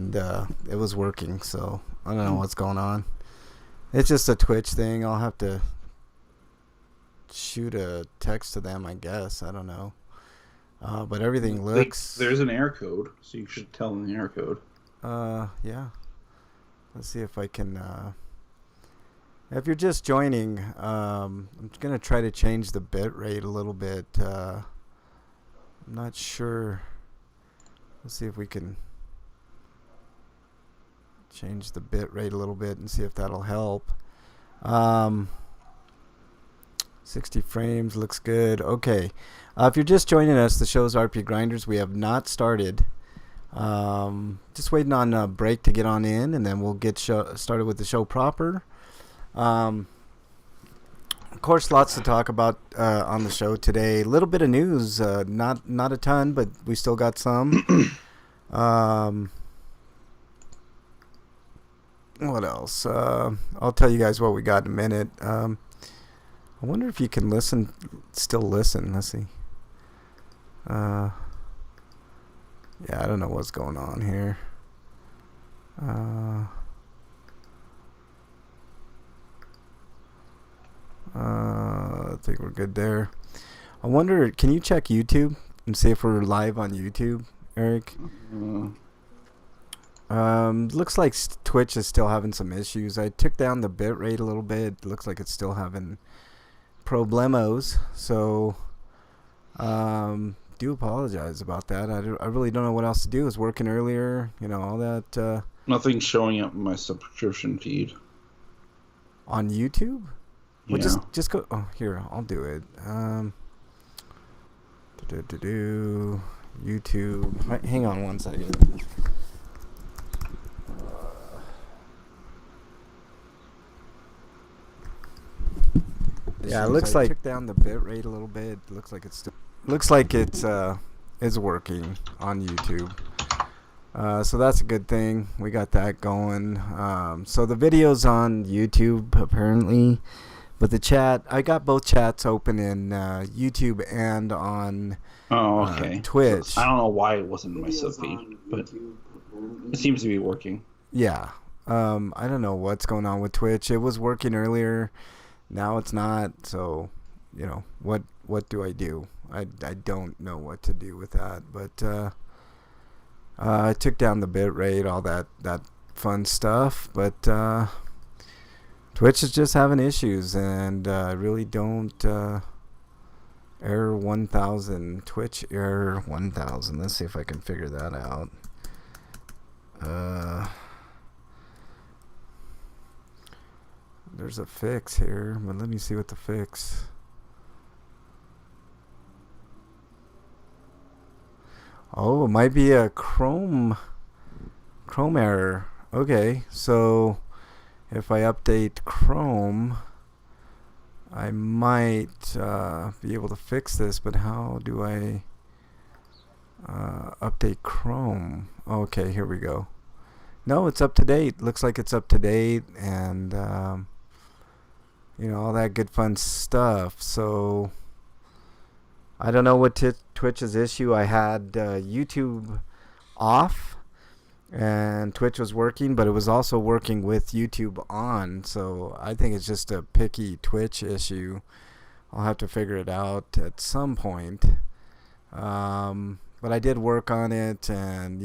and it was working. So I don't know what's going on. It's just a Twitch thing. I'll have to shoot a text to them, I guess. I don't know. But everything looks... There's an error code, so you should tell them the error code. Yeah. Let's see if I can... If you're just joining, I'm going to try to change the bit rate a little bit. I'm not sure. Let's see if we can change the bit rate a little bit and see if that'll help. 60 frames looks good. Okay. If you're just joining us, the show's RP Grinders. We have not started. Just waiting on a break to get on in, and then we'll get started with the show proper. Of course, lots to talk about on the show today. A little bit of news, not a ton, but we still got some. What else? I'll tell you guys what we got in a minute. I wonder if you can still listen. Let's see. Yeah, I don't know what's going on here. I think we're good there. I wonder, can you check YouTube and see if we're live on YouTube, Eric? Looks like Twitch is still having some issues. I took down the bit rate a little bit. Looks like it's still having problemos. So, do apologize about that. I really don't know what else to do. It was working earlier, all that. Nothing's showing up in my subscription feed. On YouTube? Yeah. Well, just go. Oh, here, I'll do it. YouTube. Hang on one second. Yeah, it looks like I took down the bit rate a little bit. Looks like it's is working on YouTube. So that's a good thing. We got that going. So the video's on YouTube apparently. But the chat, I got both chats open in YouTube and on Twitch. So I don't know why it wasn't in my sub feed, but it seems to be working. Yeah. I don't know what's going on with Twitch. It was working earlier. Now it's not. So, what do I do? I don't know what to do with that. But I took down the bit rate, all that fun stuff. But... Twitch is just having issues, and I really don't. Error 1000. Twitch error 1000. Let's see if I can figure that out. There's a fix here, but let me see what the fix. Oh, it might be a Chrome error. Okay, so. If I update Chrome, I might be able to fix this, but how do I update Chrome? Okay, here we go. No, it's up to date. Looks like it's up to date, and all that good fun stuff. So I don't know what Twitch's issue. I had YouTube off. And Twitch was working, but it was also working with YouTube on. So I think it's just a picky Twitch issue. I'll have to figure it out at some point. But I did work on it, and,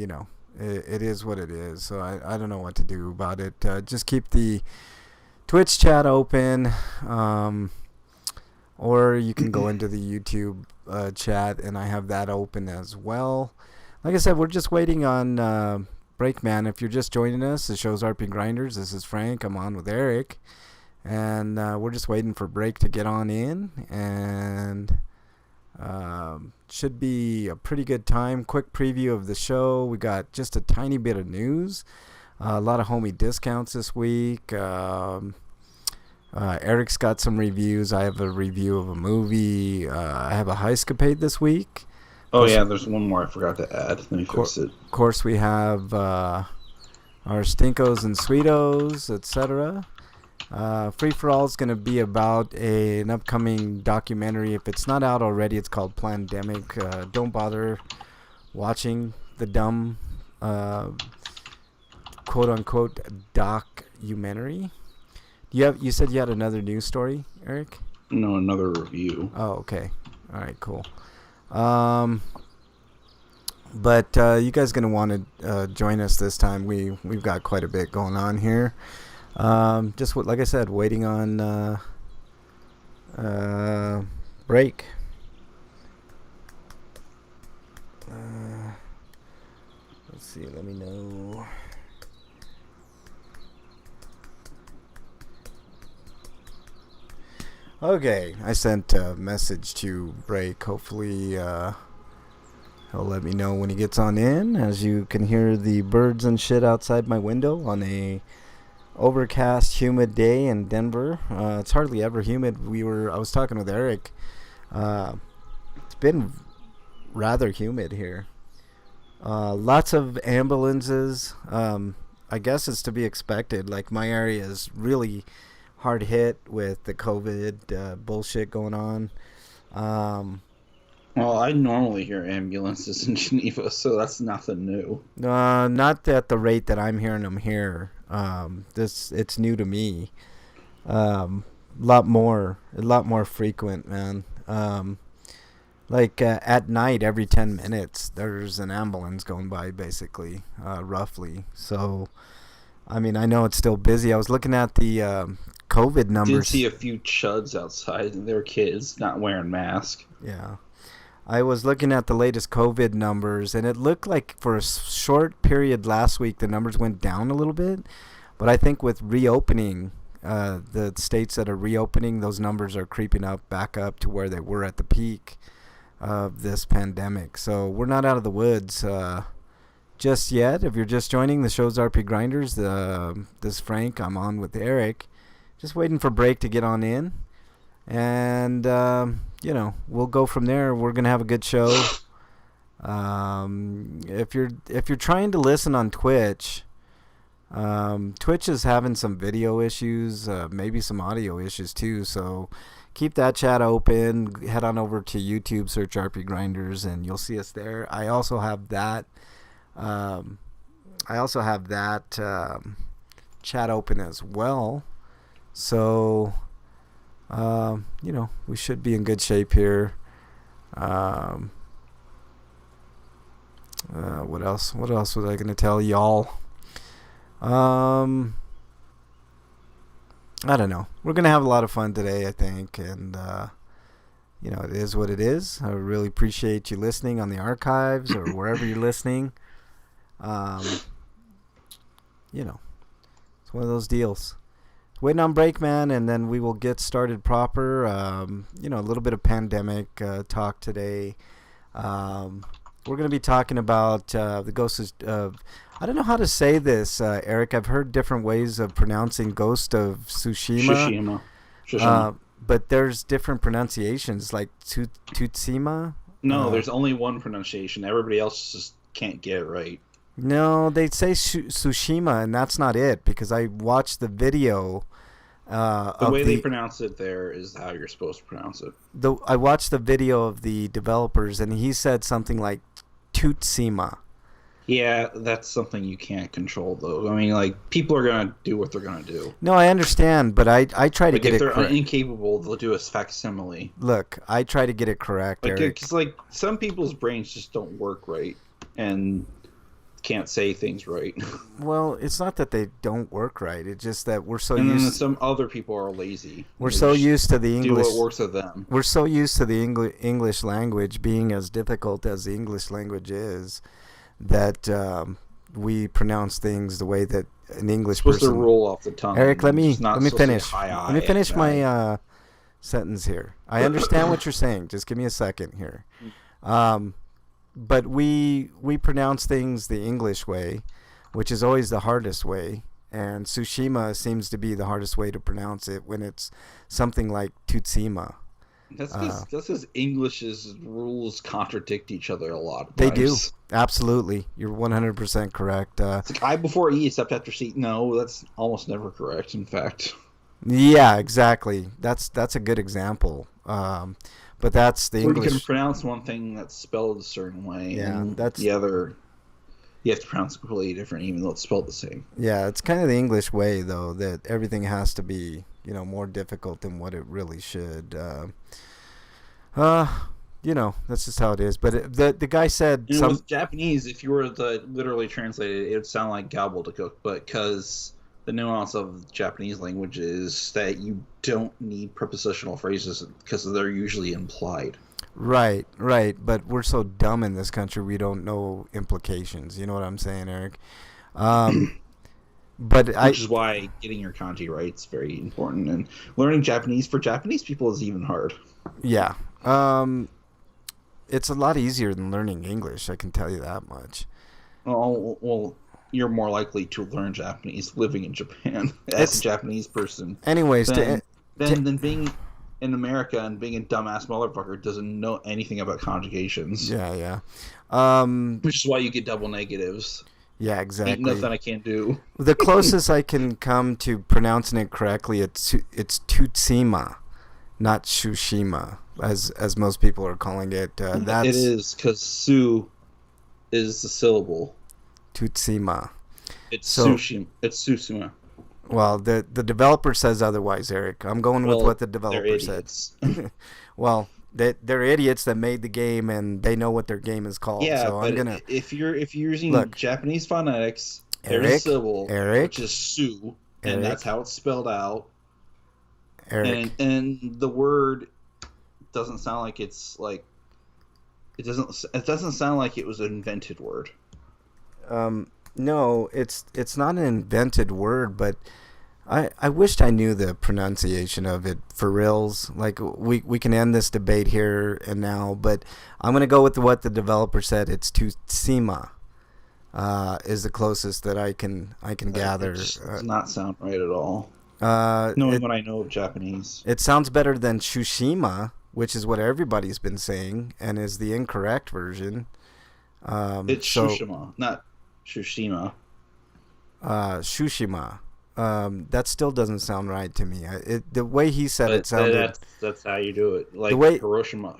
it is what it is. So I don't know what to do about it. Just keep the Twitch chat open. Or you can go into the YouTube chat, and I have that open as well. Like I said, we're just waiting on... Breakman, if you're just joining us, the show's RP Grinders. This is Frank. I'm on with Eric. And we're just waiting for Break to get on in. And should be a pretty good time. Quick preview of the show. We got just a tiny bit of news. A lot of homie discounts this week. Eric's got some reviews. I have a review of a movie. I have a Heiscapade this week. Oh, yeah, there's one more I forgot to add. Let me fix it. Of course, we have our Stinkos and Sweetos, etc. Free for All is going to be about an upcoming documentary. If it's not out already, it's called Plandemic. Don't bother watching the dumb quote unquote documentary. You said you had another news story, Eric? No, another review. Oh, okay. All right, cool. But you guys gonna want to join us this time? We've got quite a bit going on here. Just like I said, waiting on break. Let's see. Let me know. Okay, I sent a message to Break. Hopefully, he'll let me know when he gets on in. As you can hear the birds and shit outside my window on a overcast, humid day in Denver. It's hardly ever humid. I was talking with Eric. It's been rather humid here. Lots of ambulances. I guess it's to be expected. Like, my area is really hard hit with the COVID bullshit going on. Well, I normally hear ambulances in Geneva, so that's nothing new. Not at the rate that I'm hearing them here. It's new to me. Lot more frequent, man. At night, every 10 minutes, there's an ambulance going by, basically, roughly. So, I mean, I know it's still busy. I was looking at the COVID numbers. Did see a few chuds outside, and they were kids not wearing masks. Yeah. I was looking at the latest COVID numbers, and it looked like for a short period last week, the numbers went down a little bit. But I think with reopening, the states that are reopening, those numbers are creeping back up to where they were at the peak of this pandemic. So we're not out of the woods just yet. If you're just joining, the show's RP Grinders. This is Frank. I'm on with Eric. Just waiting for Break to get on in. And, we'll go from there. We're going to have a good show. If you're trying to listen on Twitch, Twitch is having some video issues, maybe some audio issues too. So keep that chat open. Head on over to YouTube, search RP Grinders, and you'll see us there. I also have that. Chat open as well. So, we should be in good shape here. What else was I going to tell y'all? I don't know. We're going to have a lot of fun today, I think. And, it is what it is. I really appreciate you listening on the archives or wherever you're listening. It's one of those deals. Waiting on Break, man, and then we will get started proper. A little bit of pandemic talk today. We're going to be talking about the ghost of... I don't know how to say this, Eric. I've heard different ways of pronouncing Ghost of Tsushima. Tsushima. But there's different pronunciations, like Tsushima. No, there's only one pronunciation. Everybody else just can't get it right. No, they say Tsushima, and that's not it, because I watched the video. The way they pronounce it there is how you're supposed to pronounce it. I watched the video of the developers, and he said something like Tsushima. Yeah, that's something you can't control, though. I mean, people are going to do what they're going to do. No, I understand, but I try to get it correct. If they're incapable, they'll do a facsimile. Look, I try to get it correct, Eric. Because, some people's brains just don't work right, and can't say things right. Well, it's not that they don't work right. It's just that we're so and used. And some other people are lazy. We're so used to the English. Do what works with them. We're so used to the English language being as difficult as the English language is, that we pronounce things the way that an English person. Supposed to roll off the tongue. Eric, let me finish. Let me finish my sentence here. I understand what you're saying. Just give me a second here. But we pronounce things the English way, which is always the hardest way. And Tsushima seems to be the hardest way to pronounce it when it's something like Tsushima. That's because English's rules contradict each other a lot of times. They do. Absolutely. You're 100% correct. It's like I before E except after C. No, that's almost never correct, in fact. Yeah, exactly. That's a good example. But that's the English. You can pronounce one thing that's spelled a certain way, and that's the other you have to pronounce it completely different, even though it's spelled the same. Yeah, it's kind of the English way, though, that everything has to be, more difficult than what it really should. Uh, that's just how it is. But the guy said And with Japanese, if you were to literally translate it, it would sound like gobbledygook, but because the nuance of the Japanese language is that you don't need prepositional phrases because they're usually implied. Right, right. But we're so dumb in this country, we don't know implications. You know what I'm saying, Eric? Um, but Which is why getting your kanji right is very important, and learning Japanese for Japanese people is even hard. Yeah. It's a lot easier than learning English. I can tell you that much. Well, you're more likely to learn Japanese living in Japan as a Japanese person. Anyways, than being in America and being a dumbass motherfucker doesn't know anything about conjugations. Yeah. Which is why you get double negatives. Yeah, exactly. Ain't nothing I can't do. The closest I can come to pronouncing it correctly, it's Tutsima, not Tsushima, as most people are calling it. It is, because Su is the syllable. Tutsima. It's Tsushima. Well, the developer says otherwise, Eric. I'm going with what the developer said. Well, they're idiots that made the game, and they know what their game is called. Yeah, so but if you're using Japanese phonetics, there's a syllable, which is Su, and that's how it's spelled out. Eric. And the word doesn't sound like it's like it doesn't sound like it was an invented word. No, it's not an invented word, but I wished I knew the pronunciation of it for reals. Like we can end this debate here and now, but I'm gonna go with what the developer said. It's Tutsima, is the closest that I can gather. It does not sound right at all. Knowing what I know of Japanese, it sounds better than Tsushima, which is what everybody's been saying, and is the incorrect version. It's Tsushima, not Tsushima. Tsushima. That still doesn't sound right to me. The way he said it sounded. That's how you do it. Like the way Hiroshima,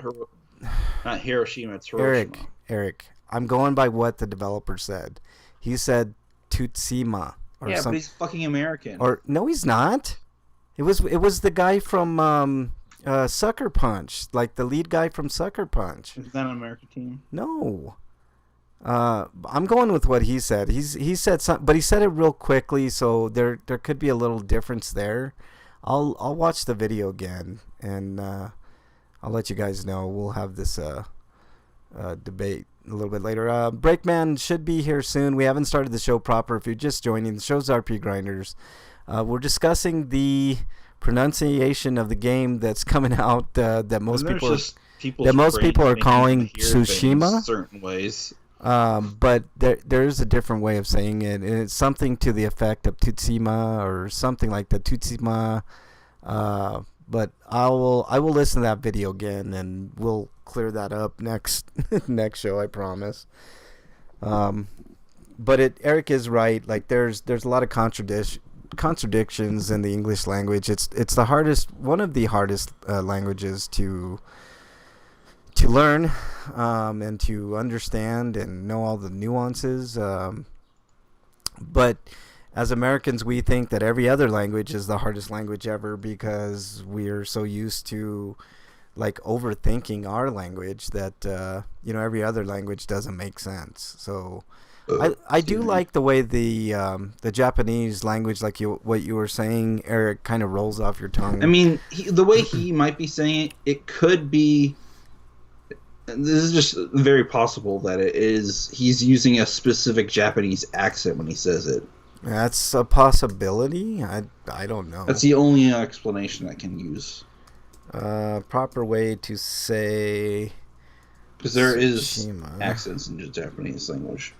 not Hiroshima. It's Hiroshima. Eric, I'm going by what the developer said. He said Tutsima. But he's fucking American. Or no, he's not. It was the guy from Sucker Punch, like the lead guy from Sucker Punch. Is that an American team? No. I'm going with what he said. He said something, but he said it real quickly, so there could be a little difference there. I'll watch the video again, and I'll let you guys know. We'll have this debate a little bit later. Breakman should be here soon. We haven't started the show proper. If you're just joining, the show's RP Grinders. We're discussing the pronunciation of the game that's coming out that most people are calling Tsushima. Certain ways. But there is a different way of saying it, and it's something to the effect of Tutsima or something like that. Tutsima. But I will listen to that video again, and we'll clear that up next show, I promise. But Eric is right. Like there's a lot of contradictions in the English language. It's one of the hardest languages to learn, and to understand and know all the nuances. But as Americans, we think that every other language is the hardest language ever because we're so used to like overthinking our language that every other language doesn't make sense. So I do like the way the Japanese language, like what you were saying, Eric, kind of rolls off your tongue. I mean, the way he might be saying it could be. This is just very possible that he's using a specific Japanese accent when he says it. That's a possibility. I don't know. That's the only explanation I can use. Proper way to say. Because there is accents in the Japanese language.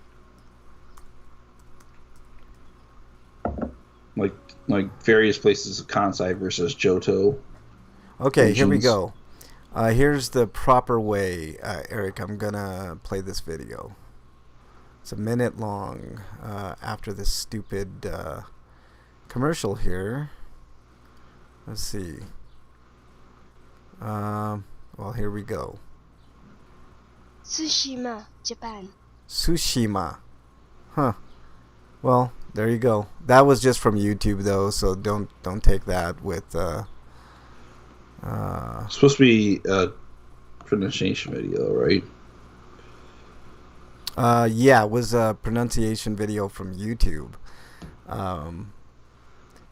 Like various places of Kansai versus Johto. Okay, regions. Here we go. Here's the proper way, Eric. I'm gonna play this video. It's a minute long. After this stupid commercial here. Let's see. Well, here we go. Tsushima, Japan. Tsushima. Huh. Well, there you go. That was just from YouTube though, so don't take that with It's supposed to be a pronunciation video, right? yeah, it was a pronunciation video from YouTube. Um,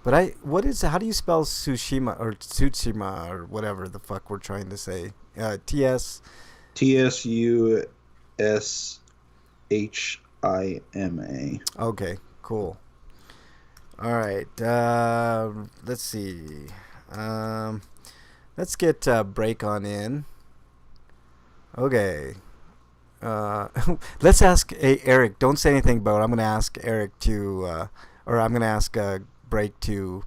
but how do you spell Tsushima or Tsushima or whatever the fuck we're trying to say? TS. TSUSHIMA. Okay, cool. All right. Let's see. Um, let's get Break on in. Okay. Let's ask Eric. Don't say anything, but I'm gonna ask Eric to, or I'm gonna ask Break to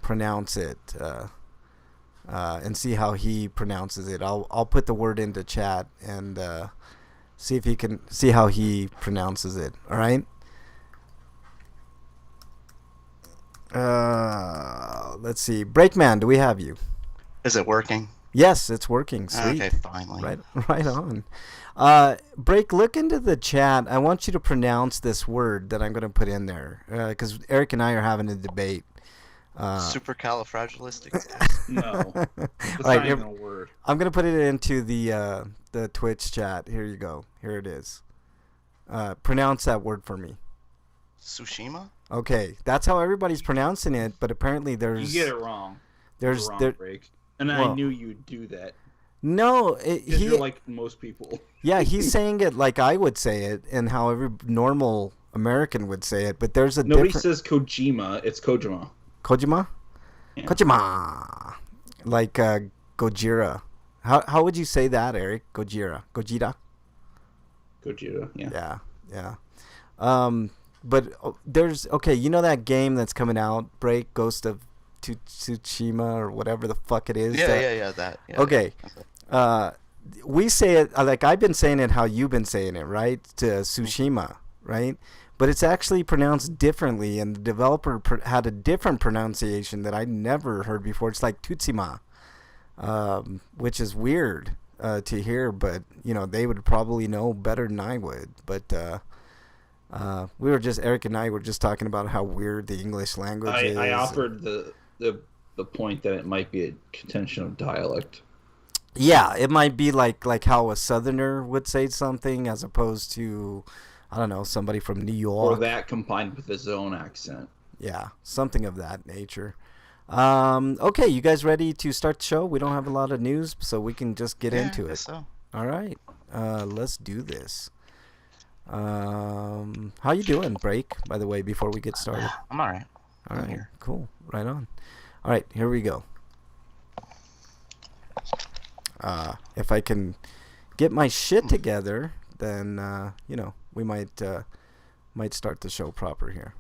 pronounce it and see how he pronounces it. I'll put the word into chat and see if he can see how he pronounces it. All right. Let's see. Breakman, do we have you? Is it working? Yes, it's working. Sweet. Okay, finally. Right on. Break, look into the chat. I want you to pronounce this word that I'm going to put in there because Eric and I are having a debate. Supercalifragilistic. No, that's Right, not even a word. I'm going to put it into the Twitch chat. Here you go. Here it is. Pronounce that word for me. Tsushima? Okay, that's how everybody's pronouncing it, but apparently there's You get it wrong. there's Wrong, there Break. And well, I knew you'd do that. no Because you're like most people. yeah, he's saying it like I would say it and how every normal American would say it, but there's a Nobody different says Kojima. It's Kojima. Kojima? Yeah. Kojima. Like Gojira. How would you say that, Eric? Gojira. Gojira? Gojira. Yeah. Yeah. But there's okay, you know that game that's coming out, Break Ghost of Tsushima or whatever the fuck it is? Yeah. Okay. We say it like I've been saying it how you've been saying it, right? To Tsushima, right? But it's actually pronounced differently, and the developer had a different pronunciation that I never heard before. It's like Tutsima, which is weird to hear, but you know they would probably know better than I would. But Eric and I were just talking about how weird the English language is. I offered the point that it might be a contention of dialect. Yeah, it might be like how a Southerner would say something as opposed to, I don't know, somebody from New York. Or that combined with his own accent. Yeah, something of that nature. Okay, you guys ready to start the show? We don't have a lot of news, so we can just get into it. So. All right, let's do this. How you doing, Break, by the way, before we get started? I'm all right. All right, here. Cool. Right on. All right, here we go. If I can get my shit together, then you know, we might start the show proper here.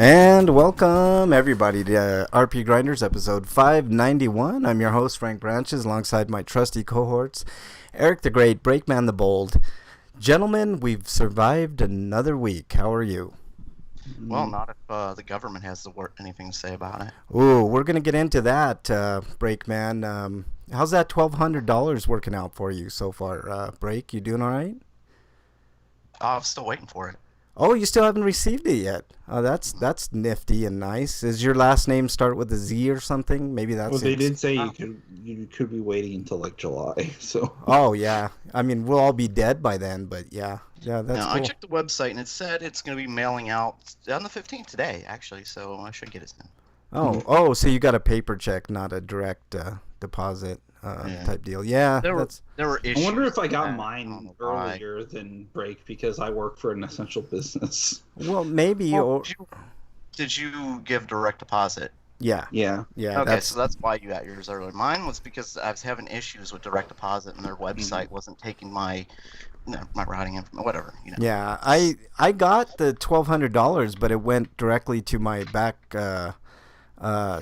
And welcome everybody to RP Grinders episode 591. I'm your host Frank Branches alongside my trusty cohorts Eric the Great, Breakman the Bold. Gentlemen, we've survived another week. How are you? Well, not if the government has anything to say about it. Ooh, we're going to get into that, Breakman. How's that $1,200 working out for you so far, Break? You doing all right? I'm still waiting for it. Oh, you still haven't received it yet. Oh, that's nifty and nice. Does your last name start with a Z or something? Maybe that's. Well, they did say you could be waiting until like July. So. Oh yeah, I mean we'll all be dead by then, but yeah, that's cool. I checked the website and it said it's going to be mailing out on the 15th today, actually. So I should get it soon. Oh, so you got a paper check, not a direct deposit type deal. Yeah, there were issues. I wonder if I got mine earlier than Break because I work for an essential business. Well, maybe. Did you give direct deposit? Yeah. Yeah. Yeah. Okay, so that's why you got yours early. Mine was because I was having issues with direct deposit, and their website wasn't taking my my routing information, whatever. Yeah, I got the $1,200, but it went directly to my back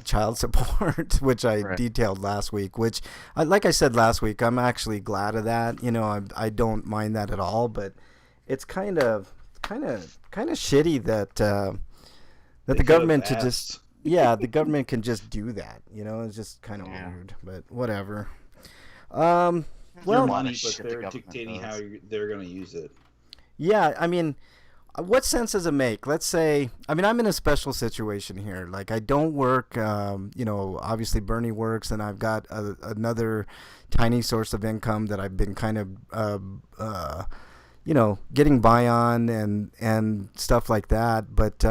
child support, which I Right. detailed last week. Which, like I said last week, I'm actually glad of that. I don't mind that at all. But it's kind of shitty that They the government could've to just asked. the government can just do that. It's just kind of Yeah. weird. But whatever. Your Well, money, shit but the they're government dictating does. they're going to use it. yeah, I mean, what sense does it make? Let's say, I mean, I'm in a special situation here. Like, I don't work. Obviously Bernie works, and I've got another tiny source of income that I've been kind of, getting by on and stuff like that. But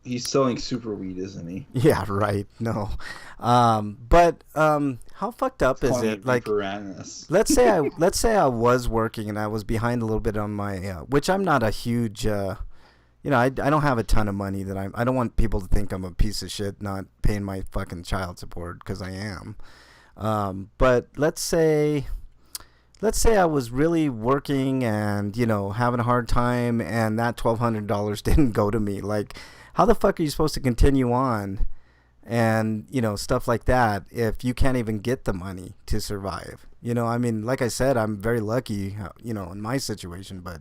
He's selling super weed, isn't he? yeah, right. No, but how fucked up is Calling it? Like, Varanus. let's say I was working and I was behind a little bit on my, which I'm not a huge, I don't have a ton of money that I don't want people to think I'm a piece of shit not paying my fucking child support, because I am. But let's say I was really working and having a hard time, and that $1,200 didn't go to me. Like, how the fuck are you supposed to continue on? And stuff like that if you can't even get the money to survive. I mean, like I said, I'm very lucky in my situation. But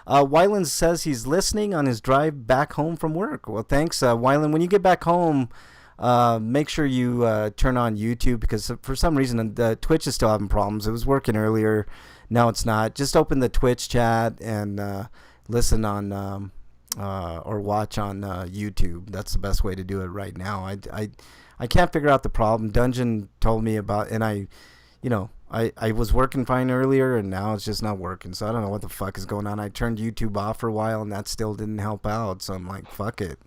Wyland says he's listening on his drive back home from work. Well, thanks, Wyland. When you get back home, make sure you turn on YouTube, because for some reason the Twitch is still having problems. It was working earlier, now it's not. Just open the Twitch chat and listen on or watch on YouTube. That's the best way to do it right now. I can't figure out the problem. Dungeon told me about, and I was working fine earlier, and now it's just not working. So I don't know what the fuck is going on. I turned YouTube off for a while, and that still didn't help out. So I'm like, fuck it,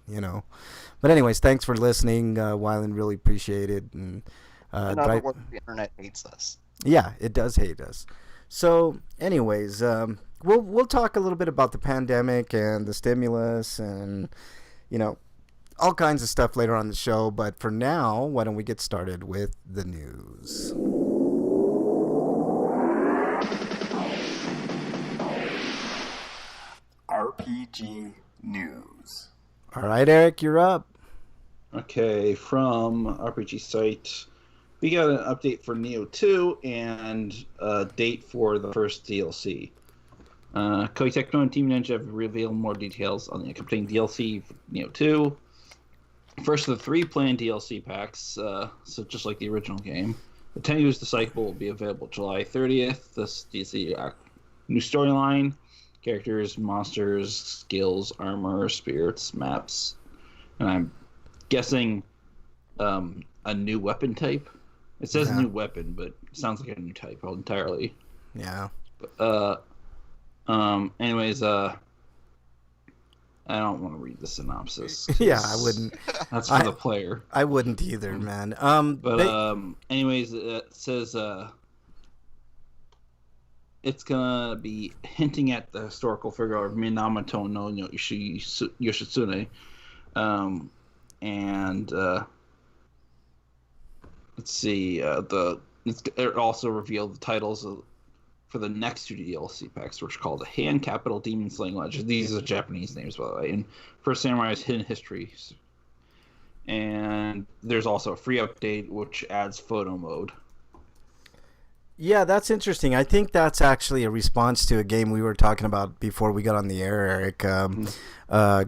But anyways, thanks for listening, Wyland. Really appreciate it. And In other words, the internet hates us. yeah, it does hate us. So, anyways, we'll talk a little bit about the pandemic and the stimulus and all kinds of stuff later on the show. But for now, why don't we get started with the news? RPG news. All right, Eric, you're up. Okay, from RPG site, we got an update for Neo 2 and a date for the first DLC. Koei Tecmo and Team Ninja have revealed more details on the accompanying DLC for Neo 2. First of the 3 planned DLC packs, so just like the original game. The Tenuous Disciple will be available July 30th. This is the new storyline, characters, monsters, skills, armor, spirits, maps, and I'm guessing a new weapon type. It says new weapon, but it sounds like a new type entirely. Yeah. Anyways, I don't want to read the synopsis. Yeah, I wouldn't. That's for the player. I wouldn't either, man. Anyways, it says it's gonna be hinting at the historical figure of Minamoto no Yoshitsune, and let's see. It also revealed the titles for the next 2 DLC packs, which are called the Hand Capital Demon Slaying Legends. These are Japanese names, by the way. And First Samurai's Hidden Histories. And there's also a free update which adds photo mode. Yeah, that's interesting. I think that's actually a response to a game we were talking about before we got on the air, Eric.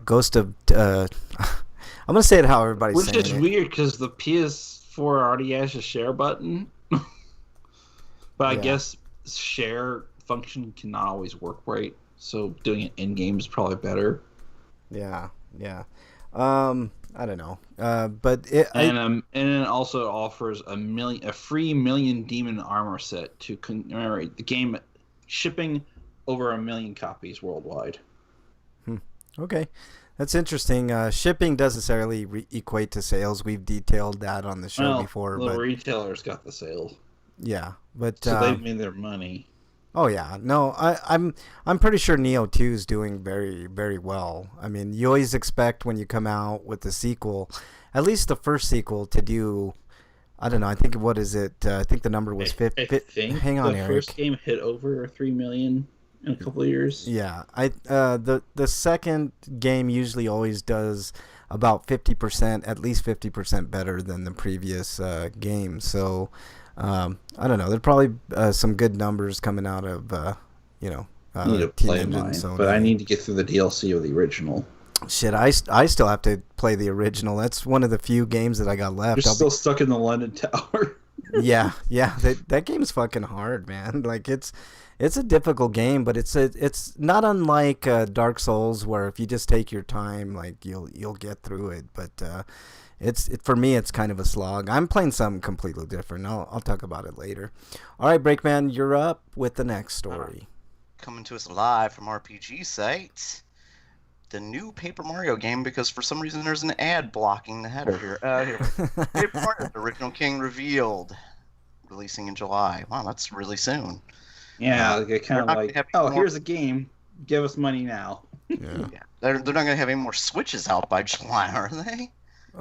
Ghost of... I'm going to say it how everybody's Which saying it. is weird because the PS4 already has a share button. But I guess share function cannot always work right. So doing it in-game is probably better. Yeah. I don't know. But it... And it also offers a free million demon armor set to commemorate the game shipping over 1 million copies worldwide. Okay. That's interesting. Shipping doesn't necessarily equate to sales. We've detailed that on the show before. The but retailers got the sale. yeah, but So they made their money. oh yeah, no, I'm pretty sure Neo 2 is doing very, very well. I mean, you always expect when you come out with the sequel, at least the first sequel to do. I don't know. I think what is it? I think the number was 50. I think Hang on, the Eric. first game hit over 3 million in a couple of years. Yeah, the second game usually always does about 50%, at least 50% better than the previous game. So I don't know. There's probably some good numbers coming out of I need to play mine, but I need to get through the DLC of the original. Shit, I still have to play the original. That's one of the few games that I got left. You're still stuck in the London Tower. yeah. That game's fucking hard, man. Like it's a difficult game, but it's not unlike Dark Souls, where if you just take your time, like you'll get through it. But for me, it's kind of a slog. I'm playing something completely different. I'll talk about it later. All right, Breakman, you're up with the next story. Coming to us live from RPG Site. The new Paper Mario game, because for some reason there's an ad blocking the header here. Paper Mario, the Original King revealed, releasing in July. Wow, that's really soon. Yeah, they're kind of like, here's a game, give us money now. Yeah. They're not going to have any more Switches out by July, are they?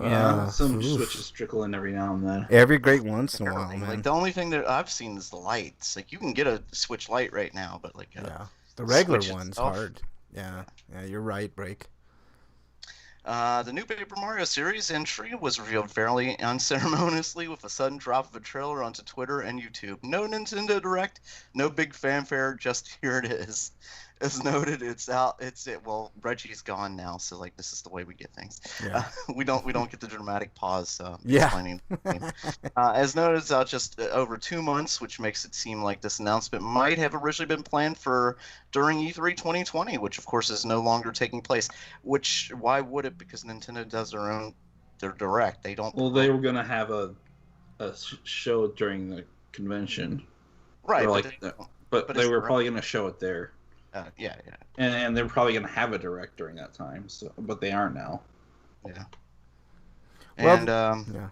Yeah, some Switches trickle in every now and then. Every great once in a while, man. Like the only thing that I've seen is the lights. Like you can get a Switch Lite right now, but like the regular Switch one's itself. hard. Yeah, you're right, Break. The new Paper Mario series entry was revealed fairly unceremoniously with a sudden drop of a trailer onto Twitter and YouTube. No Nintendo Direct, no big fanfare, just here it is. As noted, it's out. Well, Reggie's gone now, so like this is the way we get things. Yeah. We don't get the dramatic pause. Yeah. Explaining. As noted, it's out just over 2 months, which makes it seem like this announcement might have originally been planned for during E3 2020, which of course is no longer taking place. Why would it? Because Nintendo does their Direct. They don't. Well, they were gonna have a show during the convention, Right? But they were probably gonna show it there. Yeah. And they're probably going to have a direct during that time, but they aren't now. Yeah. Well, And yeah.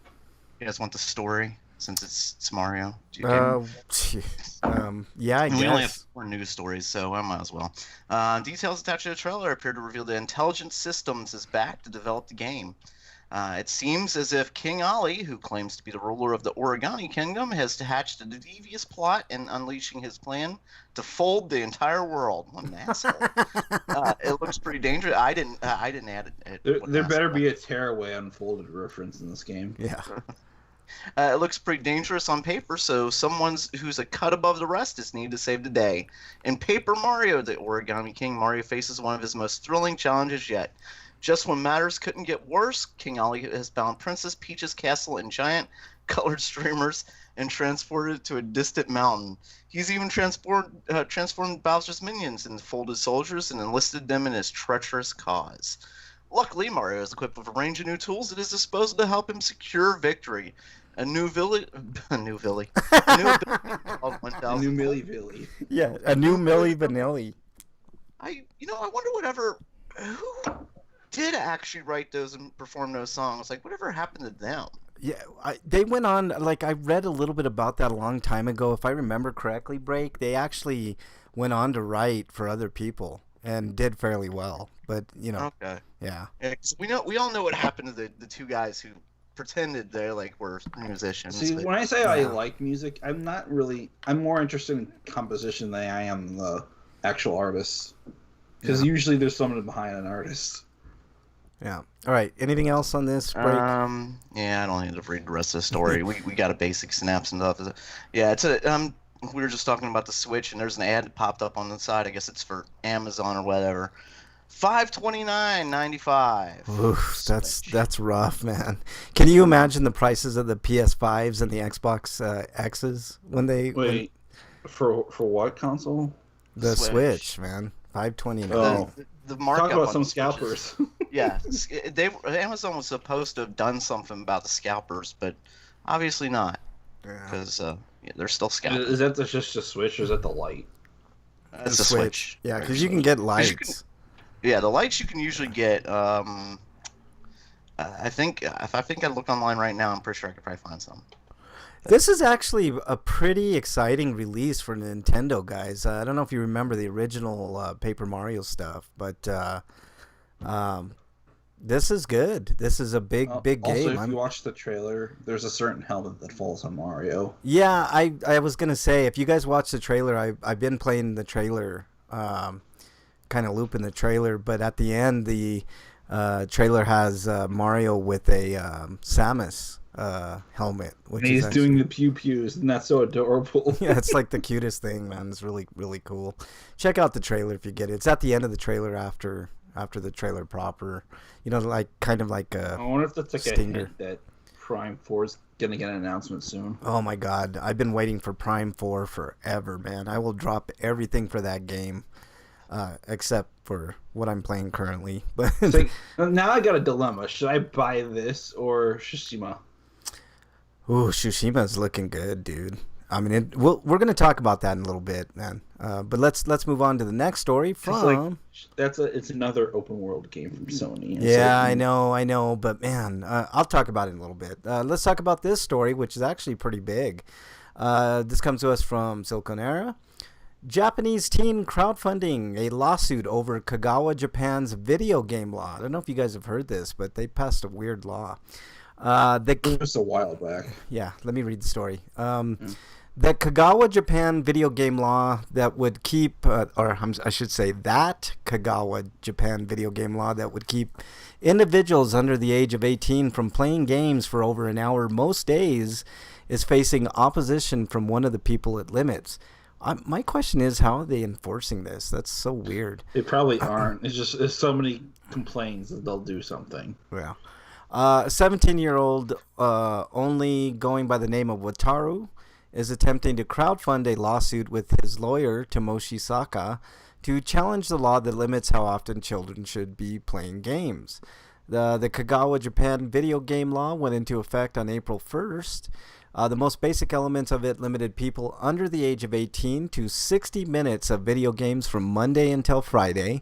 you guys want the story since it's Mario? Yeah, I We only have guess. 4 news stories, so I might as well. Details attached to the trailer appear to reveal that Intelligent Systems is back to develop the game. It seems as if King Ali, who claims to be the ruler of the Origami Kingdom, has hatched a devious plot in unleashing his plan to fold the entire world. What an asshole! It looks pretty dangerous. I didn't add it. There better be a tearaway unfolded reference in this game. Yeah. It looks pretty dangerous on paper, so someone who's a cut above the rest is needed to save the day. In Paper Mario, the Origami King, Mario faces one of his most thrilling challenges yet. Just when matters couldn't get worse, King Ali has bound Princess Peach's castle in giant colored streamers and transported it to a distant mountain. He's even transformed Bowser's minions into folded soldiers and enlisted them in his treacherous cause. Luckily, Mario is equipped with a range of new tools at his disposal to help him secure victory. A new ability called 1000. New Millie Billy. Yeah, a new Milli Vanilli. I wonder who did actually write those and perform those songs. Like, whatever happened to them? Yeah, they went on, like, I read a little bit about that a long time ago. If I remember correctly, Break, they actually went on to write for other people and did fairly well. But, Okay. Yeah. Yeah, 'cause we all know what happened to the 2 guys who pretended they were musicians. See, but- when I say I like music, I'm more interested in composition than I am the actual artists. Because usually there's someone behind an artist. Yeah. All right. Anything else on this Break? Yeah, I don't need to read the rest of the story. we got a basic synapse and stuff. Yeah, it's a we were just talking about the Switch, and there's an ad that popped up on the side. I guess it's for Amazon or whatever. $529.95. Oof, that's rough, man. Can you imagine the prices of the PS5s and the Xbox X's when they Wait, for what console? the Switch, man? $529. Oh. The markup Talk about on some the Switch is- scalpers. Yeah, Amazon was supposed to have done something about the scalpers, but obviously not, Yeah. because they're still scalpers. Is that just a Switch or is that the light? It's a Switch. Yeah, because you can get 'Cause lights. Yeah, the lights you can usually get. I think if I look online right now, I'm pretty sure I could probably find some. This is actually a pretty exciting release for Nintendo, guys. I don't know if you remember the original Paper Mario stuff, but This is good. This is a big Also, game. if you watch the trailer, there's a certain helmet that falls on Mario. Yeah, I was gonna say, if you guys watch the trailer, I've been playing the trailer, kind of looping the trailer, but at the end the trailer has Mario with a Samus helmet, which And he's is actually, doing the pew pews, and that's so adorable. yeah, it's like the cutest thing, man. It's really cool. Check out the trailer if you get it. It's at the end of the trailer after the trailer proper. You know, like kind of like I a wonder if that's like stinger. a hint that Prime 4 is gonna get an announcement soon. Oh my God, I've been waiting for Prime 4 forever, man. I will drop everything for that game, except for what I'm playing currently. But It's like, now I got a dilemma: should I buy this or Tsushima? ooh, Tsushima's looking good, dude. I mean, we're gonna talk about that in a little bit, man. But let's move on to the next story from. It's another open world game from Sony. And Yeah, so, I know, but man, I'll talk about it in a little bit. Let's talk about this story, which is actually pretty big. This comes to us from Siliconera. Japanese teen crowdfunding a lawsuit over Kagawa, Japan's video game law. I don't know if you guys have heard this, but they passed a weird law. just a while back. Yeah, let me read the story. The Kagawa, Japan video game law that would keep, I should say that Kagawa, Japan video game law that would keep individuals under the age of 18 from playing games for over an hour most days is facing opposition from one of the people it limits. My question is, how are they enforcing this? That's so weird. They probably aren't. It's just if somebody complains that they'll do something. Yeah. A 17-year-old only going by the name of Wataru is attempting to crowdfund a lawsuit with his lawyer, Tomoshi Saka, to challenge the law that limits how often children should be playing games. The Kagawa, Japan video game law went into effect on April 1st. The most basic elements of it limited people under the age of 18 to 60 minutes of video games from Monday until Friday,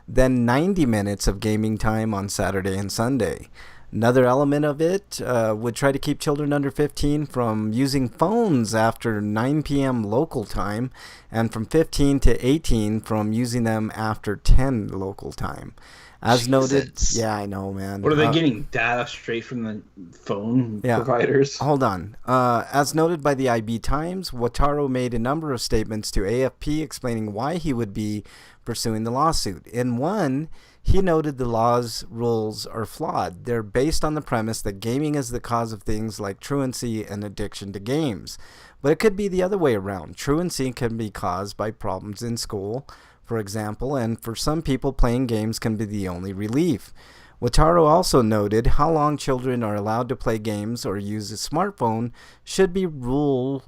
then 90 minutes of gaming time on Saturday and Sunday. Another element of it would try to keep children under 15 from using phones after 9 p.m. local time, and from 15 to 18 from using them after 10 local time. As noted, yeah, I know, man. What are they getting data straight from the phone providers? Hold on. As noted by the IB Times, Wataru made a number of statements to AFP explaining why he would be pursuing the lawsuit. In one, he noted the law's rules are flawed. They're based on the premise that gaming is the cause of things like truancy and addiction to games. But it could be the other way around. Truancy can be caused by problems in school, for example, and for some people playing games can be the only relief. Wataru also noted how long children are allowed to play games or use a smartphone should be rules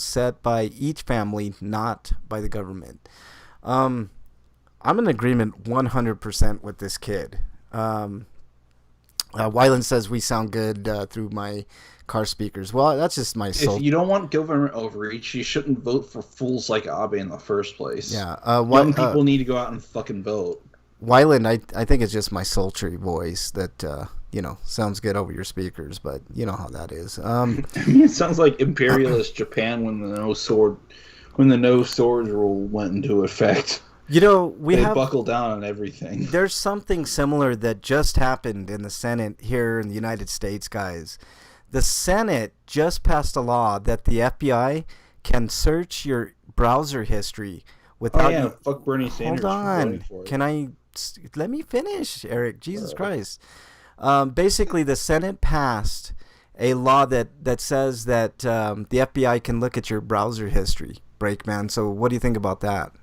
set by each family, not by the government. I'm in agreement 100% with this kid. Wyland says we sound good through my car speakers. Well, that's just my soul. If you don't want government overreach, you shouldn't vote for fools like Abe in the first place. Yeah, young people need to go out and fucking vote. Wyland, I think it's just my sultry voice that sounds good over your speakers, but you know how that is. I mean, it sounds like imperialist Japan when the no swords rule went into effect. You know, they buckle down on everything. There's something similar that just happened in the Senate here in the United States, guys. The Senate just passed a law that the FBI can search your browser history without fuck Bernie Sanders. Hold on. Let me finish, Eric. Jesus Christ. Basically, the Senate passed a law that says that the FBI can look at your browser history, Breakman. So what do you think about that?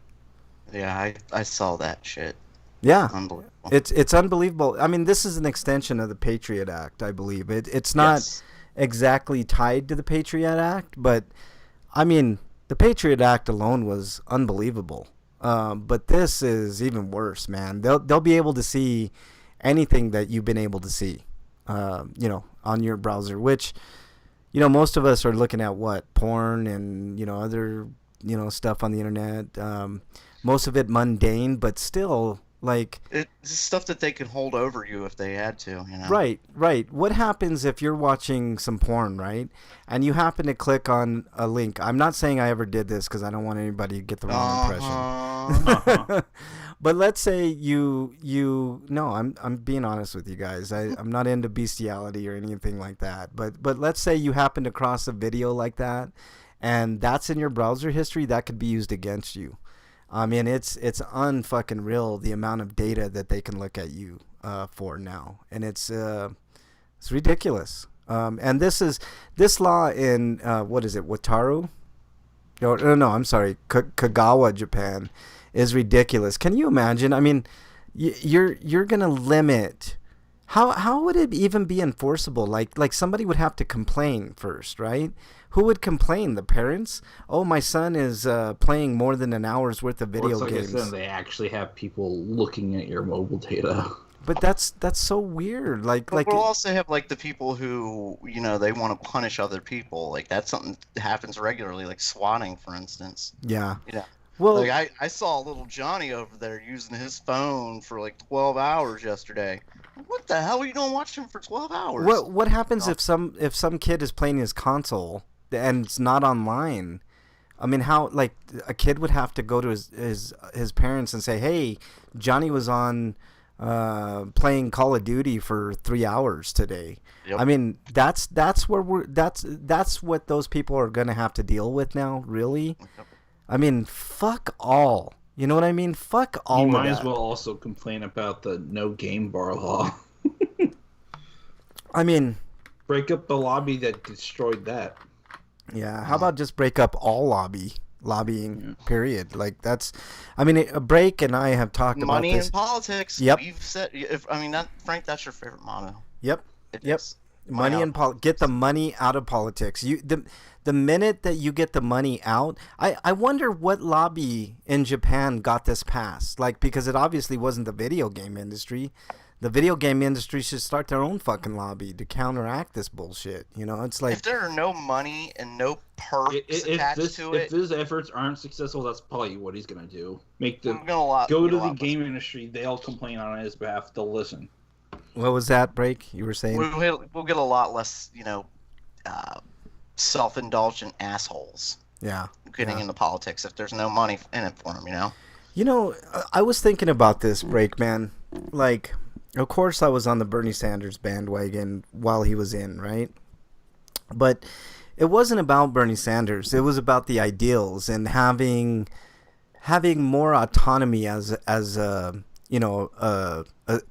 Yeah, I saw that shit. Yeah. Unbelievable. It's unbelievable. I mean, this is an extension of the Patriot Act, I believe. It's not exactly tied to the Patriot Act, but I mean, the Patriot Act alone was unbelievable. But this is even worse, man. They'll be able to see anything that you've been able to see, on your browser, which, most of us are looking at porn and, other, stuff on the internet. Most of it mundane, but still, like... It's stuff that they can hold over you if they had to, Right. What happens if you're watching some porn, right? And you happen to click on a link. I'm not saying I ever did this because I don't want anybody to get the wrong impression. But let's say you no, I'm being honest with you guys. I'm not into bestiality or anything like that. But let's say you happen to cross a video like that, and that's in your browser history. That could be used against you. I mean, it's unfucking real the amount of data that they can look at you for now, and it's ridiculous. And this law in what is it, Wataru? No, I'm sorry, Kagawa, Japan, is ridiculous. Can you imagine? I mean, you're gonna limit. How would it even be enforceable? Like somebody would have to complain first, right? Who would complain? The parents? Oh, my son is playing more than an hour's worth of video games. Like I said, they actually have people looking at your mobile data. But that's so weird. But we'll also have like the people who, you know, they want to punish other people. Like that's something that happens regularly, like swatting, for instance. Yeah. Yeah. Well, like I saw little Johnny over there using his phone for like 12 hours yesterday. What the hell are you gonna watch him for 12 hours? What happens if some kid is playing his console and it's not online? I mean, how, like, a kid would have to go to his parents and say, "Hey, Johnny was on playing Call of Duty for 3 hours today." Yep. I mean, that's what those people are gonna have to deal with now. Really, I mean, fuck all. You know what I mean? Fuck all. You of might that. as well also complain about the no game bar law. I mean, break up the lobby that destroyed that. Yeah, how about just break up all lobbying, period. Like, that's, I mean, Break and I have talked about this. Money in politics. Yep. You've said, Frank, that's your favorite motto. Yep. It Yep. is. Money in get the money out of politics. The minute that you get the money out, I wonder what lobby in Japan got this passed. Like, because it obviously wasn't the video game industry. The video game industry should start their own fucking lobby to counteract this bullshit. You know, it's like, if there are no money and no perks attached to if his efforts aren't successful, that's probably what he's gonna do. Make them go to the game industry. They'll complain on his behalf. They'll listen. What was that, Break? You were saying we'll get a lot less, self-indulgent assholes. Yeah. Getting into politics if there's no money in it for them. You know, I was thinking about this, Break, man. Like, of course, I was on the Bernie Sanders bandwagon while he was in, right? But it wasn't about Bernie Sanders. It was about the ideals and having more autonomy as a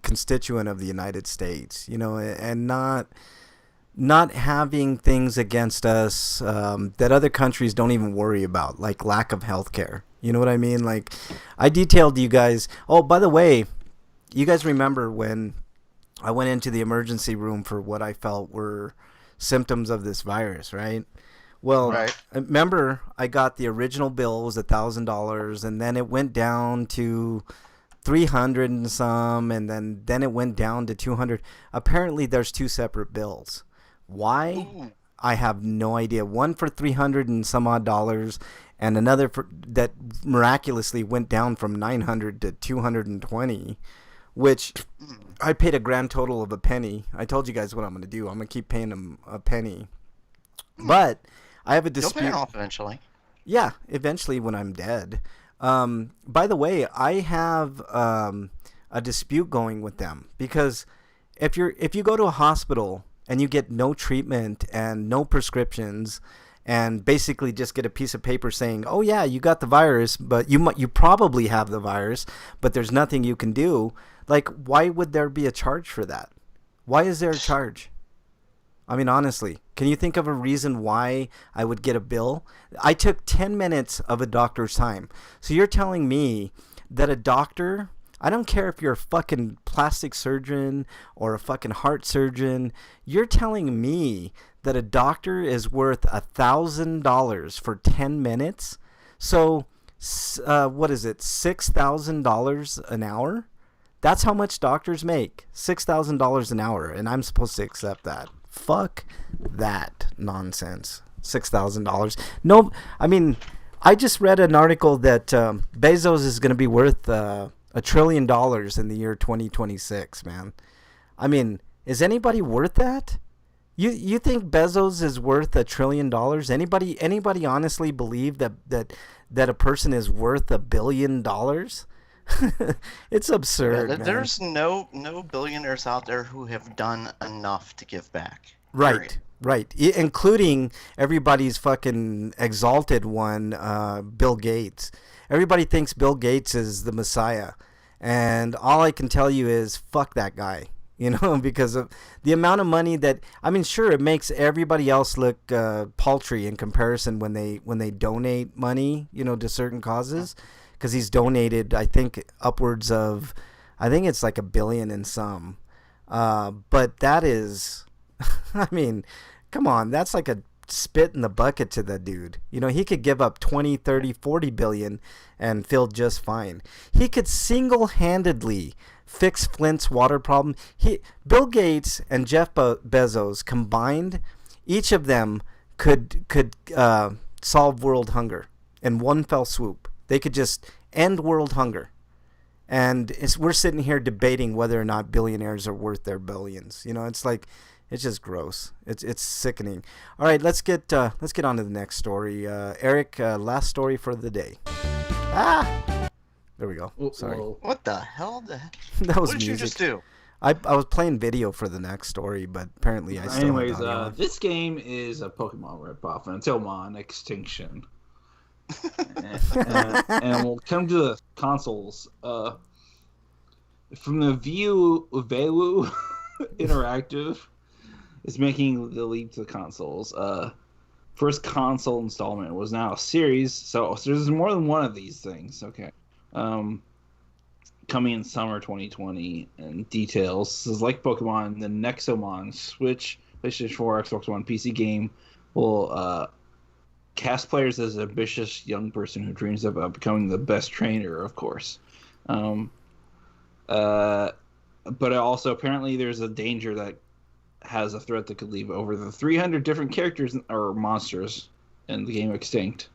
constituent of the United States, and not having things against us that other countries don't even worry about, like lack of health care. You know what I mean? Like, I detailed you guys. Oh, by the way, you guys remember when I went into the emergency room for what I felt were symptoms of this virus, right? Well, right. Remember, I got the original bill was $1,000, and then it went down to 300 and some, and then it went down to 200. Apparently, there's two separate bills. Why? Ooh. I have no idea. One for 300 and some odd dollars, and another that miraculously went down from 900 to 220. Which I paid a grand total of a penny. I told you guys what I'm going to do. I'm going to keep paying them a penny. But I have a dispute. You'll pay it off eventually. Yeah, eventually when I'm dead. By the way, I have a dispute going with them because if you go to a hospital and you get no treatment and no prescriptions and basically just get a piece of paper saying, "Oh yeah, you got the virus, but you probably have the virus, but there's nothing you can do." Like, why would there be a charge for that? Why is there a charge? I mean, honestly, can you think of a reason why I would get a bill? I took 10 minutes of a doctor's time. So you're telling me that a doctor, I don't care if you're a fucking plastic surgeon or a fucking heart surgeon, you're telling me that a doctor is worth $1,000 for 10 minutes? So, what is it, $6,000 an hour? That's how much doctors make, $6,000 an hour, and I'm supposed to accept that. Fuck that nonsense. $6,000. No, I mean, I just read an article that Bezos is going to be worth $1 trillion in the year 2026, man. I mean, is anybody worth that? You think Bezos is worth $1 trillion? Anybody honestly believe that a person is worth $1 billion? It's absurd, man. There's no billionaires out there who have done enough to give back. Right, Period. right. Including everybody's fucking exalted one, Bill Gates. Everybody thinks Bill Gates is the Messiah. And all I can tell you is fuck that guy. You know, because of the amount of money that, I mean, sure, it makes everybody else look paltry in comparison when they donate money, you know, to certain causes. Because he's donated, I think, upwards of, I think it's like $1 billion in some. But that is, I mean, come on, that's like a spit in the bucket to the dude. You know, he could give up 20, 30, 40 billion and feel just fine. He could single-handedly fix Flint's water problem. Bill Gates and Jeff Bezos combined, each of them could solve world hunger in one fell swoop. They could just end world hunger. And we're sitting here debating whether or not billionaires are worth their billions. You know, it's like, it's just gross. It's sickening. All right, let's get on to the next story. Eric, last story for the day. There we go. Sorry. What the hell? That was what did music. you just do? I was playing video for the next story, but apparently I still Anyways, had audio. this game is a Pokemon ripoff until Mon Extinction. and we'll come to the consoles. From the View Velu Interactive is making the leap to the consoles. First console installment was now a series, so there's more than one of these things. Okay, coming in summer 2020, and details. This is like Pokemon. The Nexomon Switch, PlayStation 4, Xbox One, PC game will cast players as an ambitious young person who dreams about becoming the best trainer, of course. But also, apparently, there's a danger that has a threat that could leave over the 300 different characters or monsters in the game extinct.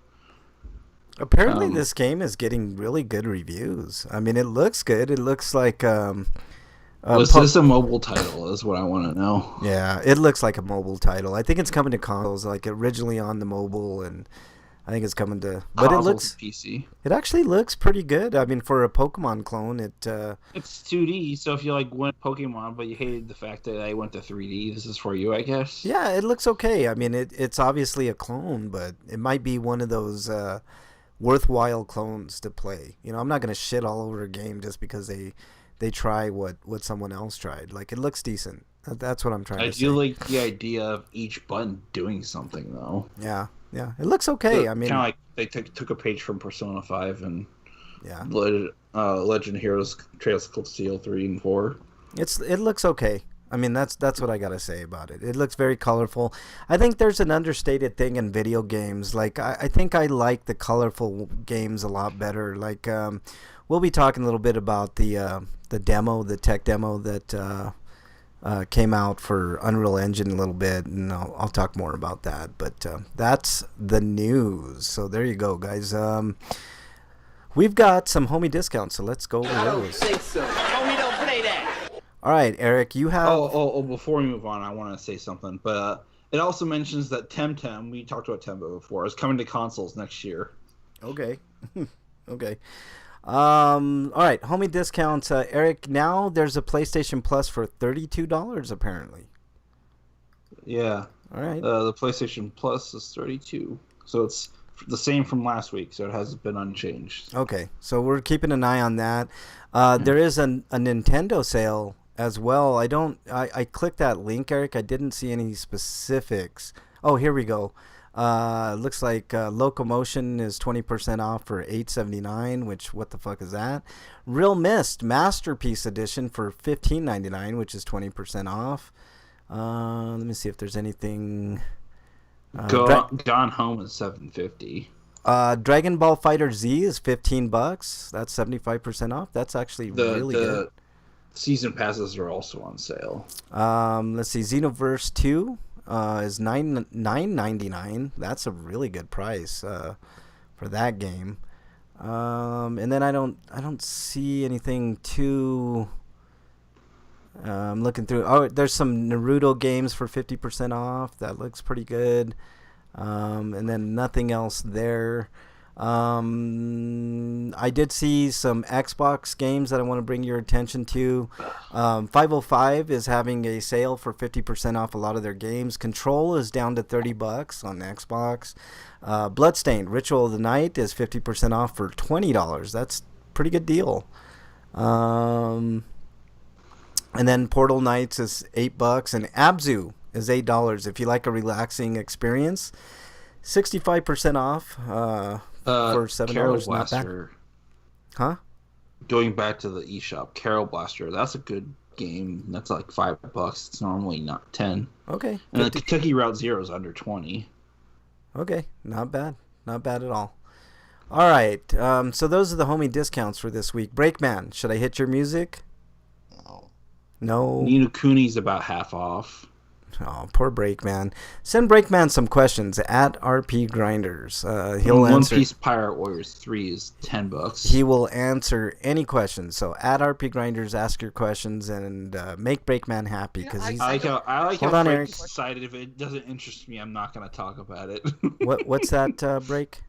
Apparently, this game is getting really good reviews. I mean, it looks good. It looks like... was this a mobile title is what I want to know. Yeah, it looks like a mobile title. I think it's coming to consoles, like originally on the mobile, and I think it's coming to... But consoles, it looks... PC. It actually looks pretty good. I mean, for a Pokemon clone, It's 2D, so if you like went Pokemon, but you hated the fact that I went to 3D, this is for you, I guess. Yeah, it looks okay. I mean, it's obviously a clone, but it might be one of those worthwhile clones to play. You know, I'm not going to shit all over a game just because they try what someone else tried. Like, it looks decent. That's what I'm trying to say. I do like the idea of each button doing something, though. Yeah, it looks okay. So, I mean, kind of like they took a page from Persona 5 and yeah, Legend of Heroes Trails of Cold Steel 3 and 4. It looks okay. I mean, that's what I gotta say about it. It looks very colorful. I think there's an understated thing in video games. Like, I think I like the colorful games a lot better. Like, we'll be talking a little bit about the demo, the tech demo that came out for Unreal Engine a little bit, and I'll talk more about that. But that's the news. So there you go, guys. We've got some homie discounts, so let's go over those. I don't think so. Homie, don't play that. All right, Eric, you have... Oh, before we move on, I want to say something. But it also mentions that Temtem, we talked about Temtem before, is coming to consoles next year. Okay. Okay. All right, homie discounts. Eric, now there's a PlayStation Plus for $32, apparently. Yeah. All right. The PlayStation Plus is $32. So it's the same from last week, so it hasn't been unchanged. Okay, so we're keeping an eye on that. There is a Nintendo sale as well. I clicked that link, Eric. I didn't see any specifics. Oh, here we go. Looks like Locomotion is 20% off for $8.79, which, what the fuck is that? Real Mist Masterpiece Edition for $15.99, which is 20% off. Let me see if there's anything... Gone Home is $7.50. Dragon Ball Fighter Z is $15. That's 75% off. That's actually really good. Season passes are also on sale. Let's see. Xenoverse 2 is $9.99. That's a really good price for that game. And then I don't see anything too. I'm looking through. Oh, there's some Naruto games for 50% off. That looks pretty good. And then nothing else there. I did see some Xbox games that I want to bring your attention to. 505 is having a sale for 50% off a lot of their games. Control is down to $30 on Xbox. Bloodstained Ritual of the Night is 50% off for $20. That's a pretty good deal. And then Portal Knights is $8, and Abzu is $8 if you like a relaxing experience. 65% off for $7. Carol Not bad. Blaster. Huh? Going back to the eShop, Carol Blaster. That's a good game. That's like $5. It's normally not 10. Okay. And the Kentucky Route Zero is under 20. Okay. Not bad. Not bad at all. All right. So those are the homie discounts for this week. Breakman, should I hit your music? No. Ni no Kuni's about half off. Oh, poor Breakman. Send Breakman some questions at RP Grinders. He'll One answer. Piece Pirate Warriors 3 is $10. He will answer any questions. So at RP Grinders, ask your questions and make Breakman happy because he's. I like how Hold on, Frank Eric. decided if it doesn't interest me, I'm not going to talk about it. What's that, Break?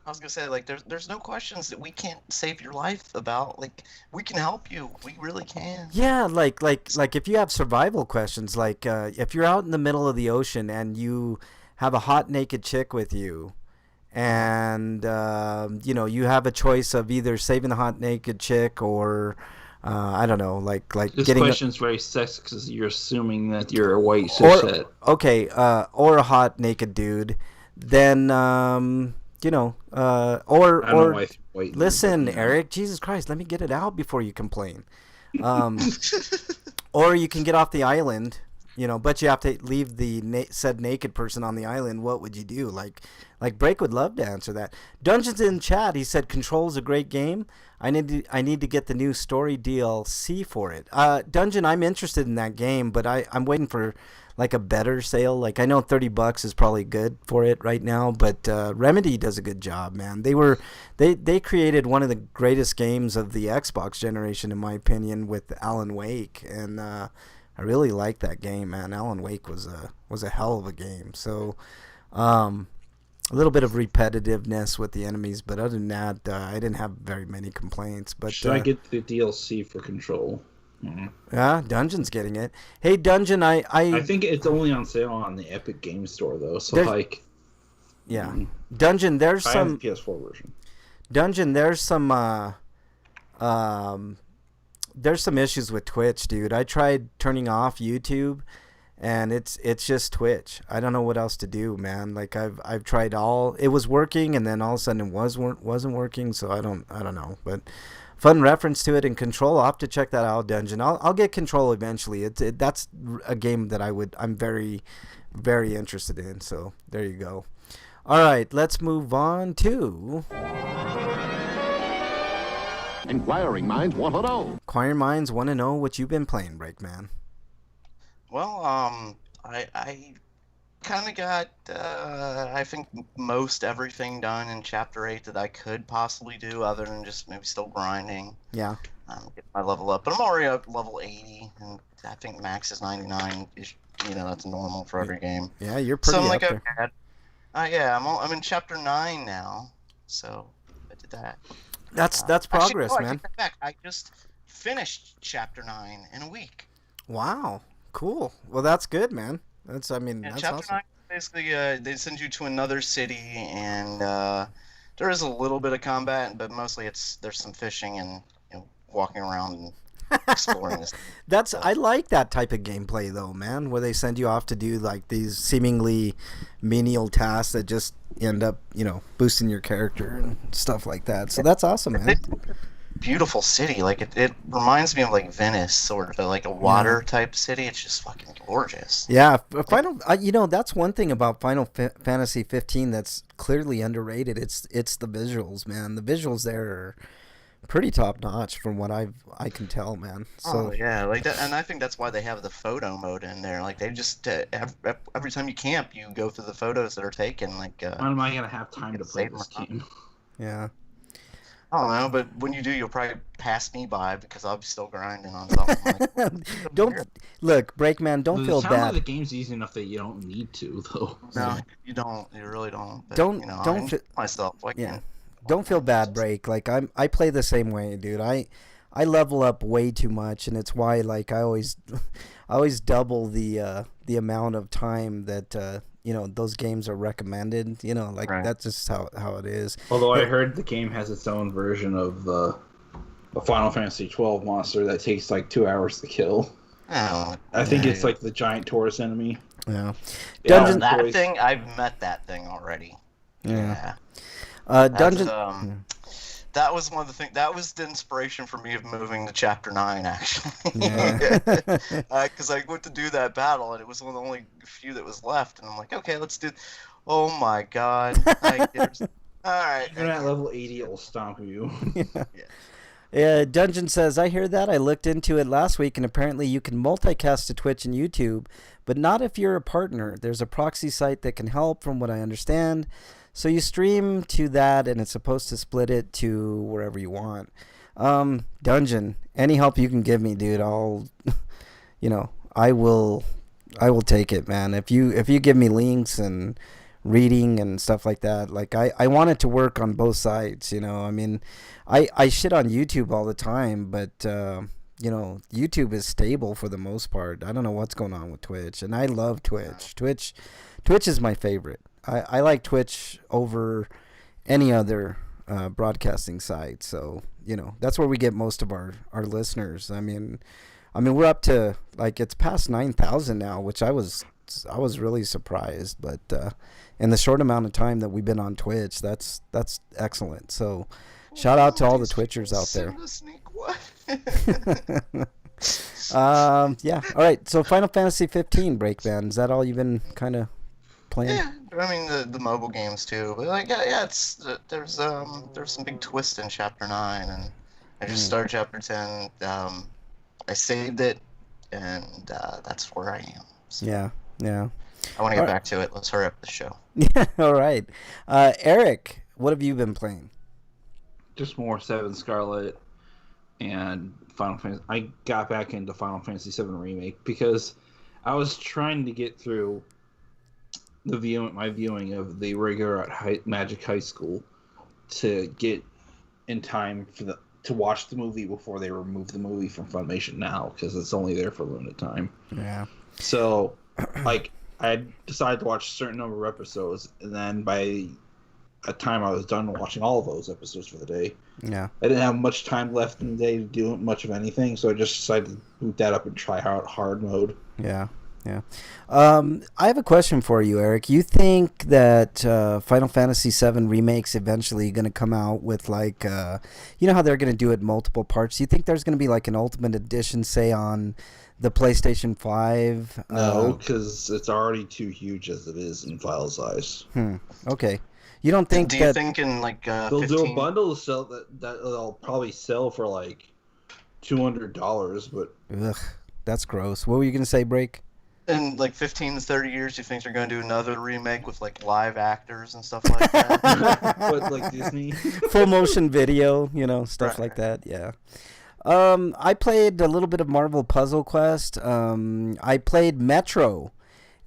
I was gonna say, like, there's no questions that we can't save your life about. Like, we can help you. We really can. Yeah, like if you have survival questions, like if you're out in the middle of the ocean and you have a hot naked chick with you, and you have a choice of either saving the hot naked chick or I don't know, like This getting question's very sexist because you're assuming that you're a white or cishet. okay, or a hot naked dude, then or I don't know why it's white. listen, Eric, Jesus Christ, let me get it out before you complain. Or you can get off the island, but you have to leave the said naked person on the island. What would you do? Like Break would love to answer that. Dungeons in chat, he said Control's a great game. I need to get the new story DLC for it. Dungeon, I'm interested in that game, but I'm waiting for like a better sale. Like I know $30 is probably good for it right now, but Remedy does a good job, man. They created one of the greatest games of the Xbox generation, in my opinion, with Alan Wake, and I really like that game, man. Alan Wake was a hell of a game. So a little bit of repetitiveness with the enemies, but other than that, I didn't have very many complaints. But Should I get the DLC for Control? Yeah, Dungeon's getting it. Hey, Dungeon, I think it's only on sale on the Epic Game Store though. So yeah, Dungeon. There's I have some the PS4 version. Dungeon. There's some issues with Twitch, dude. I tried turning off YouTube, and it's just Twitch. I don't know what else to do, man. Like I've tried all. It was working, and then all of a sudden it wasn't working. So I don't know, but. Fun reference to it in Control. I'll have to check that out, Dungeon. I'll get Control eventually. That's a game that I'm very, very interested in. So there you go. All right, let's move on to Inquiring minds want to know. Inquiring Minds want to know what you've been playing, Breakman. Well, I kind of got, I think, most everything done in Chapter 8 that I could possibly do, other than just maybe still grinding. Yeah. Get my level up. But I'm already up level 80, and I think max is 99. That's normal for every game. Yeah, you're pretty I'm up like, there. okay. Yeah, I'm in Chapter 9 now, so I did that. That's progress, actually, no, I man. take that back. I just finished Chapter 9 in a week. Wow, cool. Well, that's good, man. Yeah, That's Chapter awesome. 9, basically, they send you to another city, and there is a little bit of combat, but mostly there's some fishing and walking around and exploring this. I like that type of gameplay though, man, where they send you off to do like these seemingly menial tasks that just end up, boosting your character and stuff like that. So that's awesome, man. Beautiful city. Like it reminds me of like Venice, sort of like a water type city. It's just fucking gorgeous. Yeah, that's one thing about Final Fantasy 15 that's clearly underrated. It's the visuals, man. The visuals there are pretty top notch from what I can tell, man. So yeah, like that, and I think that's why they have the photo mode in there. Like they just every time you camp, you go through the photos that are taken. Like when am I gonna have time to play this game? Yeah. I don't know, but when you do, you'll probably pass me by because I'll be still grinding on something. Don't look, Breakman. Don't feel Like bad. the game's easy enough that you don't need to, though. No, you don't. You really don't. But, Don't I enjoy fi- myself. Like, Yeah. don't feel bad, Break. Like I play the same way, dude. I level up way too much, and it's why like I always I always double the amount of time that those games are recommended. Like Right. that's just how it is. Although I heard the game has its own version of the Final Fantasy 12 monster that takes like 2 hours to kill. Oh, I think it's like the giant Taurus enemy. Yeah. Yeah, Dungeon. that toys. thing. I've met that thing already. Yeah. That's, Dungeon. that was one of the things. That was the inspiration for me of moving to Chapter 9, actually. Yeah. Because I went to do that battle, and it was one of the only few that was left, and I'm like, okay, let's do. Oh my god! All right. Even at level 80, it will stomp you. Yeah, Dungeon says, I hear that. I looked into it last week, and apparently you can multicast to Twitch and YouTube, but not if you're a partner. There's a proxy site that can help, from what I understand. So you stream to that, and it's supposed to split it to wherever you want. Dungeon, any help you can give me, dude, I will take it, man. If you give me links and reading and stuff like that, like I want it to work on both sides. I mean, I shit on YouTube all the time, but YouTube is stable for the most part. I don't know what's going on with Twitch, and I love Twitch. Twitch is my favorite. I like Twitch over any other broadcasting site. So that's where we get most of our listeners. I mean we're up to like it's past 9,000 now, which I was really surprised. But in the short amount of time that we've been on Twitch, that's excellent. So shout out to all the Twitchers out there. Yeah. All right. So Final Fantasy 15 Breakman, is that all you've been kind of playing? Yeah, I mean the mobile games too, but like yeah, it's there's some big twist in Chapter 9, and I just started Chapter 10. I saved it, and that's where I am. So Yeah. I want to get back to it. Let's hurry up the show. Yeah. All right. Eric, what have you been playing? Just more Seven Scarlet and Final Fantasy. I got back into Final Fantasy VII Remake because I was trying to get through my viewing of the regular at Magic High School to get in time to watch the movie before they remove the movie from Funimation Now, because it's only there for a limited time. Yeah. So, like, I decided to watch a certain number of episodes, and then by the time I was done watching all of those episodes for the day, Yeah. I didn't have much time left in the day to do much of anything, so I just decided to boot that up and try out hard mode. Yeah. I have a question for you, Eric. You think that Final Fantasy VII Remake's eventually going to come out with like, you know how they're going to do it multiple parts? Do you think there's going to be like an Ultimate Edition, say, on the PlayStation 5? No, because it's already too huge as it is in file size. Okay. You don't think Do that... you think in like They'll 15... do a bundle sell that they'll probably sell for like $200, but Ugh, that's gross. What were you going to say, Break? in like 15 to 30 years, do you think they're going to do another remake with like live actors and stuff like that? but like Disney. Full motion video, stuff like that. Yeah. I played a little bit of Marvel Puzzle Quest. I played Metro,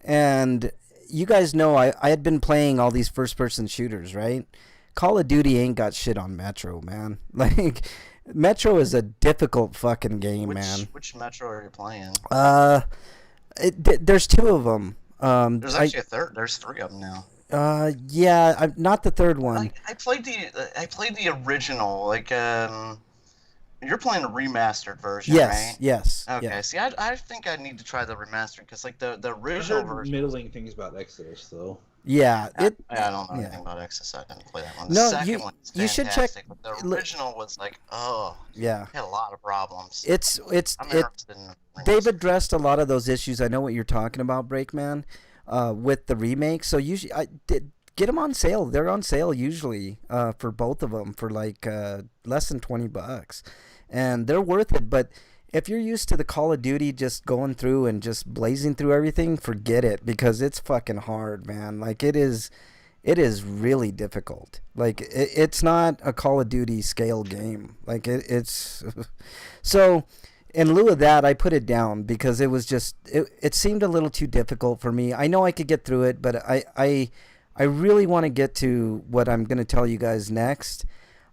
and you guys know I had been playing all these first person shooters, right? Call of Duty ain't got shit on Metro, man. Like, Metro is a difficult fucking game, man. Which Metro are you playing? There's two of them. There's actually a third. There's three of them now. Yeah, not the third one. I played the original. Like, you're playing a remastered version, Yes, right? yes. Okay. Yeah. See, I think I need to try the remastered because like the I original heard version. middling things about Exodus though. Yeah, I don't know yeah. anything about Exodus. So I didn't play that one. The No, second one is you should check- fantastic, but the original was like, Yeah. it had a lot of problems. I'm It interested in the they've remastered. addressed a lot of those issues. I know what you're talking about, Breakman, with the remake. So usually, get them on sale. They're on sale usually for both of them for like less than $20, and they're worth it. But if you're used to the Call of Duty just going through and just blazing through everything, forget it, because it's fucking hard, man. Like it is really difficult. Like it's not a Call of Duty scale game. Like it's so. In lieu of that, I put it down because it was just it seemed a little too difficult for me. I know I could get through it, but I I really want to get to what I'm going to tell you guys next.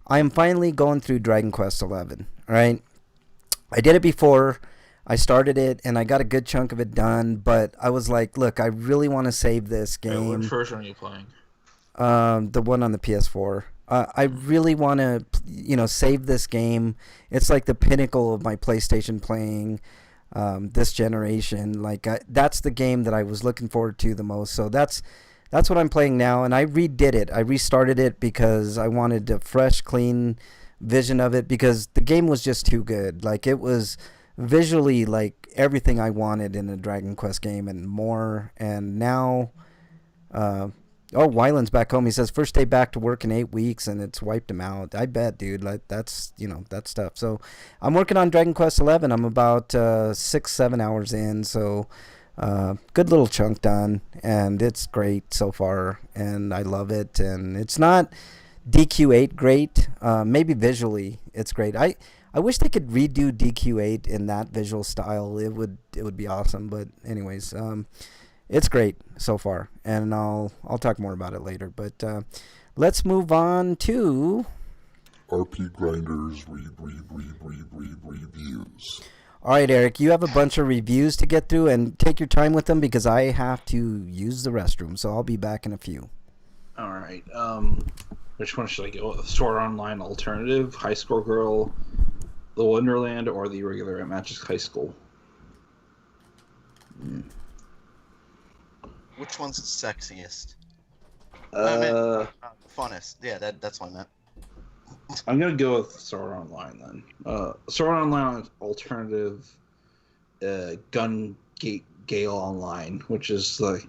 I am finally going through Dragon Quest XI, right? I did it before. I started it, and I got a good chunk of it done, but I was like, look, I really want to save this game. What version are you playing? The one on the PS4. I really want to, save this game. It's like the pinnacle of my PlayStation playing this generation. Like, that's the game that I was looking forward to the most. So that's what I'm playing now, and I redid it. I restarted it because I wanted a fresh, clean vision of it because the game was just too good. Like, it was visually like everything I wanted in a Dragon Quest game and more. And now, Wyland's back home. He says first day back to work in 8 weeks, and it's wiped him out. I bet, dude. Like that's that stuff. So I'm working on Dragon Quest XI. I'm about 6-7 hours in. So good little chunk done, and it's great so far, and I love it. And it's not DQ8 great. Maybe visually it's great. I wish they could redo DQ8 in that visual style. It would be awesome. But anyways, it's great so far, and I'll talk more about it later. But let's move on to RP Grinders reviews. All right, Eric, you have a bunch of reviews to get through, and take your time with them because I have to use the restroom, so I'll be back in a few. All right. Which one should I go with? Sword Art Online Alternative, High Score Girl, The Wonderland, or the regular at Magic High School? Which one's the sexiest? Funnest. Funnest. Yeah, that's what I meant. I'm gonna go with Sword Art Online then. Sword Art Online Alternative, Gun Gale Online, which is the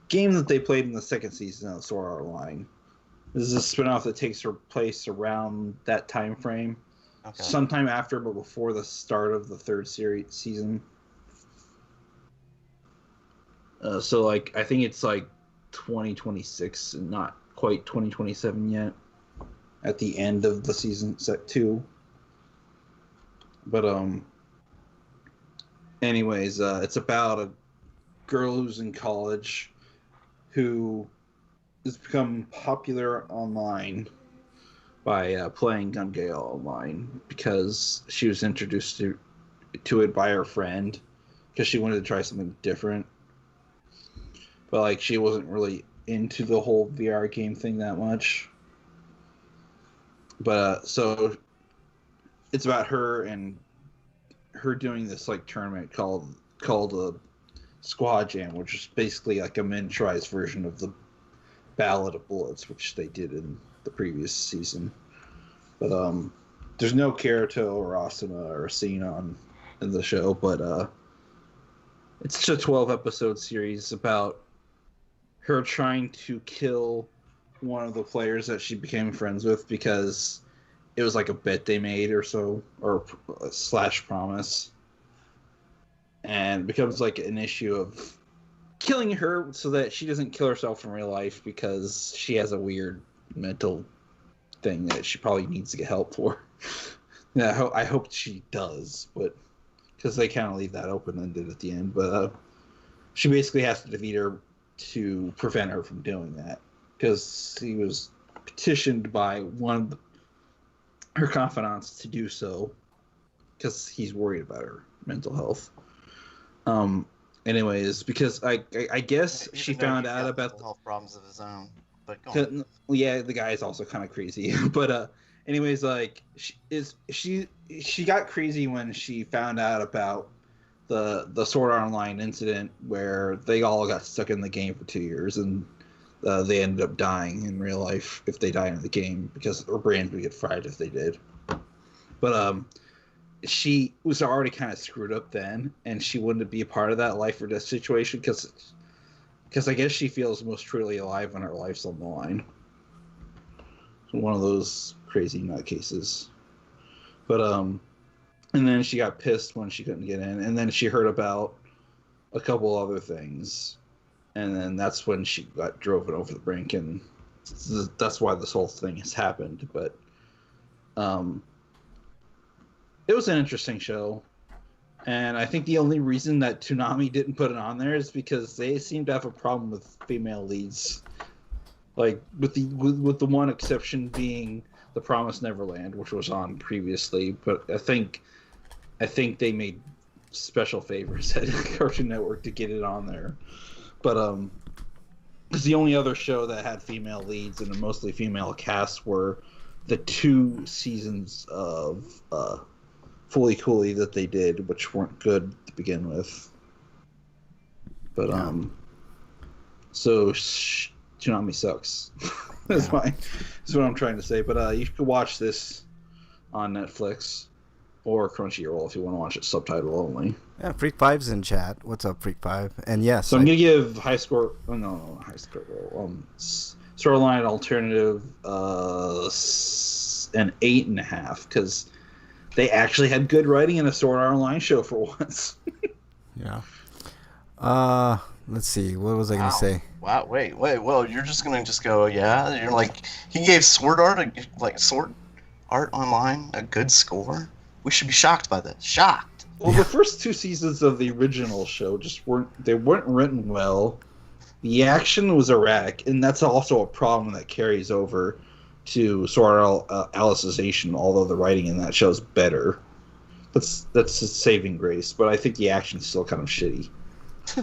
game that they played in the second season of Sword Art Online. This is a spinoff that takes place around that time frame, sometime after but before the start of the third season. So like I think it's like 2026 and not quite 2027 yet. At the end of the season, set 2. But anyways, it's about a girl who's in college who has become popular online by playing Gun Gale Online because she was introduced to it by her friend because she wanted to try something different. But like she wasn't really into the whole VR game thing that much. But so it's about her and her doing this like tournament called a Squad Jam, which is basically like a miniaturized version of the Ballad of Bullets, which they did in the previous season. But there's no Kirito or Asuna or Asina in the show, but it's just a 12-episode series about her trying to kill one of the players that she became friends with because it was like a bet they made or so, or / promise, and it becomes like an issue of killing her so that she doesn't kill herself in real life because she has a weird mental thing that she probably needs to get help for. Yeah, I hope she does, but because they kind of leave that open-ended at the end, but she basically has to defeat her to prevent her from doing that. Because he was petitioned by one of her confidants to do so because he's worried about her mental health. Anyways, because I guess she found out about the health problems of his own. But go on. Yeah, the guy is also kind of crazy. But anyways, like she got crazy when she found out about the Sword Art Online incident where they all got stuck in the game for 2 years and they ended up dying in real life if they died in the game because their brains would get fried if they did. But she was already kind of screwed up then, and she wouldn't be a part of that life or death situation because I guess she feels most truly alive when her life's on the line. So one of those crazy nutcases. But and then she got pissed when she couldn't get in, and then she heard about a couple other things. And then that's when she got driven over the brink, and that's why this whole thing has happened. But it was an interesting show, and I think the only reason that Toonami didn't put it on there is because they seem to have a problem with female leads Like with the one exception being The Promised Neverland, which was on previously, but I think they made special favors at Cartoon Network to get it on there. But because the only other show that had female leads and a mostly female cast were the 2 seasons of Fully Cooley that they did, which weren't good to begin with. But so Toonami sucks. That's what I'm trying to say. But you can watch this on Netflix or Crunchyroll if you want to watch it subtitle only. Yeah, Freak Five's in chat. What's up, Freak Five? And yes, So I'm gonna give High Score. Oh no, High Score. Storyline alternative an 8.5 because they actually had good writing in a Sword Art Online show for once. Yeah. Let's see. What was I gonna say? Wow. Wait. Well, you're just gonna go, yeah. You're like, he gave Sword Art Sword Art Online a good score. We should be shocked by this. Shocked. Well, the first 2 seasons of the original show just weren't written well. The action was erratic, and that's also a problem that carries over to Sword Art Alicization, although the writing in that show is better. That's a saving grace, but I think the action's still kind of shitty. See,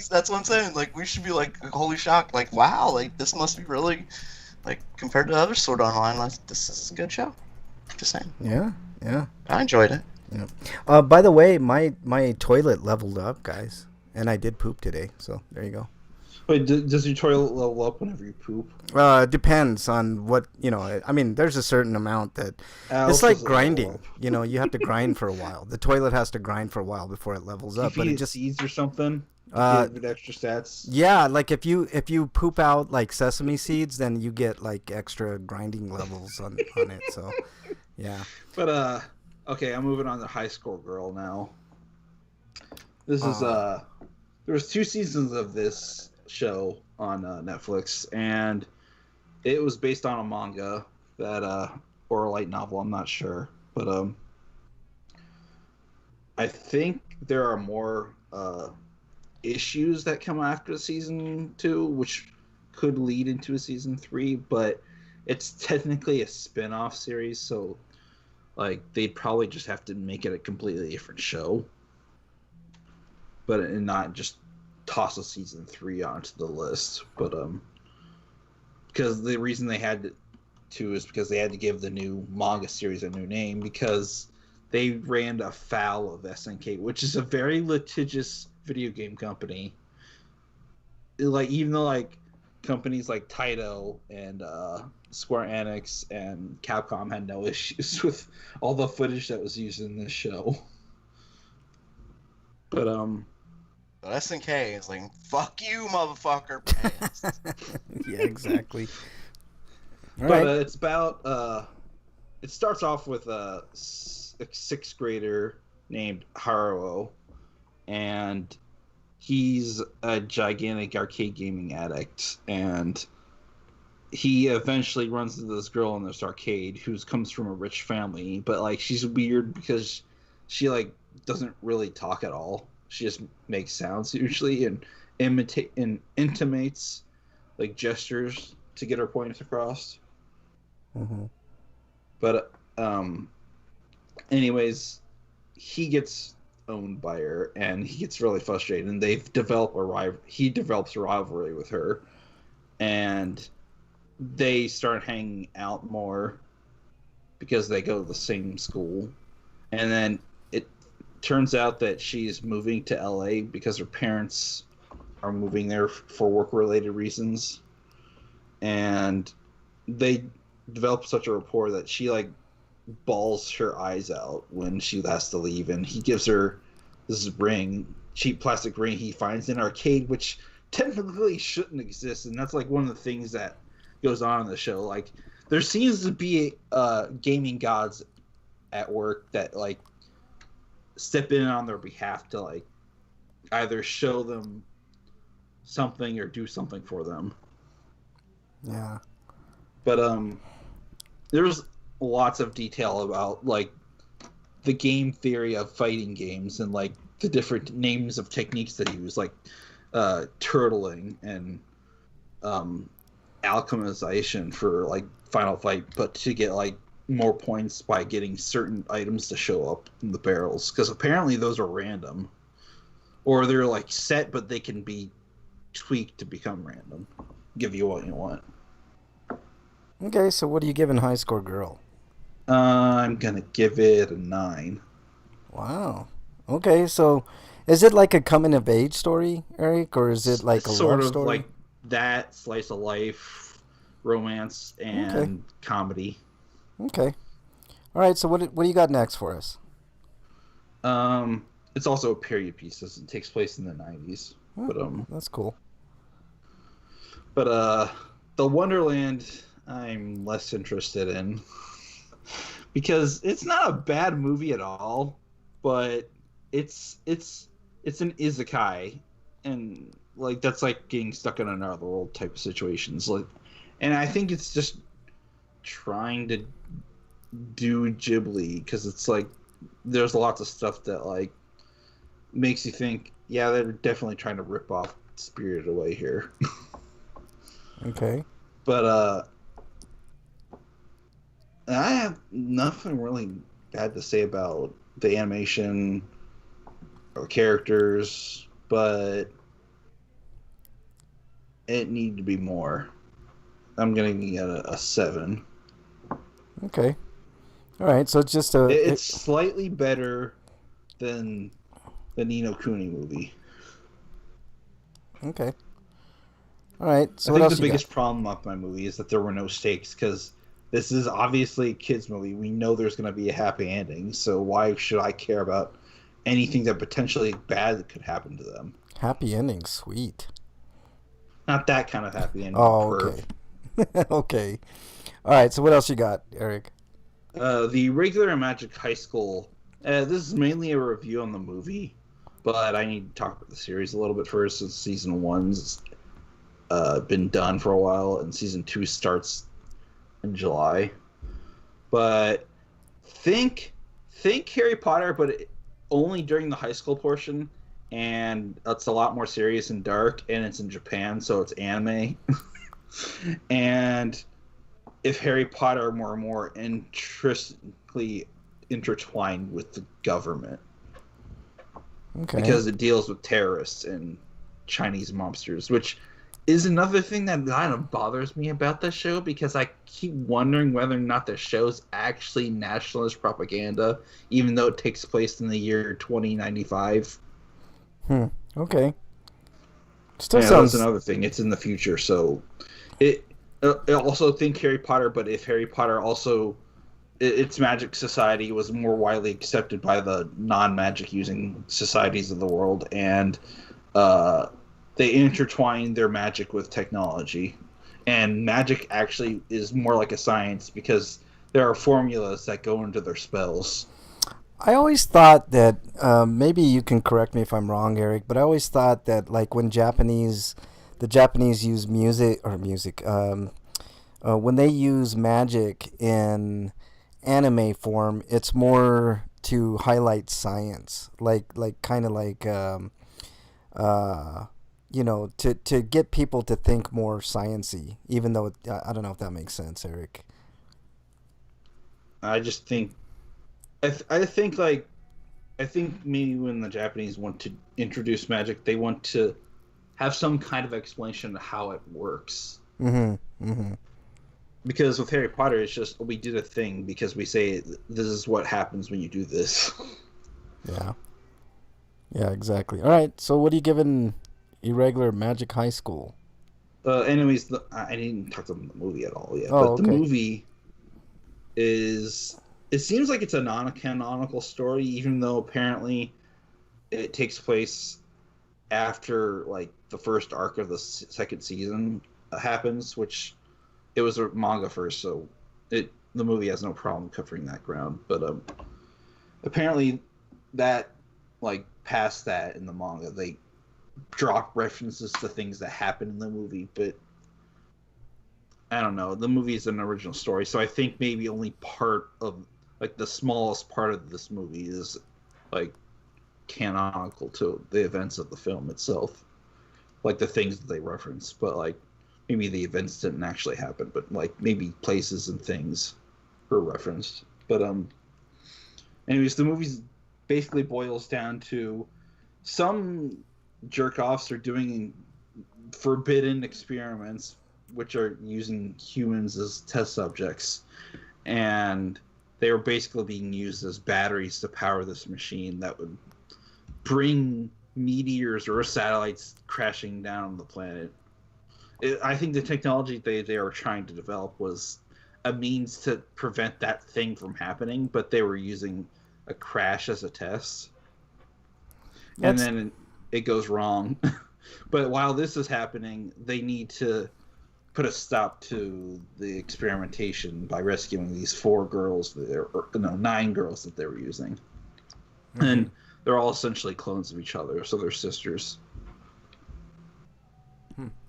that's what I'm saying. Like, we should be like, holy shocked. Like, wow, like this must be really, like, compared to other Sword Art Online, like, this is a good show. Just saying. Yeah. I enjoyed it. Yeah. By the way, my toilet leveled up, guys, and I did poop today. So there you go. Wait, does your toilet level up whenever you poop? Depends on what, I mean, there's a certain amount that it's like grinding. You have to grind for a while. The toilet has to grind for a while before it levels up. But it just seeds or something. Get extra stats. Yeah, like if you poop out like sesame seeds, then you get like extra grinding levels on it. So, yeah. But okay, I'm moving on to High Score Girl now. This is there was 2 seasons of this show on Netflix, and it was based on a manga that or a light novel, I'm not sure, but I think there are more issues that come after season 2 which could lead into a season 3, but it's technically a spin-off series, so like they'd probably just have to make it a completely different show, and not just toss a season 3 onto the list. But because the reason they had to is because they had to give the new manga series a new name, because they ran afoul of SNK, which is a very litigious video game company. Like, even though like companies like Taito and Square Enix and Capcom had no issues with all the footage that was used in this show. But SNK is like, fuck you, motherfucker. Yeah, exactly. But it's about it starts off with a 6th grader named Haruo, and he's a gigantic arcade gaming addict, and he eventually runs into this girl in this arcade who comes from a rich family, but like she's weird because she like doesn't really talk at all. She just makes sounds usually and intimates like gestures to get her points across. Mm-hmm. But anyways, he gets owned by her, and he gets really frustrated, and he develops a rivalry with her, and they start hanging out more because they go to the same school. And then it turns out that she's moving to LA because her parents are moving there for work-related reasons, and they develop such a rapport that she like bawls her eyes out when she has to leave, and he gives her this cheap plastic ring he finds in an arcade, which technically shouldn't exist, and that's like one of the things that goes on in the show. Like, there seems to be gaming gods at work that like step in on their behalf to like either show them something or do something for them. Yeah. But there's lots of detail about like the game theory of fighting games and like the different names of techniques they use. Like turtling and alchemization for like final fight, but to get like more points by getting certain items to show up in the barrels, because apparently those are random, or they're like set, but they can be tweaked to become random, give you what you want. Okay, so what are you giving High Score Girl? I'm gonna give it a 9. Wow. Okay, so is it like a coming of age story, Eric, or is it like It's a sort love of story? like that slice of life, romance, and comedy. Okay. All right. So what do you got next for us? It's also a period piece. It takes place in the 90s. That's cool. But the Wonderland, I'm less interested in because it's not a bad movie at all, but it's an isekai, and like that's like getting stuck in another world type of situations. Like, and I think it's just trying to do Ghibli because it's like there's lots of stuff that like makes you think, yeah, they're definitely trying to rip off Spirited Away here. Okay. But I have nothing really bad to say about the animation or characters, but it needed to be more. I'm gonna get a 7. Okay. All right. So it's just a. It's slightly better than the Ni no Kuni movie. Okay. All right. So I what think else the you biggest problem with my movie is that there were no stakes, because this is obviously a kids movie. We know there's going to be a happy ending, so why should I care about anything that potentially bad could happen to them? got? Happy ending. Sweet. Not that kind of happy ending. Oh, perv. okay. Okay. All right. So what else you got, Eric? The regular Magic High School. This is mainly a review on the movie, but I need to talk about the series a little bit first, since season 1's been done for a while, and season 2 starts in July. But think Harry Potter, but only during the high school portion, and it's a lot more serious and dark, and it's in Japan, so it's anime. And if Harry Potter were more intrinsically intertwined with the government, Okay. because it deals with terrorists and Chinese mobsters, which is another thing that kind of bothers me about this show, because I keep wondering whether or not the show's actually nationalist propaganda, even though it takes place in the year 2095. Okay. Still Yeah, sounds. that's another thing. It's in the future, so it. I also think Harry Potter, but if Harry Potter also, its magic society was more widely accepted by the non-magic using societies of the world, and they intertwine their magic with technology, and magic actually is more like a science, because there are formulas that go into their spells. I always thought that maybe you can correct me if I'm wrong, Eric, but I always thought that like when the Japanese use music, when they use magic in anime form, it's more to highlight science, like kind of like to get people to think more sciency, even though I don't know if that makes sense, Eric. I just think, I think maybe when the Japanese want to introduce magic, they want to have some kind of explanation of how it works. Because with Harry Potter, it's just, we did a thing because we say this is what happens when you do this. Yeah. Yeah, exactly. All right. So what are you giving Irregular Magic High School? Anyways, I didn't talk about the movie at all yet, Oh, but the okay. movie is, it seems like it's a non-canonical story, even though apparently it takes place after like the first arc of the second season happens, which it was a manga first, so the movie has no problem covering that ground. But apparently that, like, past that in the manga, they drop references to things that happen in the movie, but I don't know. The movie is an original story, so I think maybe only part of, like, the smallest part of this movie is, like, canonical to the events of the film itself. like the things that they reference, but like maybe the events didn't actually happen, but like maybe places and things were referenced. But anyways, the movie basically boils down to some jerk offs are doing forbidden experiments, which are using humans as test subjects, and they were basically being used as batteries to power this machine that would bring meteors or satellites crashing down on the planet. I think the technology they were trying to develop was a means to prevent that thing from happening, but they were using a crash as a test. And then it goes wrong. But while this is happening, they need to put a stop to the experimentation by rescuing these 9 girls that they were using. Mm-hmm. And they're all essentially clones of each other, so they're sisters.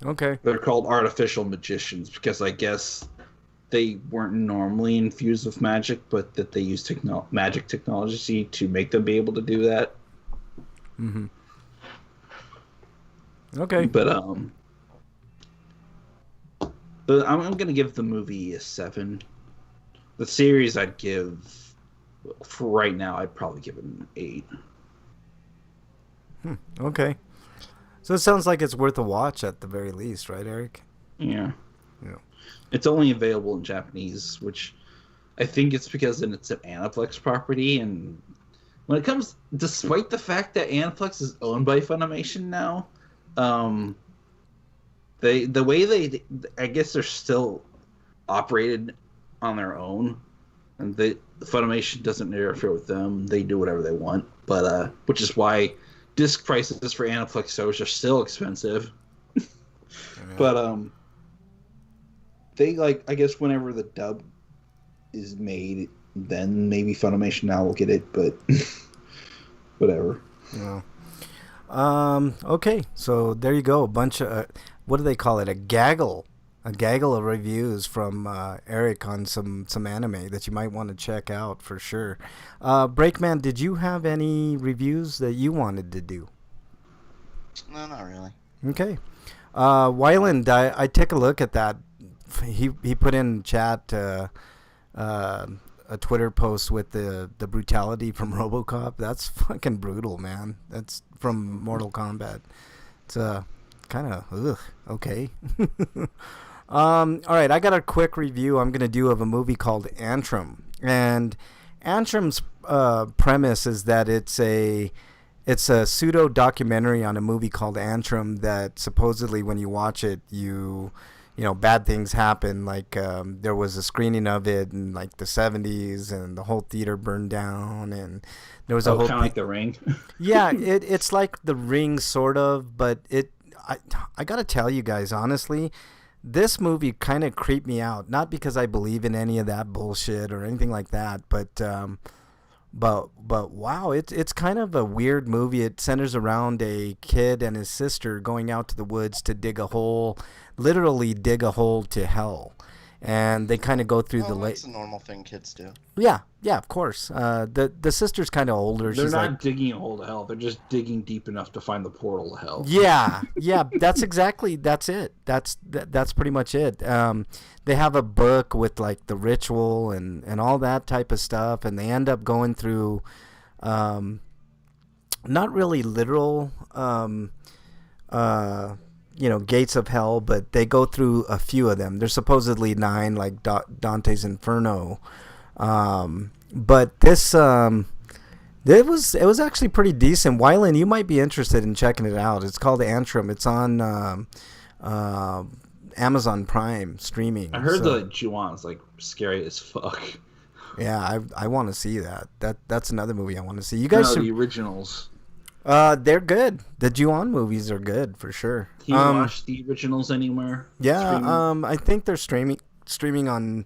Okay. They're called artificial magicians because I guess they weren't normally infused with magic, but that they use magic technology to make them be able to do that. Mm-hmm. Okay. But I'm gonna give the movie a 7. The series I'd give, for right now, I'd probably give it an 8. Okay. So it sounds like it's worth a watch at the very least, right, Eric? Yeah. Yeah. It's only available in Japanese, which I think it's because it's an Aniplex property, and when it comes, despite the fact that Aniplex is owned by Funimation now, I guess they're still operated on their own, and Funimation doesn't interfere with them. They do whatever they want, but which is why disc prices for Aniplex shows are still expensive. Yeah. But they I guess whenever the dub is made, then maybe Funimation now will get it, but whatever. Yeah. Okay, so there you go. A bunch of what do they call it? A gaggle of reviews from Eric on some anime that you might want to check out for sure. Breakman, did you have any reviews that you wanted to do? No, not really. Okay. Wyland, I took a look at that. He put in chat a Twitter post with the brutality from RoboCop. That's fucking brutal, man. That's from Mortal Kombat. It's kind of okay. All right, I got a quick review I'm gonna do of a movie called Antrum, and Antrum's premise is that it's a pseudo documentary on a movie called Antrum that supposedly when you watch it you know, bad things happen. Like there was a screening of it in like the 70s, and the whole theater burned down, and there was a whole kind of like The Ring. Yeah, it's like The Ring sort of, but I gotta tell you guys honestly, this movie kind of creeped me out. Not because I believe in any of that bullshit or anything like that, but wow, it's kind of a weird movie. It centers around a kid and his sister going out to the woods to literally dig a hole to hell, and they kind of go through That's a normal thing kids do. Yeah, of course. The sister's kind of older. They're She's not like, digging a hole to hell. They're just digging deep enough to find the portal to hell. Yeah, that's it. That's pretty much it. They have a book with like the ritual and all that type of stuff, and they end up going through, not really literal, gates of hell, but they go through a few of them. There's supposedly 9, like Dante's Inferno. But this, it was actually pretty decent. Wyland, you might be interested in checking it out. It's called Antrum. It's on Amazon Prime streaming. I heard the Ju-on's like scary as fuck. Yeah, I want to see that. That's another movie I want to see. You guys should... the originals. They're good. The Ju-on movies are good for sure. Can you watch the originals anywhere? Yeah, I think they're streaming on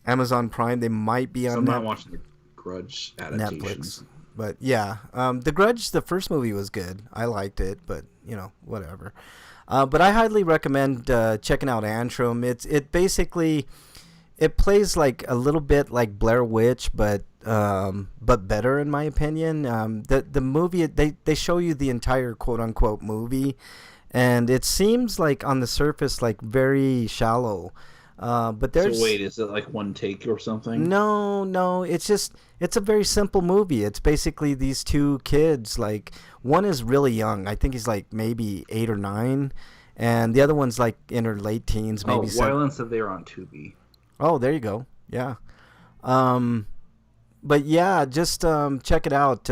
Amazon Prime. They might be on I'm not watching the Grudge adaptations. Netflix. But yeah, The Grudge, the first movie was good. I liked it, but whatever. But I highly recommend checking out Antrum. It basically plays like a little bit like Blair Witch, but better in my opinion. The movie, they show you the entire quote unquote movie, and it seems like on the surface like very shallow. But there's So wait, is it like one take or something? no. It's a very simple movie. It's basically these two kids. Like one is really young. I think he's like maybe 8 or 9, and the other one's like in her late teens, maybe. Wyland said they were on Tubi. Oh, there you go. Yeah. But yeah, just check it out.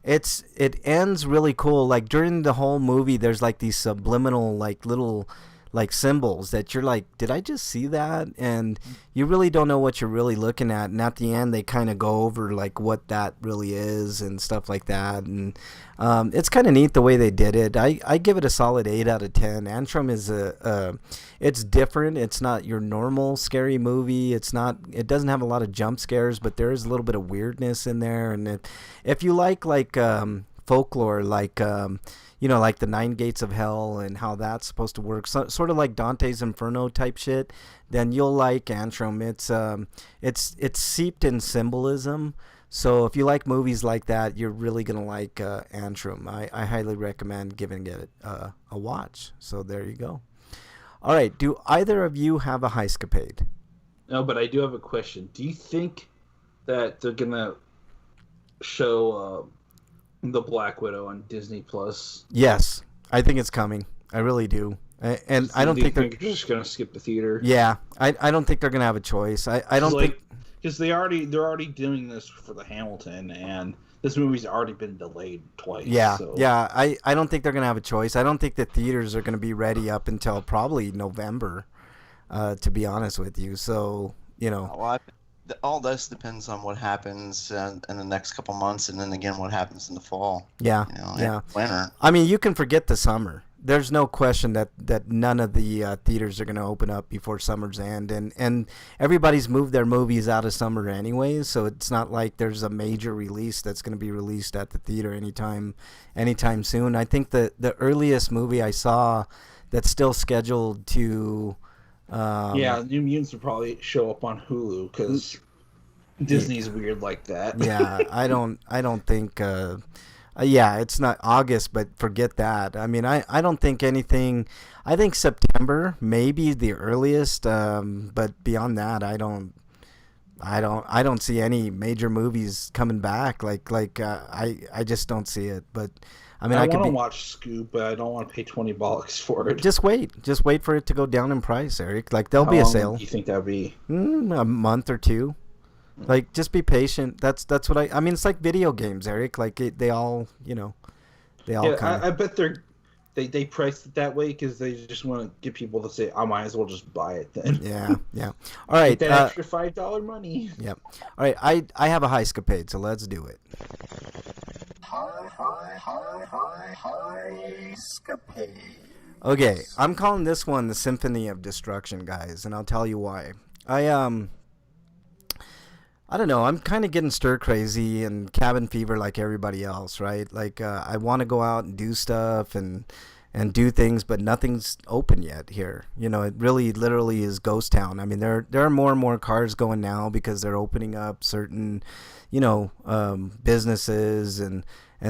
It ends really cool. Like during the whole movie, there's like these subliminal like little like symbols that you're like, did I just see that? And you really don't know what you're really looking at. And at the end, they kind of go over like what that really is and stuff like that. And it's kind of neat the way they did it. I give it a solid 8 out of 10. Antrum is it's different. It's not your normal scary movie. It doesn't have a lot of jump scares, but there is a little bit of weirdness in there. And if you like folklore, like like the 9 Gates of Hell and how that's supposed to work, sort of like Dante's Inferno type shit, then you'll like Antrum. It's seeped in symbolism. So if you like movies like that, you're really gonna like Antrum. I highly recommend giving it a watch. So there you go. All right. Do either of you have a Heiscapade? No, but I do have a question. Do you think that they're gonna show the Black Widow on Disney Plus? Yes, I think it's coming. I really do. And I don't think they're just gonna skip the theater. Yeah, I don't think they're gonna have a choice. I don't think, because they're already doing this for the Hamilton, and this movie's already been delayed twice. Yeah, so. yeah. I don't think they're gonna have a choice. I don't think the theaters are gonna be ready up until probably November, to be honest with you. So Well, all this depends on what happens in the next couple months, and then again what happens in the fall. Yeah, yeah. Winter. I mean, you can forget the summer. There's no question that none of the theaters are going to open up before summer's end, and everybody's moved their movies out of summer anyways, so it's not like there's a major release that's going to be released at the theater anytime soon. I think the earliest movie I saw that's still scheduled to New Mutants will probably show up on Hulu because Disney's weird like that. Yeah, I don't think. It's not August, but forget that. I mean, I don't think anything. I think September maybe the earliest, but beyond that, I don't see any major movies coming back. I just don't see it. But I mean, I want to watch Scoop, but I don't want to pay $20 for it. Just wait for it to go down in price, Eric. Like there'll be a sale. How long do you think that'd be? A month or two. Like, just be patient. That's what I mean. It's like video games, Eric. Like they all, they all. Yeah, I bet they priced it that way because they just want to get people to say, I might as well just buy it then. Yeah. All right. Get that extra $5 money. Yep. All right. I have a Heiscapade, so let's do it. Heiscapade. Okay, I'm calling this one the Symphony of Destruction, guys, and I'll tell you why. I don't know. I'm kind of getting stir crazy and cabin fever like everybody else, right? Like I want to go out and do stuff and do things, but nothing's open yet here. It really literally is ghost town. I mean, there are more and more cars going now because they're opening up certain, businesses and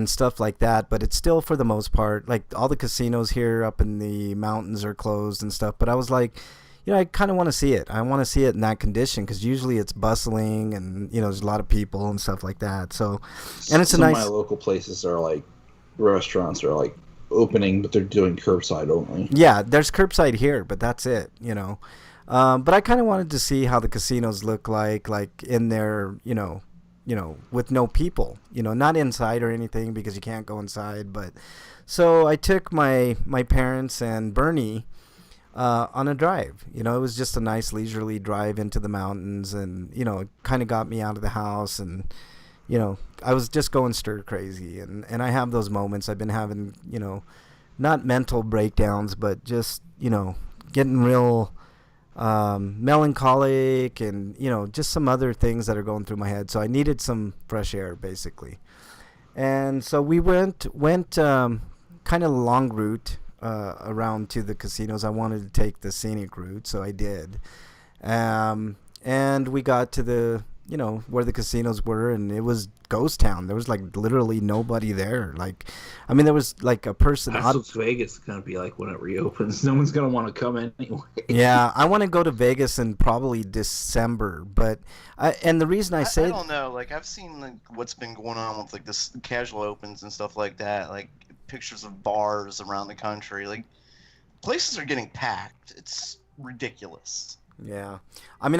stuff like that. But it's still, for the most part, like all the casinos here up in the mountains are closed and stuff. But I was like, I kind of want to see it. I want to see it in that condition because usually it's bustling and, there's a lot of people and stuff like that. So, and it's Some a of nice. my local places are like restaurants are like opening, but they're doing curbside only. Yeah, there's curbside here, but that's it, But I kind of wanted to see how the casinos look like in there, with no people, not inside or anything because you can't go inside. But so I took my parents and Bernie on a drive. It was just a nice leisurely drive into the mountains, and it kind of got me out of the house, and I was just going stir crazy, and I have those moments. I've been having not mental breakdowns, but just getting real melancholic, and just some other things that are going through my head. So I needed some fresh air, basically. And so we went kind of the long route around to the casinos. I wanted to take the scenic route, so I did. And we got to where the casinos were, and it was ghost town. There was like literally nobody there. Like, I mean, there was like a person. That's what Vegas is gonna be like when it reopens. No one's gonna want to come in anyway. Yeah, I want to go to Vegas in probably December, but and the reason I say I don't know. Like, I've seen like what's been going on with like this casual opens and stuff like that. Like pictures of bars around the country. Like places are getting packed. It's ridiculous. Yeah. I mean,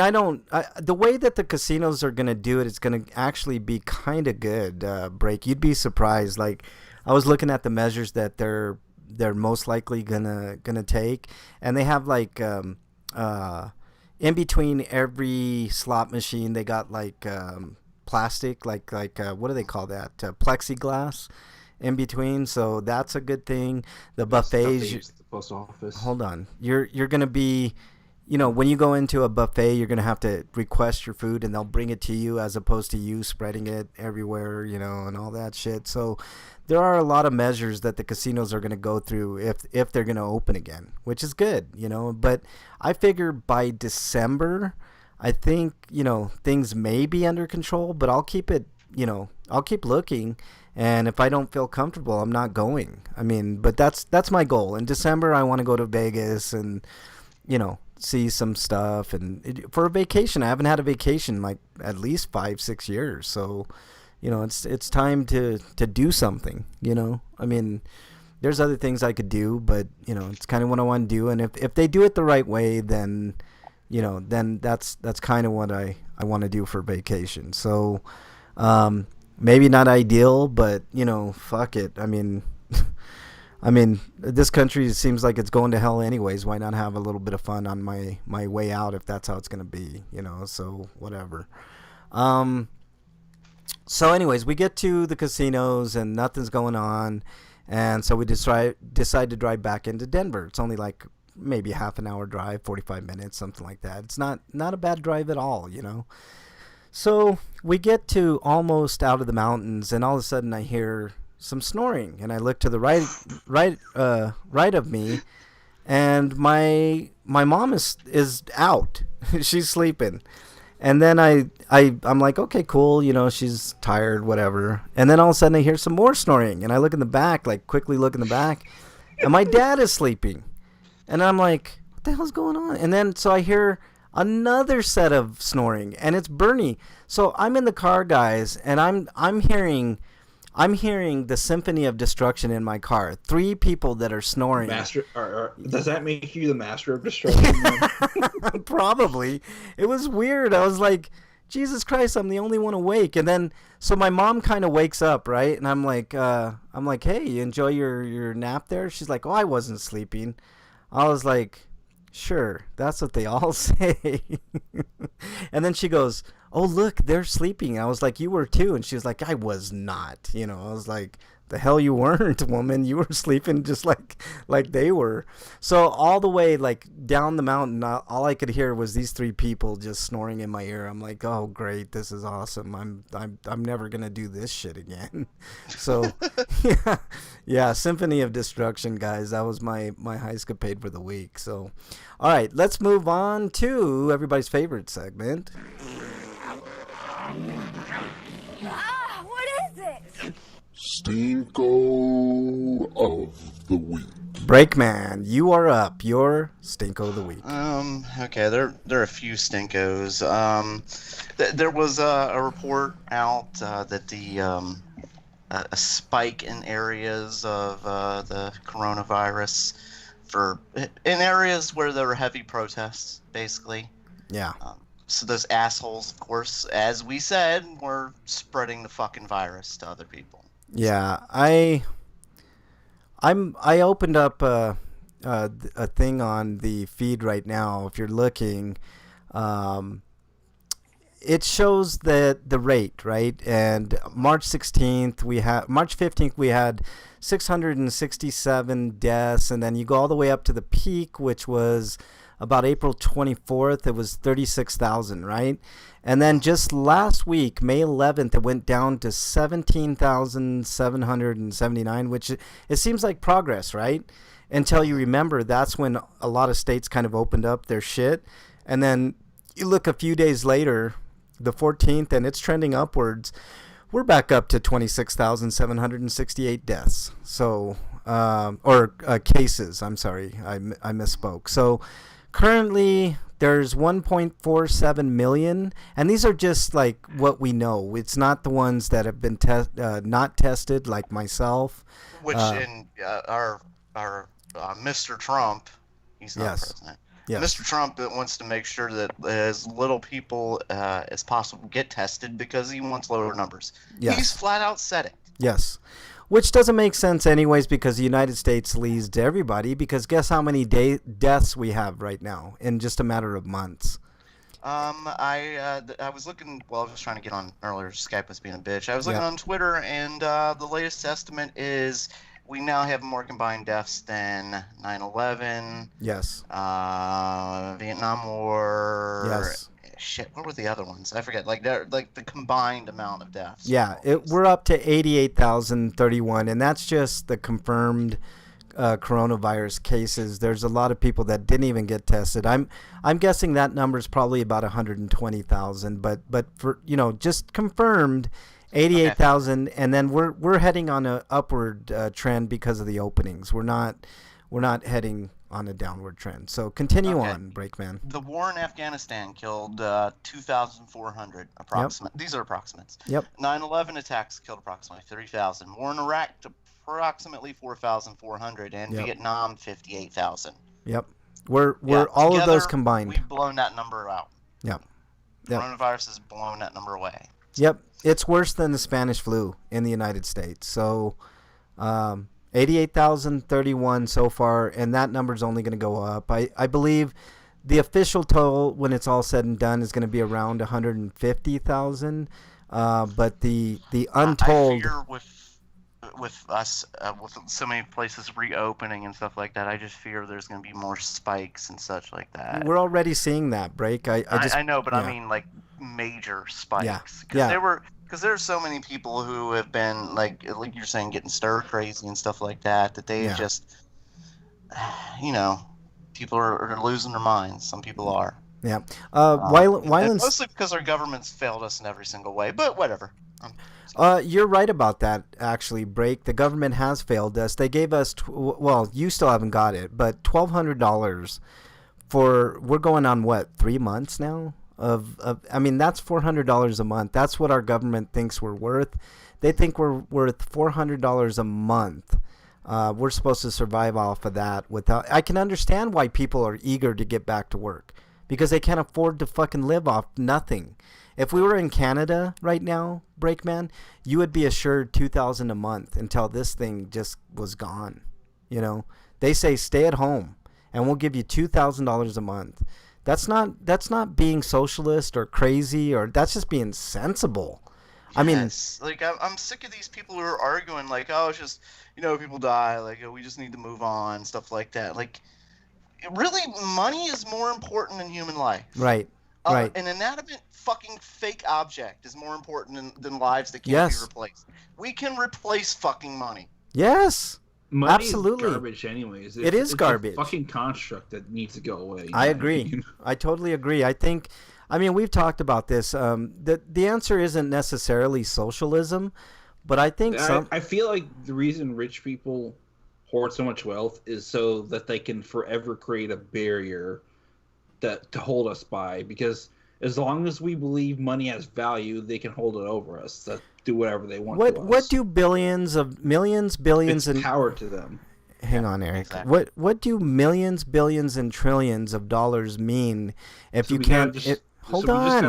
the way that the casinos are going to do it is going to actually be kind of good, Break. You'd be surprised. Like, I was looking at the measures that they're most likely gonna take, and they have like in between every slot machine they got like plastic, like what do they call that? Plexiglass in between, so that's a good thing. The buffets, the post office. Hold on. You're going to be, when you go into a buffet, you're going to have to request your food and they'll bring it to you as opposed to you spreading it everywhere, and all that shit. So there are a lot of measures that the casinos are going to go through if they're going to open again, which is good, But I figure by December, I think, things may be under control, but I'll keep it, I'll keep looking. And if I don't feel comfortable, I'm not going. I mean, but that's my goal. In December, I want to go to Vegas and, see some stuff. And for a vacation, I haven't had a vacation like at least 5-6 years. So, it's time to do something. I mean, there's other things I could do, but it's kind of what I want to do. And if they do it the right way, then then that's kind of what I want to do for vacation. So, maybe not ideal, but fuck it. I mean, this country seems like it's going to hell anyways. Why not have a little bit of fun on my way out if that's how it's going to be, so whatever. So anyways, we get to the casinos and nothing's going on. And so we decide to drive back into Denver. It's only like maybe a half an hour drive, 45 minutes, something like that. It's not a bad drive at all, So we get to almost out of the mountains, and all of a sudden I hear some snoring, and I look to the right of me, and my mom is out. She's sleeping, and then I'm like, okay, cool, she's tired, whatever. And then all of a sudden I hear some more snoring, and I look in the back, like quickly look in the back, and my dad is sleeping, and I'm like, what the hell's going on? And then so I hear another set of snoring, and it's Bernie. So I'm in the car, guys, and I'm hearing the symphony of destruction in my car. 3 people that are snoring. Does that make you the master of destruction? Probably. It was weird. I was like, Jesus Christ, I'm the only one awake. And then so my mom kind of wakes up, right? And I'm like, hey, you enjoy your nap there? She's like, oh, I wasn't sleeping. I was like, sure, that's what they all say. And then she goes, oh, look, they're sleeping. I was like, you were too. And she was like, I was not. I was like, the hell you weren't, woman. You were sleeping just like they were. So all the way like down the mountain, all I could hear was these 3 people just snoring in my ear. I'm like, oh, great. This is awesome. I'm never going to do this shit again. So yeah, Symphony of Destruction, guys. That was my high-scapade for the week. So, all right, let's move on to everybody's favorite segment. What is it? Stinko of the Week. Breakman, you are up. Your Stinko of the Week. Okay, there are a few Stinkos. There was a report out that a spike in areas of the coronavirus in areas where there were heavy protests, basically. Yeah. So those assholes, of course, as we said, were spreading the fucking virus to other people. Yeah, I opened up a thing on the feed right now. If you're looking, it shows the rate, right? And March 15th we had 667 deaths, and then you go all the way up to the peak, which was about April 24th. It was 36,000, right? And then just last week, May 11th, it went down to 17,779, which it seems like progress, right? Until you remember, that's when a lot of states kind of opened up their shit. And then you look a few days later, the 14th, and it's trending upwards. We're back up to 26,768 deaths. So, cases. I'm sorry, I misspoke. So, currently there's 1.47 million, and these are just like what we know. It's not the ones that have been not tested, like myself. Which in our Mr. Trump, he's not president. Yes. Mr. Trump wants to make sure that as little people as possible get tested because he wants lower numbers. Yes. He's flat out said it. Yes. Which doesn't make sense anyways, because the United States leads to everybody, because guess how many deaths we have right now in just a matter of months. I was looking, I was trying to get on earlier. Skype was being a bitch. I was looking on Twitter, and the latest estimate is we now have more combined deaths than 9/11. Yes. Vietnam War. Yes. Shit, what were the other ones? I forget. Like the combined amount of deaths. Yeah, we're up to 88,031, and that's just the confirmed coronavirus cases. There's a lot of people that didn't even get tested. I'm guessing that number is probably about 120,000, but for just confirmed 88,000, and then we're heading on a upward trend because of the openings. We're not heading on a downward trend. So continue on, Brakeman. The war in Afghanistan killed 2,400 approximate. Yep. These are approximates. Yep. 9/11 attacks killed approximately 30,000. War in Iraq approximately 4,400, and Vietnam 58,000. Yep. We're all together, of those combined. We've blown that number out. Yep. Coronavirus has blown that number away. Yep. It's worse than the Spanish flu in the United States. So 88,031 so far, and that number is only going to go up. I believe the official total, when it's all said and done, is going to be around 150,000. But the untold... I fear with us, with so many places reopening and stuff like that, I just fear there's going to be more spikes and such like that. We're already seeing that, Break. I know, but I mean like major spikes. Because there's so many people who have been like you're saying, getting stir crazy and stuff like that. That they just, people are losing their minds. Some people are. Yeah. Violence. Mostly because our government's failed us in every single way. But whatever. You're right about that, actually, Break. The government has failed us. They gave us, you still haven't got it, but $1,200 we're going on, 3 months now? That's $400 a month. That's what our government thinks we're worth. They think we're worth $400 a month. We're supposed to survive off of that without... I can understand why people are eager to get back to work, because they can't afford to fucking live off nothing. If we were in Canada right now, Brakeman, you would be assured $2,000 a month until this thing just was gone. They say stay at home, and we'll give you $2,000 a month. That's not being socialist or crazy, or that's just being sensible. Yes. I'm sick of these people who are arguing like, oh, it's just people die, like we just need to move on, stuff like that. Like, really, money is more important than human life. Right. Right. An inanimate fucking fake object is more important than lives that can't be replaced. We can replace fucking money. Yes. Money absolutely. Is garbage anyways. It's garbage. A fucking construct that needs to go away. I agree. I totally agree. We've talked about this. The answer isn't necessarily socialism, but I think I feel like the reason rich people hoard so much wealth is so that they can forever create a barrier to hold us by, because as long as we believe money has value, they can hold it over us. Do whatever they want. What do billions, it's power to them? Hang on, Eric. Exactly. What do millions, billions, and trillions of dollars mean if you can't? Hold on. We just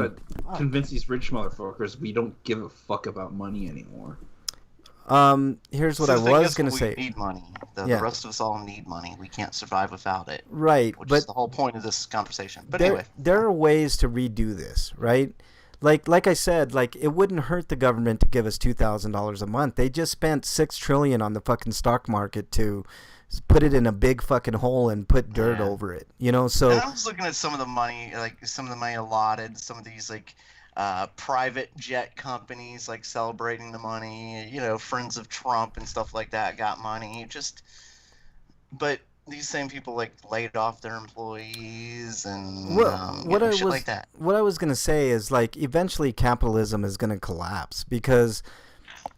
gotta convince these rich motherfuckers we don't give a fuck about money anymore. Here's what I was going to say. We need money. The rest of us all need money. We can't survive without it. Right. Which is the whole point of this conversation. But anyway. There are ways to redo this, right? Like I said, it wouldn't hurt the government to give us $2,000 a month. They just spent $6 trillion on the fucking stock market to put it in a big fucking hole and put dirt over it. So and I was looking at some of the money, allotted, some of these private jet companies celebrating the money, friends of Trump and stuff like that got money. But these same people like laid off their employees and shit like that. What I was gonna say is like eventually capitalism is gonna collapse because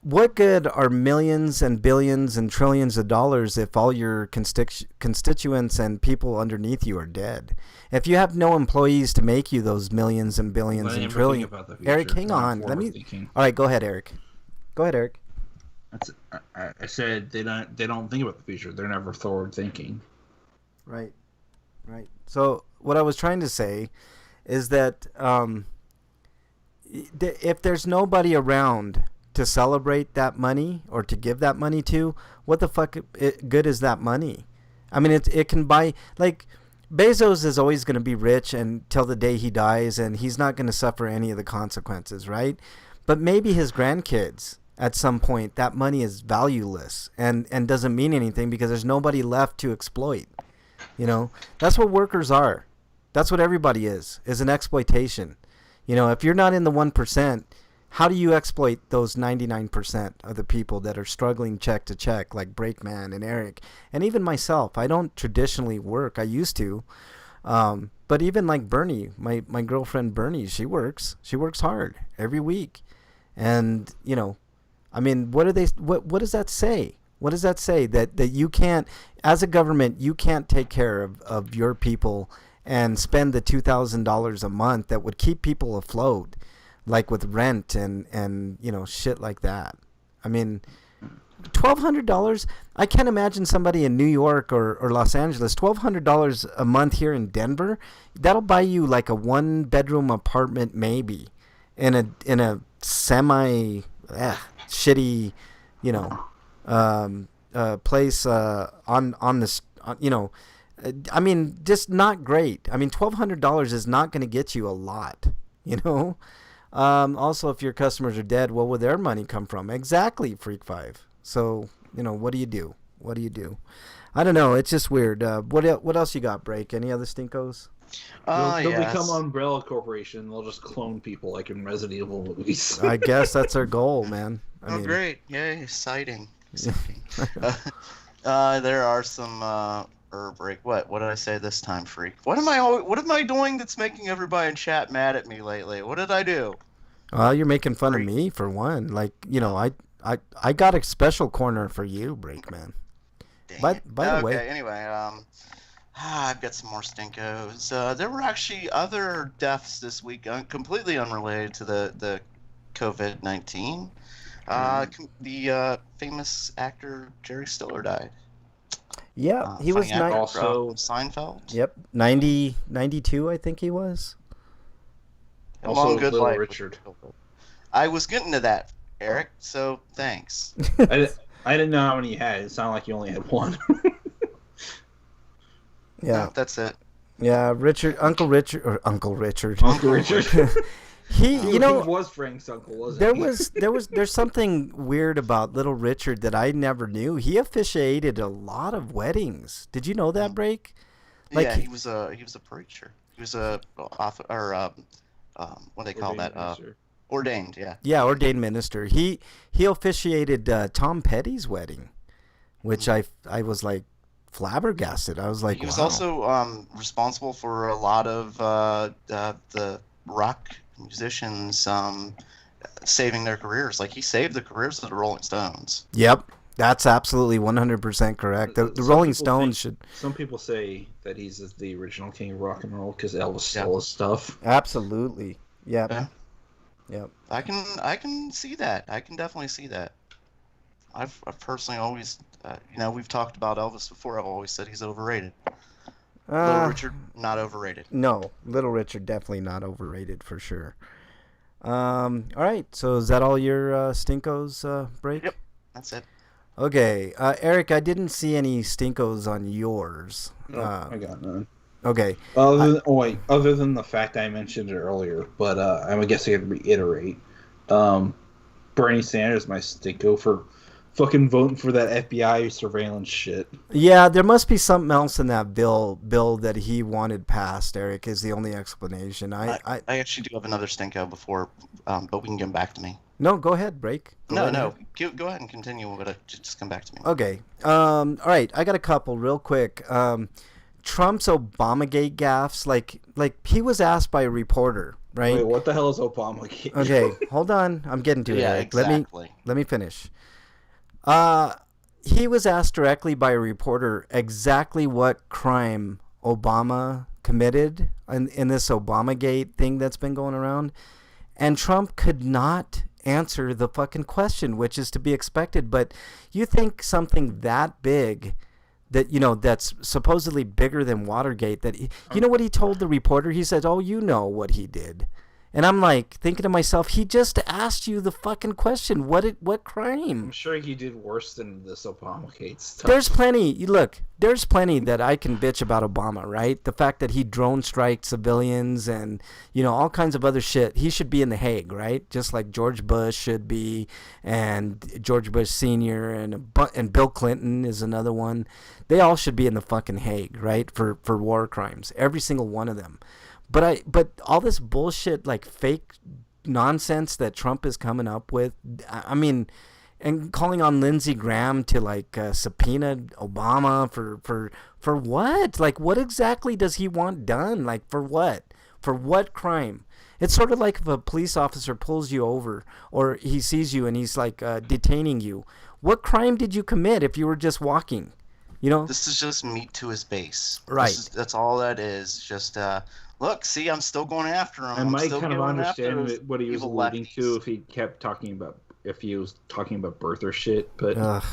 what good are millions and billions and trillions of dollars if all your constituents and people underneath you are dead? If you have no employees to make you those millions and billions and trillions, Eric, hang on. All right, go ahead, Eric. Go ahead, Eric. I said they don't think about the future. They're never forward thinking. Right. So what I was trying to say is that if there's nobody around to celebrate that money or to give that money to, what the fuck good is that money? I mean, it can buy, like, Bezos is always going to be rich until the day he dies, and he's not going to suffer any of the consequences, right? But maybe his grandkids, at some point, that money is valueless and doesn't mean anything because there's nobody left to exploit. You know, that's what workers are. That's what everybody is an exploitation. You know, if you're not in the 1%, how do you exploit those 99% of the people that are struggling check to check, like Breakman and Eric, and even myself? I don't traditionally work. I used to. But even like Bernie, my girlfriend Bernie, she works hard every week. And, you know, I mean, what does that say? What does that say? That you can't, as a government, you can't take care of your people and spend the $2,000 a month that would keep people afloat, like with rent and you know, shit like that. I mean, $1,200, I can't imagine somebody in New York or Los Angeles, $1,200 a month here in Denver, that'll buy you like a 1-bedroom apartment maybe in a semi shitty, you know, place on this, you know, I mean, just not great. I mean, $1,200 is not going to get you a lot, you know. Also, if your customers are dead, where will their money come from? Exactly, Freak 5. So, you know, what do you do? I don't know. It's just weird. What else you got, Break? Any other stinkos? They'll become Umbrella Corporation. They'll just clone people like in Resident Evil movies. I guess that's our goal, man. I mean, great. Yay, exciting. There are some... Break. What did I say this time, Freak? What am I doing that's making everybody in chat mad at me lately? What did I do? Well, you're making fun of me for one. Like, you know, I got a special corner for you, Breakman. By the way. Anyway, I've got some more stinkos. There were actually other deaths this week, completely unrelated to the COVID-19. The famous actor Jerry Stiller died. Yeah, he was also Seinfeld. Yep, 92, I think he was. Also, good Little life. Richard. I was getting to that, Eric. So thanks. I didn't know how many you had. It sounded like you only had one. Yeah, no, that's it. Yeah, Uncle Richard. Uncle Richard. He was Frank's uncle, wasn't he? There's something weird about Little Richard that I never knew. He officiated a lot of weddings. Did you know that, Break? Like, yeah, he was a preacher. He was a author, or what do they call that? Minister. Ordained, yeah. Yeah, ordained minister. He officiated Tom Petty's wedding, which I was like flabbergasted. I was like, he was wow. Also responsible for a lot of the rock musicians saving their careers. Like, he saved the careers of the Rolling Stones. Yep, that's absolutely 100% correct. The Rolling Stones should. Some people say that he's the original king of rock and roll because Elvis stole his stuff. Absolutely. Yep. Yeah. Yep. I can see that. I can definitely see that. I've personally always, we've talked about Elvis before. I've always said he's overrated. Little Richard, not overrated. No, Little Richard, definitely not overrated for sure. All right, so is that all your stinkos, Break? Yep, that's it. Okay, Eric, I didn't see any stinkos on yours. No, I got none. Okay. Other than the fact I mentioned it earlier, but I guess I have to reiterate. Bernie Sanders, my stinko for fucking voting for that FBI surveillance shit. Yeah, there must be something else in that bill that he wanted passed, Eric, is the only explanation. I actually do have another stinko before, but we can get back to me. No, go ahead, break. Go right No. ahead. Go ahead and continue. But just come back to me. Okay. All right. I got a couple real quick. Trump's Obamagate gaffes. Like he was asked by a reporter, right? Wait, what the hell is Obamagate? Okay, hold on. I'm getting to it. Yeah, Eric. exactly. Let me finish. He was asked directly by a reporter exactly what crime Obama committed in this Obamagate thing that's been going around, and Trump could not answer the fucking question, which is to be expected. But you think something that big, that that's supposedly bigger than Watergate, that you know what he told the reporter? He said, "Oh, you know what he did." And I'm like thinking to myself, he just asked you the fucking question. What crime? I'm sure he did worse than this Obamagate stuff. There's plenty that I can bitch about Obama, right? The fact that he drone striked civilians and, all kinds of other shit. He should be in The Hague, right? Just like George Bush should be, and George Bush Sr. and Bill Clinton is another one. They all should be in the fucking Hague, right? For war crimes. Every single one of them. But all this bullshit, like fake nonsense that Trump is coming up with, I mean, and calling on Lindsey Graham to subpoena Obama for what? Like, what exactly does he want done? Like, for what? For what crime? It's sort of like if a police officer pulls you over or he sees you and he's like detaining you. What crime did you commit if you were just walking? This is just meat to his base. Right. That's all that is. Just look, see, I'm still going after him. I might kind of understand what he was alluding to if he was talking about birther shit, but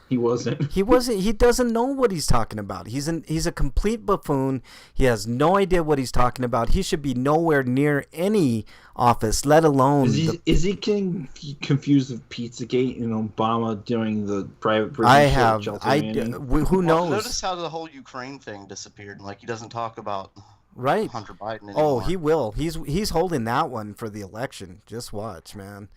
he wasn't. He wasn't. He doesn't know what he's talking about. He's a complete buffoon. He has no idea what he's talking about. He should be nowhere near any office, let alone. Is he getting confused with Pizzagate and Obama doing the private prison? Who knows? Notice how the whole Ukraine thing disappeared. Like, he doesn't talk about Hunter Biden anymore. Oh, he will. He's holding that one for the election. Just watch, man.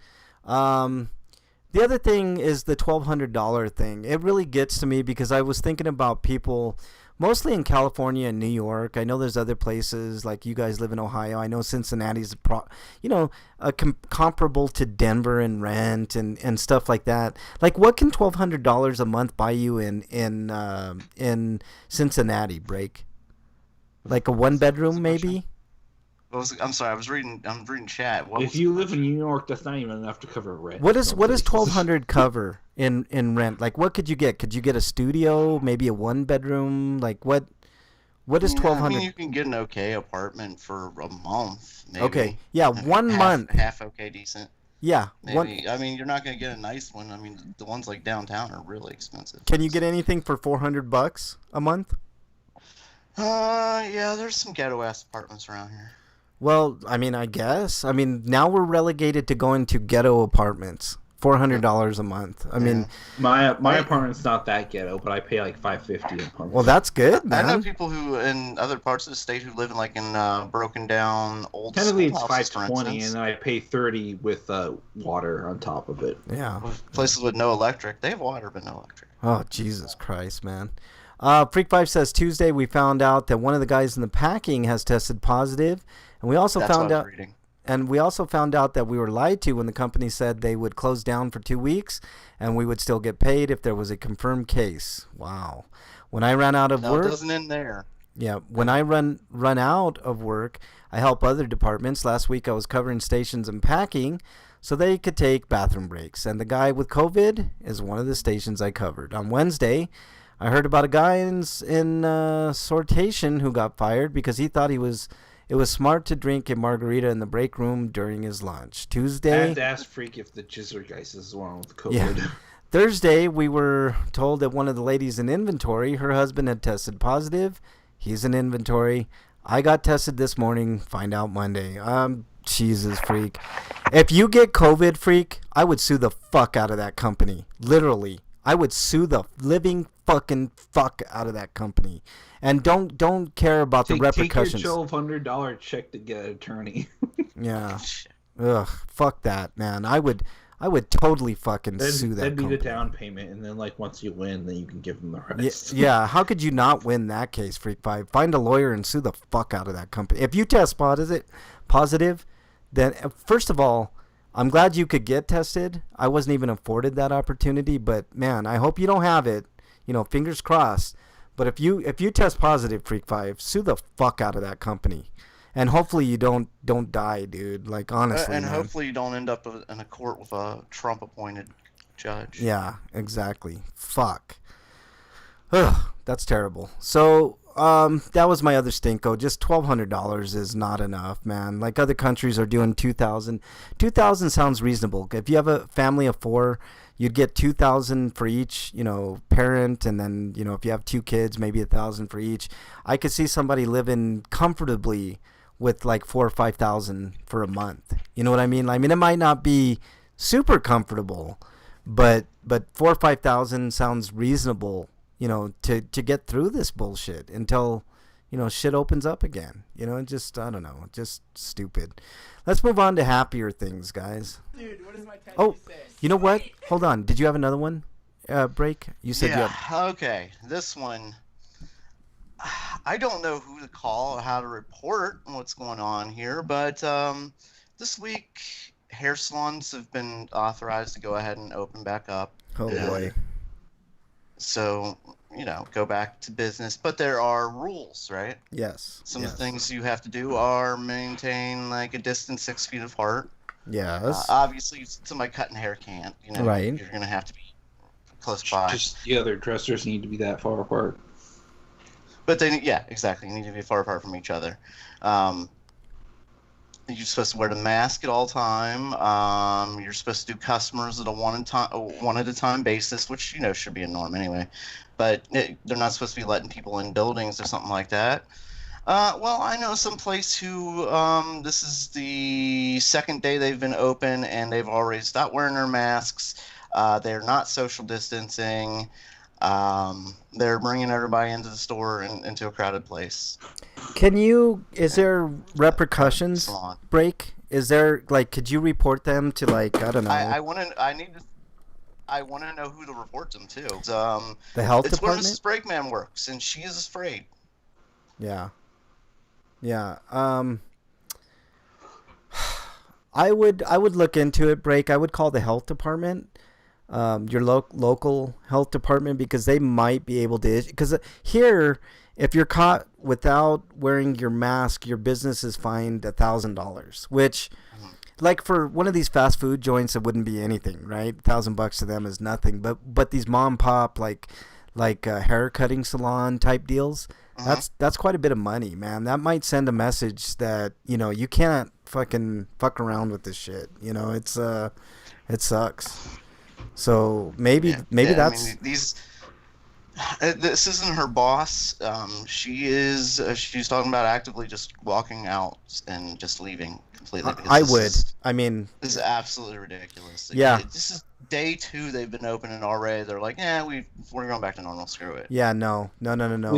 The other thing is the $1,200 thing. It really gets to me because I was thinking about people mostly in California and New York. I know there's other places, like you guys live in Ohio. I know Cincinnati's comparable to Denver in rent and stuff like that. Like, what can $1,200 a month buy you in Cincinnati, Break? Like a one bedroom maybe? I'm sorry, I'm reading chat. If you live in New York, that's not even enough to cover rent. What does $1,200 cover in rent? Like, what could you get? Could you get a studio, maybe a one bedroom? Like, what is $1,200? I mean, you can get an okay apartment for a month, maybe. Okay, yeah, 1 month. Half okay, decent. Yeah, maybe. I mean, you're not gonna get a nice one. I mean, the ones like downtown are really expensive. Can you get anything for $400 a month? Yeah, there's some ghetto ass apartments around here. Well, I mean, I guess. I mean, now we're relegated to going to ghetto apartments. $400 a month. I mean, my apartment's not that ghetto, but I pay like $550 a month. Well, that's good, man. I know people who in other parts of the state who live in broken down old. Technically, it's $520, and then I pay $30 with water on top of it. Yeah. Places with no electric, they have water but no electric. Oh, Jesus Christ, man. Freak5 says Tuesday we found out that one of the guys in the packing has tested positive, and we also found out that we were lied to when the company said they would close down for 2 weeks and we would still get paid if there was a confirmed case. Wow. When I ran out of work, it doesn't end there. Yeah, when I run out of work, I help other departments. Last week I was covering stations and packing so they could take bathroom breaks, and the guy with COVID is one of the stations I covered. On Wednesday, I heard about a guy in sortation who got fired because he thought it was smart to drink a margarita in the break room during his lunch. Tuesday, I have to ask Freak if the Jizzergeist is the one with COVID. Yeah. Thursday, we were told that one of the ladies in inventory, her husband had tested positive. He's in inventory. I got tested this morning. Find out Monday. Jesus, Freak. If you get COVID, Freak, I would sue the fuck out of that company. Literally. I would sue the living fucking fuck out of that company, and don't care about the repercussions. Take your $1,200 check to get an attorney. Yeah. Ugh. Fuck that, man. I would totally fucking sue that company. That'd be the down payment, and then once you win, then you can give them the rest. Yeah. How could you not win that case, Freak5? Find a lawyer and sue the fuck out of that company. If you test positive, then first of all, I'm glad you could get tested. I wasn't even afforded that opportunity, but man, I hope you don't have it. You know, fingers crossed. But if you test positive, Freak 5, sue the fuck out of that company. And hopefully you don't die, dude. Like, honestly, and man. hopefully you don't end up in a court with a Trump-appointed judge. Yeah, exactly. Fuck. Ugh, that's terrible. So, that was my other stinko. Just $1,200 is not enough, man. Like other countries are doing $2,000. $2,000 sounds reasonable. If you have a family of 4, you'd get $2,000 for each, you know, parent, and then, you know, if you have 2 kids, maybe $1,000 for each. I could see somebody living comfortably with like 4,000 or 5,000 for a month. You know what I mean? I mean, it might not be super comfortable, but 4,000 or 5,000 sounds reasonable, you know, to get through this bullshit until, you know, shit opens up again. You know, just, I don't know, just stupid. Let's move on to happier things, guys. Dude, what does my tattoo Oh, say? you know what? Hold on. Did you have another one? Break? You said you Yeah, had... okay. This one, I don't know who to call or how to report what's going on here, but this week, hair salons have been authorized to go ahead and open back up. Oh, boy. So, you know, go back to business. But there are rules, right? Yes. Some yes. of the things you have to do are maintain, like, a distance 6 feet apart. Yes. Obviously, somebody cutting hair can't. You know, Right. You're going to have to be close by. Just the other dressers need to be that far apart. But yeah, exactly. You need to be far apart from each other. You're supposed to wear the mask at all time. You're supposed to do customers at a one at a time basis, which, you know, should be a norm anyway. But they're not supposed to be letting people in buildings or something like that. Well, I know some place who this is the second day they've been open and they've already stopped wearing their masks. They're not social distancing. They're bringing everybody into the store and into a crowded place. Is there repercussions, Salon. Break? Is there, like, could you report them to, like, I don't know, I want to know who to report them to. the health It's where department? Mrs. Brakeman works, and she is afraid. Yeah. Yeah. I would look into it, Break. I would call the health department. Your local health department, because they might be able to, because here, if you're caught without wearing your mask, your business is fined $1,000, which, like, for one of these fast food joints, it wouldn't be anything, right? $1,000 to them is nothing, but these mom and pop, like hair cutting salon type deals, that's quite a bit of money, man. That might send a message that, you know, you can't fucking fuck around with this shit. You know, it sucks. So maybe that's... I mean, this isn't her boss. She's talking about actively just walking out and just leaving completely. This is absolutely ridiculous. Yeah. This is day 2 they've been opening already. They're like, we're going back to normal. Screw it. Yeah, no. We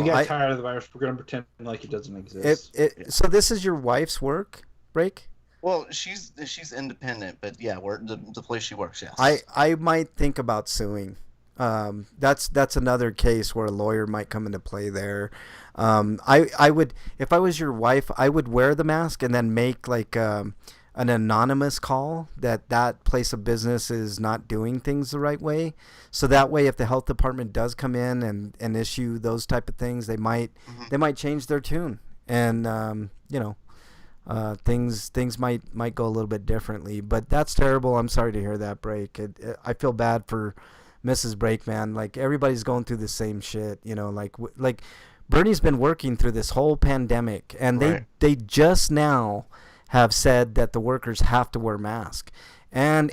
got tired of the virus. We're going to pretend like it doesn't exist. So this is your wife's work, Break? Well, she's independent, but yeah, the place she works, yes. I might think about suing. That's another case where a lawyer might come into play there. I would, if I was your wife, I would wear the mask and then make like an anonymous call that place of business is not doing things the right way. So that way, if the health department does come in and issue those type of things, they might change their tune, and you know. Things might go a little bit differently, but that's terrible. I'm sorry to hear that, Break. I feel bad for Mrs. Brakeman. Like, everybody's going through the same shit, you know. Like Bernie's been working through this whole pandemic, and Right. they just now have said that the workers have to wear masks, and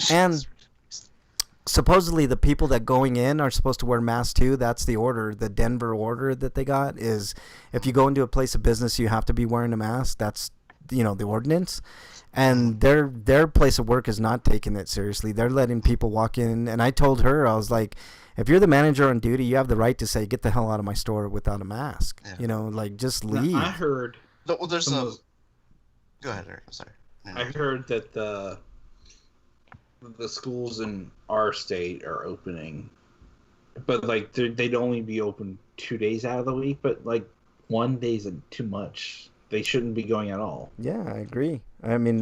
supposedly the people that going in are supposed to wear masks too. That's the order. The Denver order that they got is, if you go into a place of business, you have to be wearing a mask. That's, you know, the ordinance, and their place of work is not taking it seriously. They're letting people walk in, and I told her, I was like, if you're the manager on duty, you have the right to say, get the hell out of my store without a mask. Yeah. You know, like, just leave. Now, I heard. Well, there's a. Go ahead, Eric. I'm sorry. I heard that the schools in our state are opening, but like they'd only be open 2 days out of the week. But like 1 day is too much. They shouldn't be going at all. Yeah, I agree. I mean,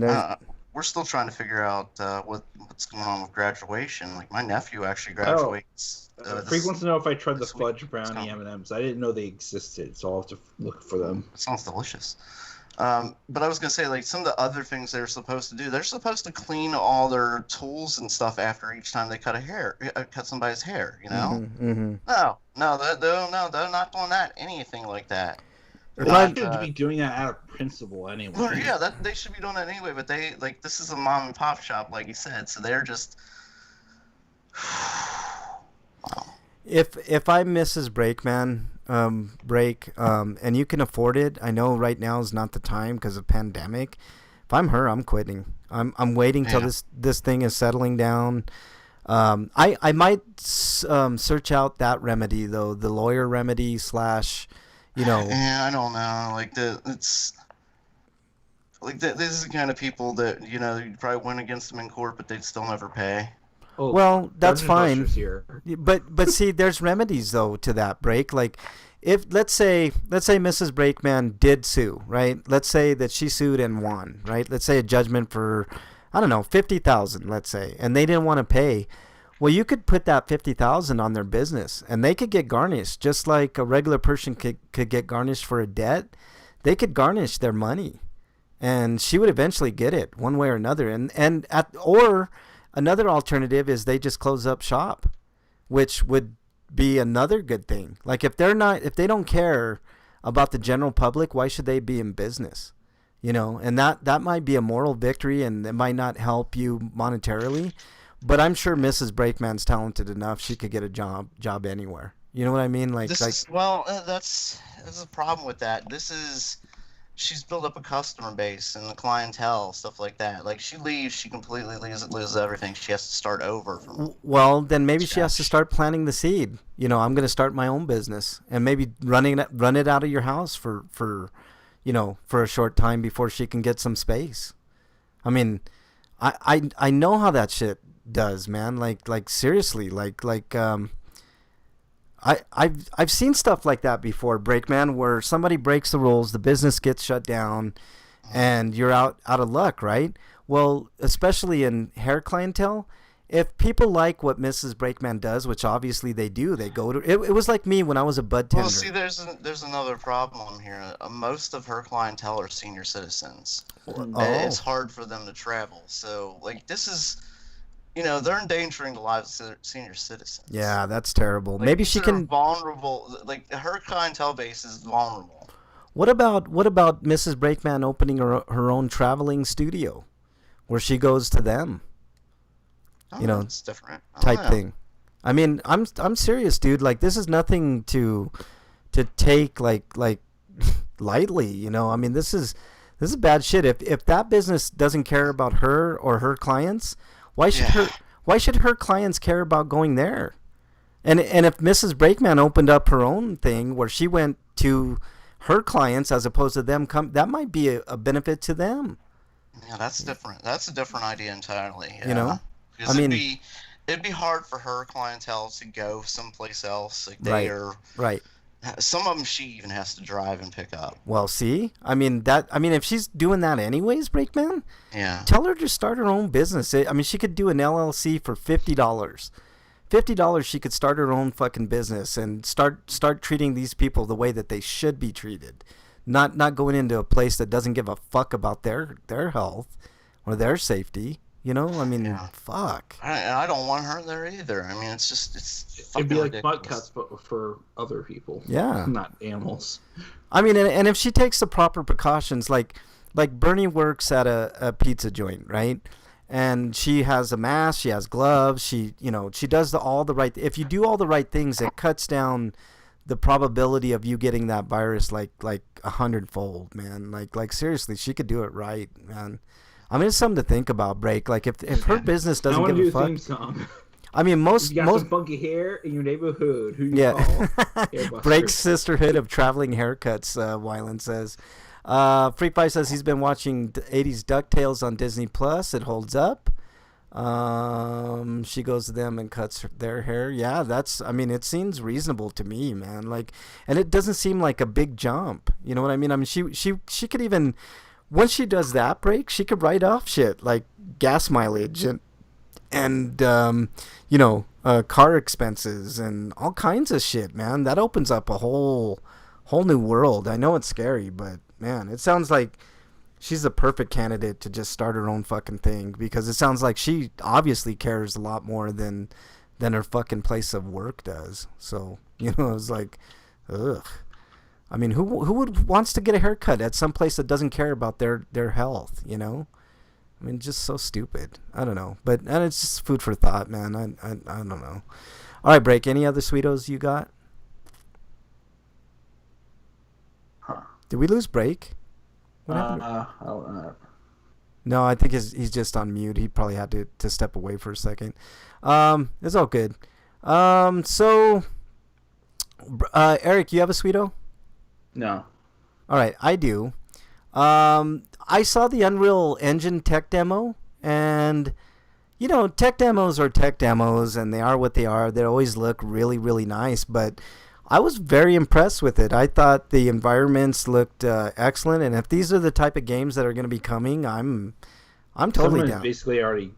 we're still trying to figure out what's going on with graduation. Like my nephew actually Oh. graduates. Freak wants to know if I tried the this week. fudge brownie M&Ms. I didn't know they existed, so I'll have to look for them. It sounds delicious. But I was gonna say, like, some of the other things they're supposed to do, they're supposed to clean all their tools and stuff after each time they cut somebody's hair. You know? Mm-hmm. No, they're not doing anything like that. If They I- should be doing that out of principle anyway. Well, yeah, they should be doing that anyway. But this is a mom and pop shop, like you said, so they're just. Wow. If I'm Mrs. Brakeman, and you can afford it, I know right now is not the time because of pandemic. If I'm her, I'm quitting. I'm waiting till this thing is settling down. I might search out that remedy though, the lawyer remedy / Yeah, I don't know. Like it's like this is the kind of people that you'd probably win against them in court, but they'd still never pay. Oh, Well, that's Dungeon fine. Busters Here. But see, there's remedies though to that break. Like, if let's say Mrs. Brakeman did sue, right? Let's say that she sued and won, right? Let's say a judgment for, I don't know, $50,000, let's say, and they didn't want to pay. Well, you could put that $50,000 on their business, and they could get garnished, just like a regular person could get garnished for a debt. They could garnish their money, and she would eventually get it one way or another. Or another alternative is they just close up shop, which would be another good thing. Like if they don't care about the general public, why should they be in business? And that might be a moral victory, and it might not help you monetarily, but I'm sure Mrs. Brakeman's talented enough; she could get a job anywhere. You know what I mean? That's a problem with that. She's built up a customer base and the clientele, stuff like that. Like she leaves, she completely loses everything. She has to start over. Well, then maybe she has to start planting the seed. I'm going to start my own business and maybe run it out of your house for a short time before she can get some space. I mean, I know how that shit does, man. Like seriously, I've seen stuff like that before, Brakeman, where somebody breaks the rules, the business gets shut down, and you're out of luck, right? Well, especially in hair clientele, if people like what Mrs. Brakeman does, which obviously they do, they go to it. It was like me when I was a bud tender. Well, see, there's another problem here. Most of her clientele are senior citizens. It's hard for them to travel. So, like, this is. They're endangering the lives of senior citizens. Yeah, that's terrible. Like, maybe she can. Vulnerable. Like her clientele base is vulnerable. What about Mrs. Brakeman opening her own traveling studio, where she goes to them? It's different. Type thing. I mean, I'm serious, dude. Like, this is nothing to take like lightly. I mean, this is bad shit. If that business doesn't care about her or her clients. Why should her clients care about going there? And if Mrs. Brakeman opened up her own thing where she went to her clients as opposed to them that might be a benefit to them. Yeah, that's different. That's a different idea entirely. I mean, it'd be hard for her clientele to go someplace else. Like right. Some of them she even has to drive and pick up. Well, see, if she's doing that anyways, Brakeman, tell her to start her own business. She could do an LLC for $50. $50, she could start her own fucking business and start treating these people the way that they should be treated, not going into a place that doesn't give a fuck about their health or their safety. Fuck. I don't want her there either. It'd be like ridiculous. butt cuts, but for other people. Yeah. Not animals. And if she takes the proper precautions, like Bernie works at a pizza joint, right? And she has a mask, she has gloves, she does all the right. If you do all the right things, it cuts down the probability of you getting that virus like 100-fold, man. Like seriously, she could do it right, man. It's something to think about, Break. Like if her business doesn't give a fuck. Theme song. Most you got some funky hair in your neighborhood. Who you call? Break's sisterhood of traveling haircuts. Wyland says. Freak Pie says he's been watching 80s DuckTales on Disney Plus. It holds up. She goes to them and cuts their hair. Yeah, it seems reasonable to me, man. And it doesn't seem like a big jump. You know what I mean? She could even. once she does that break, she could write off shit like gas mileage and car expenses and all kinds of shit, man. That opens up a whole new world. I know it's scary, but man, it sounds like she's the perfect candidate to just start her own fucking thing, because it sounds like she obviously cares a lot more than her fucking place of work does. So, it's like, ugh. I mean, who wants to get a haircut at some place that doesn't care about their health, I mean, just so stupid. I don't know. And it's just food for thought, man. I don't know. All right, Break. Any other sweetos you got? Huh. Did we lose Break? What happened? No, I think he's just on mute. He probably had to step away for a second. It's all good. So, Eric, you have a sweeto? No. All right, I do. I saw the Unreal Engine tech demo, and tech demos are tech demos, and they are what they are. They always look really, really nice, but I was very impressed with it. I thought the environments looked excellent, and if these are the type of games that are going to be coming, I'm totally Someone down. basically already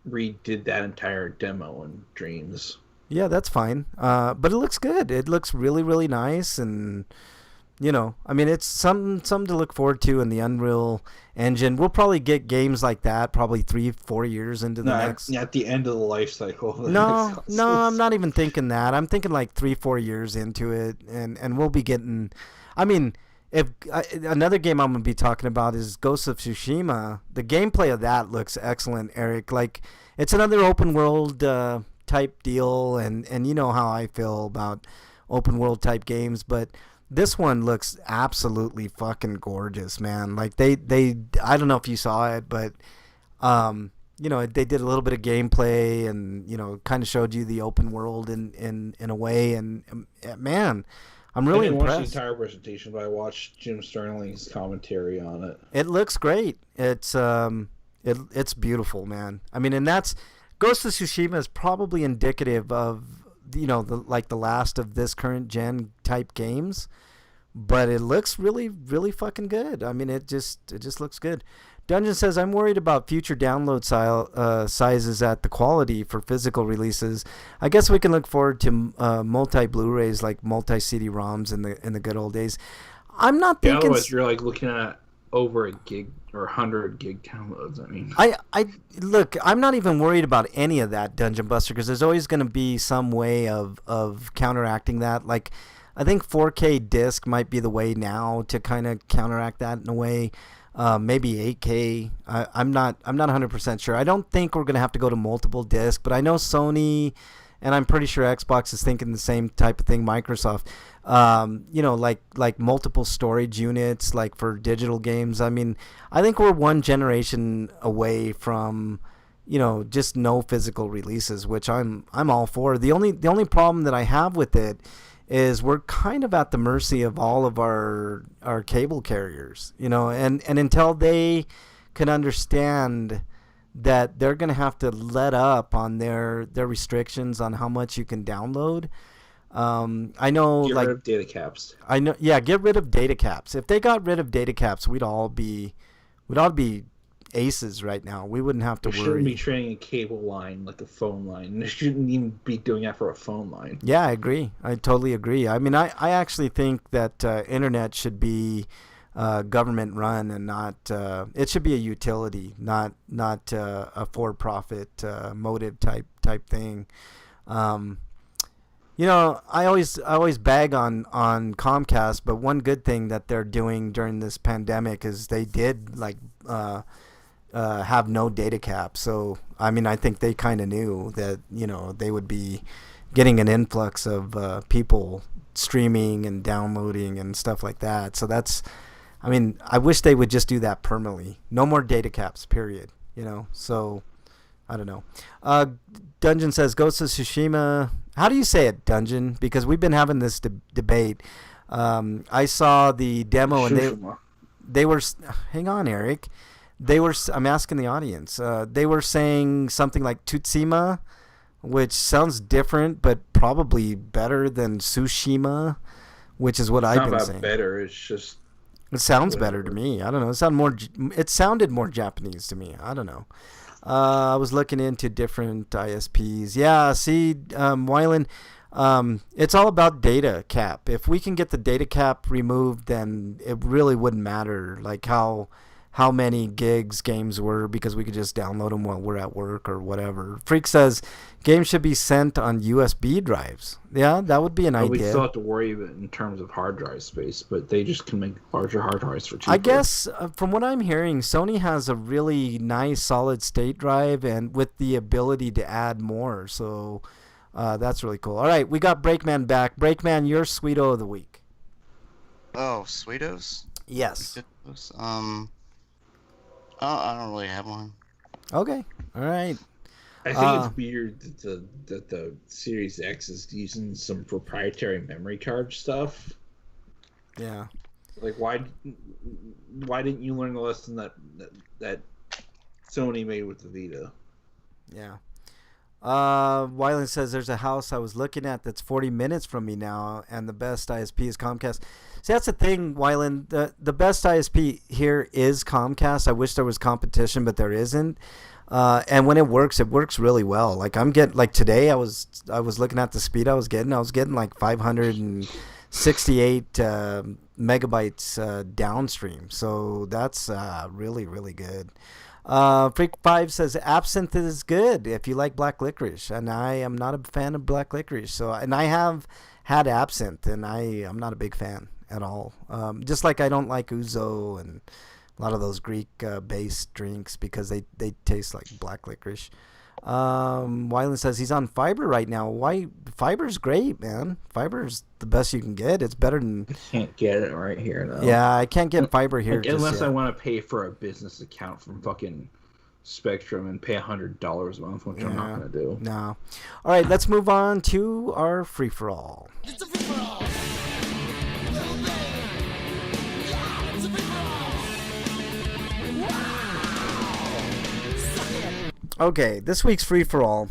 redid that entire demo in Dreams. Yeah, that's fine. But it looks good. It looks really, really nice, and I mean, it's something to look forward to in the Unreal Engine. We'll probably get games like that probably 3-4 years into the next. At the end of the life cycle. No, I'm not even thinking that. I'm thinking like 3-4 years into it, and we'll be getting. I mean, if another game I'm gonna be talking about is Ghost of Tsushima. The gameplay of that looks excellent, Eric. Like, it's another open world type deal, and you know how I feel about open world type games, but this one looks absolutely fucking gorgeous, man. Like they I don't know if you saw it, but they did a little bit of gameplay and kind of showed you the open world in a way, and man, I'm really I didn't watch impressed. the entire presentation, but I watched Jim Sterling's commentary on it. It looks great. It's beautiful, man. I mean, and that's Ghost of Tsushima is probably indicative of the last of this current gen type games, but it looks really, really fucking good. I mean, it just looks good. Dungeon says, I'm worried about future download sizes at the quality for physical releases. I guess we can look forward to multi Blu-rays, like multi CD-ROMs in the good old days. I'm not thinking. Otherwise, you're like looking at over a gig or 100 gig downloads. I mean, I look, I'm not even worried about any of that, Dungeon Buster, because there's always going to be some way of counteracting that. Like, I think 4K disc might be the way now to kind of counteract that in a way. Maybe 8K. I'm not 100% sure. I don't think we're going to have to go to multiple discs, but I know Sony, and I'm pretty sure Xbox is thinking the same type of thing. Microsoft, like multiple storage units, like for digital games. I mean, I think we're one generation away from, just no physical releases, which I'm all for. The only problem that I have with it is we're kind of at the mercy of all of our cable carriers, and until they can understand that they're going to have to let up on their restrictions on how much you can download. I know, get rid of data caps. I know, yeah, get rid of data caps. If they got rid of data caps, we'd all be aces right now. We wouldn't have to worry. Shouldn't be trading a cable line like a phone line. They shouldn't even be doing that for a phone line. Yeah, I agree. I totally agree. I mean, I actually think that internet should be government run and not it should be a utility, not a for-profit motive type thing. I always bag on Comcast, but one good thing that they're doing during this pandemic is they did have no data cap. So I mean, I think they kind of knew that they would be getting an influx of people streaming and downloading and stuff like that. So that's, I mean, I wish they would just do that permanently. No more data caps, period. So I don't know. Dungeon says Ghost of Tsushima. How do you say it, Dungeon? Because we've been having this debate. I saw the demo and they were. Hang on, Eric. I'm asking the audience. They were saying something like Tsushima, which sounds different, but probably better than Tsushima, which is what I've been saying. It's not about better. It's just It sounds better to me. I don't know. It sounded more Japanese to me. I don't know. I was looking into different ISPs. Yeah, see, Wyland, it's all about data cap. If we can get the data cap removed, then it really wouldn't matter, like how many gigs games were, because we could just download them while we're at work or whatever. Freak says games should be sent on USB drives. Yeah, that would be an idea. We still have to worry in terms of hard drive space, but they just can make larger hard drives for cheaper. I guess from what I'm hearing, Sony has a really nice solid state drive and with the ability to add more. So that's really cool. All right, we got Breakman back. Breakman, your Sweeto of the week. Oh, Sweetos? Yes. I don't really have one. Okay. All right. I think it's weird that the Series X is using some proprietary memory card stuff. Yeah. Like, why didn't you learn the lesson that Sony made with the Vita? Yeah. Wyland says there's a house I was looking at that's 40 minutes from me now, and the best ISP is Comcast. See, that's the thing, Wyland. The best ISP here is Comcast. I wish there was competition, but there isn't. And when it works really well. Like today, I was looking at the speed I was getting like 568 megabytes downstream. So that's really, really good. Freak 5 says Absinthe is good if you like black licorice, and I am not a fan of black licorice. And I have had Absinthe, and I'm not a big fan at all. Just like I don't like Ouzo and a lot of those Greek based drinks because they taste like black licorice. Wyland says he's on fiber right now. Why? Fiber's great, man. Fiber's the best you can get. It's better than. I can't get it right here though. Yeah, I can't get fiber here. Unless I want to pay for a business account from fucking Spectrum and pay $100 a month, which I'm not gonna do. No. All right, let's move on to our free for all. It's a free for all. Okay, this week's free for all.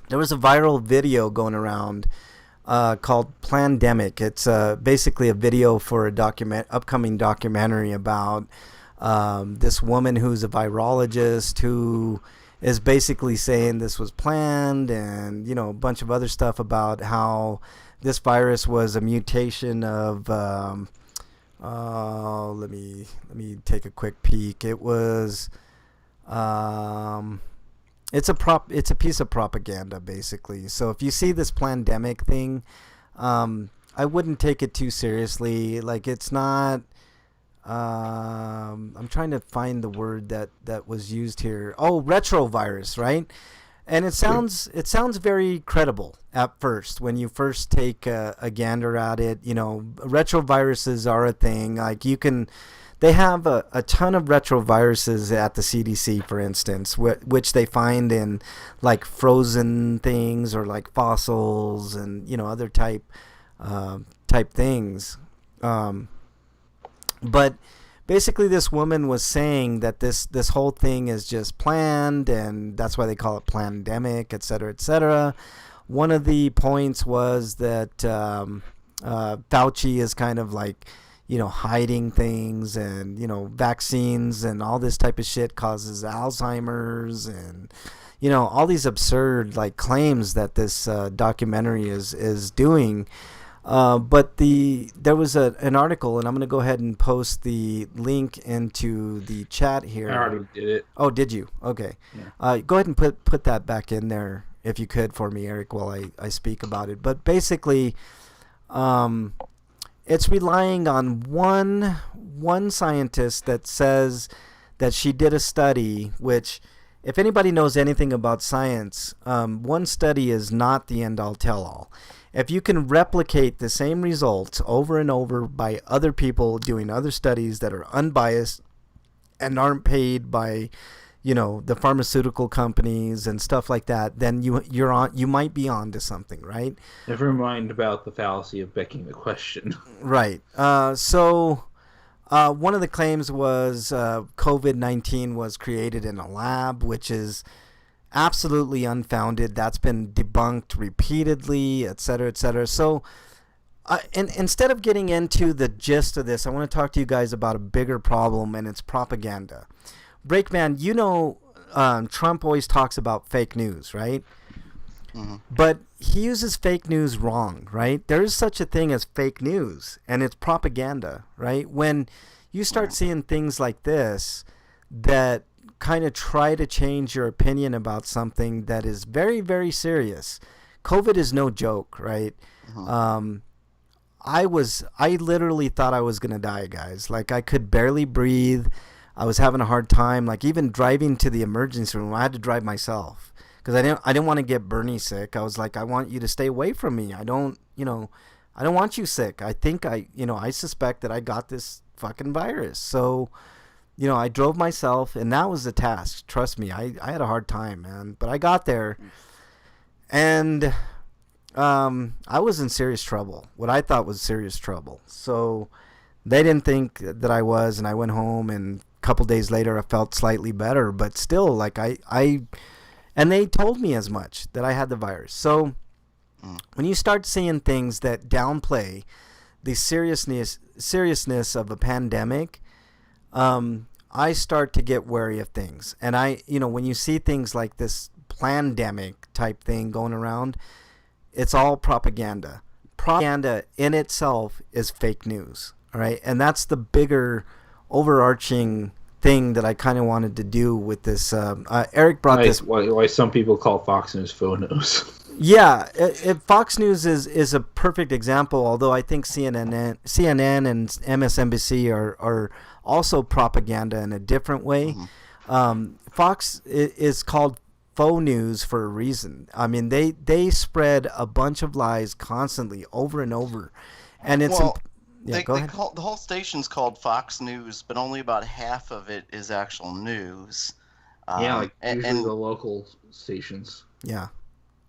There was a viral video going around called Plandemic. It's basically a video for a upcoming documentary about this woman who's a virologist who is basically saying this was planned, and a bunch of other stuff about how this virus was a mutation of. Let me take a quick peek. It was. It's a piece of propaganda, basically. So if you see this Plandemic thing, I wouldn't take it too seriously. Like, it's not. I'm trying to find the word that was used here. Oh, retrovirus, right? And it sounds very credible at first when you first take a gander at it. Retroviruses are a thing. Like, you can. They have a ton of retroviruses at the CDC, for instance, which they find in like frozen things or like fossils and other type things. But basically, this woman was saying that this whole thing is just planned, and that's why they call it Plandemic, et cetera, et cetera. One of the points was that Fauci is kind of like. Hiding things, and vaccines and all this type of shit causes Alzheimer's, and all these absurd like claims that this documentary is doing. But there was an article, and I'm gonna go ahead and post the link into the chat here. I already did it. Oh, did you? Okay. Yeah. Go ahead and put that back in there if you could for me, Eric, while I speak about it. But basically, it's relying on one scientist that says that she did a study, which, if anybody knows anything about science, one study is not the end-all tell-all. If you can replicate the same results over and over by other people doing other studies that are unbiased and aren't paid by the pharmaceutical companies and stuff like that, then you might be on to something, right? Never mind about the fallacy of begging the question. Right. So one of the claims was COVID-19 was created in a lab, which is absolutely unfounded. That's been debunked repeatedly, et cetera, et cetera. So And instead of getting into the gist of this, I want to talk to you guys about a bigger problem, and it's propaganda. Breakman, Trump always talks about fake news, right? Mm-hmm. But he uses fake news wrong, right? There is such a thing as fake news, and it's propaganda, right? When you start seeing things like this that kind of try to change your opinion about something that is very, very serious. COVID is no joke, right? Mm-hmm. I literally thought I was going to die, guys. Like, I could barely breathe. I was having a hard time. Like, even driving to the emergency room, I had to drive myself because I didn't want to get Bernie sick. I was like, I want you to stay away from me. I don't want you sick. I think I suspect that I got this fucking virus. So, I drove myself, and that was the task. Trust me, I had a hard time, man. But I got there, and I was in serious trouble, what I thought was serious trouble. So they didn't think that I was, and I went home, and a couple days later I felt slightly better, but still, like and they told me as much, that I had the virus. So when you start seeing things that downplay the seriousness of a pandemic, I start to get wary of things. And when you see things like this plandemic type thing going around, it's all propaganda. Propaganda in itself is fake news, all right? And that's the bigger overarching thing that I kind of wanted to do with this. Eric brought this. Why some people call Fox News faux news. Yeah, Fox News is a perfect example, although I think CNN and MSNBC are also propaganda in a different way. Mm-hmm. Fox is called faux news for a reason. I mean, they spread a bunch of lies constantly over and over, and it's the whole station's called Fox News, but only about half of it is actual news. Usually the local stations. Yeah.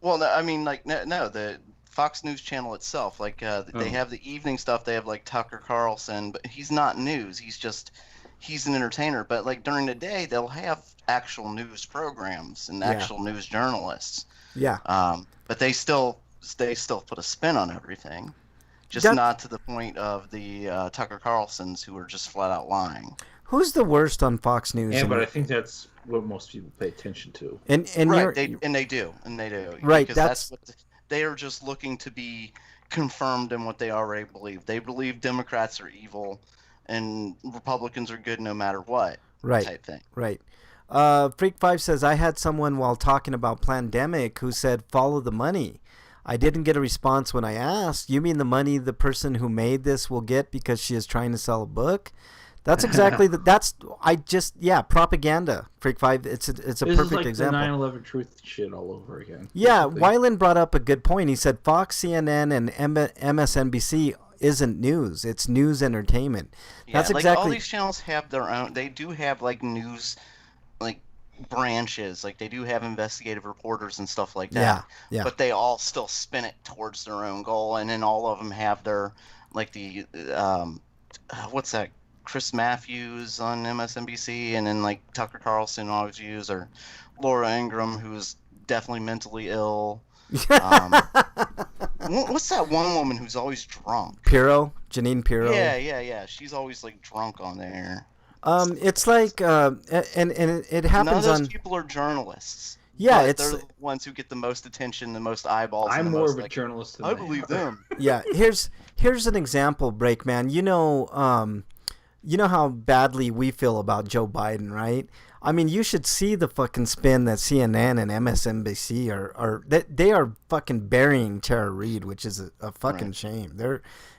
Well, no, I mean, the Fox News channel itself, they have the evening stuff. They have like Tucker Carlson, but he's not news. He's an entertainer. But during the day, they'll have actual news programs and actual news journalists. Yeah. But they still put a spin on everything, just not to the point of the Tucker Carlsons who are just flat out lying. Who's the worst on Fox News? Yeah, but I think that's what most people pay attention to. And they do. Right, because that's what they are just looking to be confirmed in what they already believe. They believe Democrats are evil and Republicans are good no matter what. Right. Type thing. Right. Freak5 says, I had someone while talking about Plandemic who said, follow the money. I didn't get a response when I asked. You mean the money the person who made this will get because she is trying to sell a book? That's exactly propaganda. Freak5, it's a perfect example. The 9/11 truth shit all over again. Yeah, Weiland brought up a good point. He said Fox, CNN, and MSNBC isn't news. It's news entertainment. Yeah, that's exactly. All these channels have their own. They do have news, branches. They do have investigative reporters and stuff like that. Yeah. But they all still spin it towards their own goal, and then all of them have their what's that? Chris Matthews on MSNBC, and then Tucker Carlson always use, or Laura Ingraham, who's definitely mentally ill. What's that one woman who's always drunk? Jeanine Pirro. Yeah. She's always drunk on there. It's and it happens. None of those people are journalists. Yeah, they're the ones who get the most attention, the most eyeballs. I'm more of a journalist than I believe them. Yeah, here's an example, Breakman. You know how badly we feel about Joe Biden, right? I mean, you should see the fucking spin that CNN and MSNBC they are fucking burying Tara Reid, which is a fucking shame.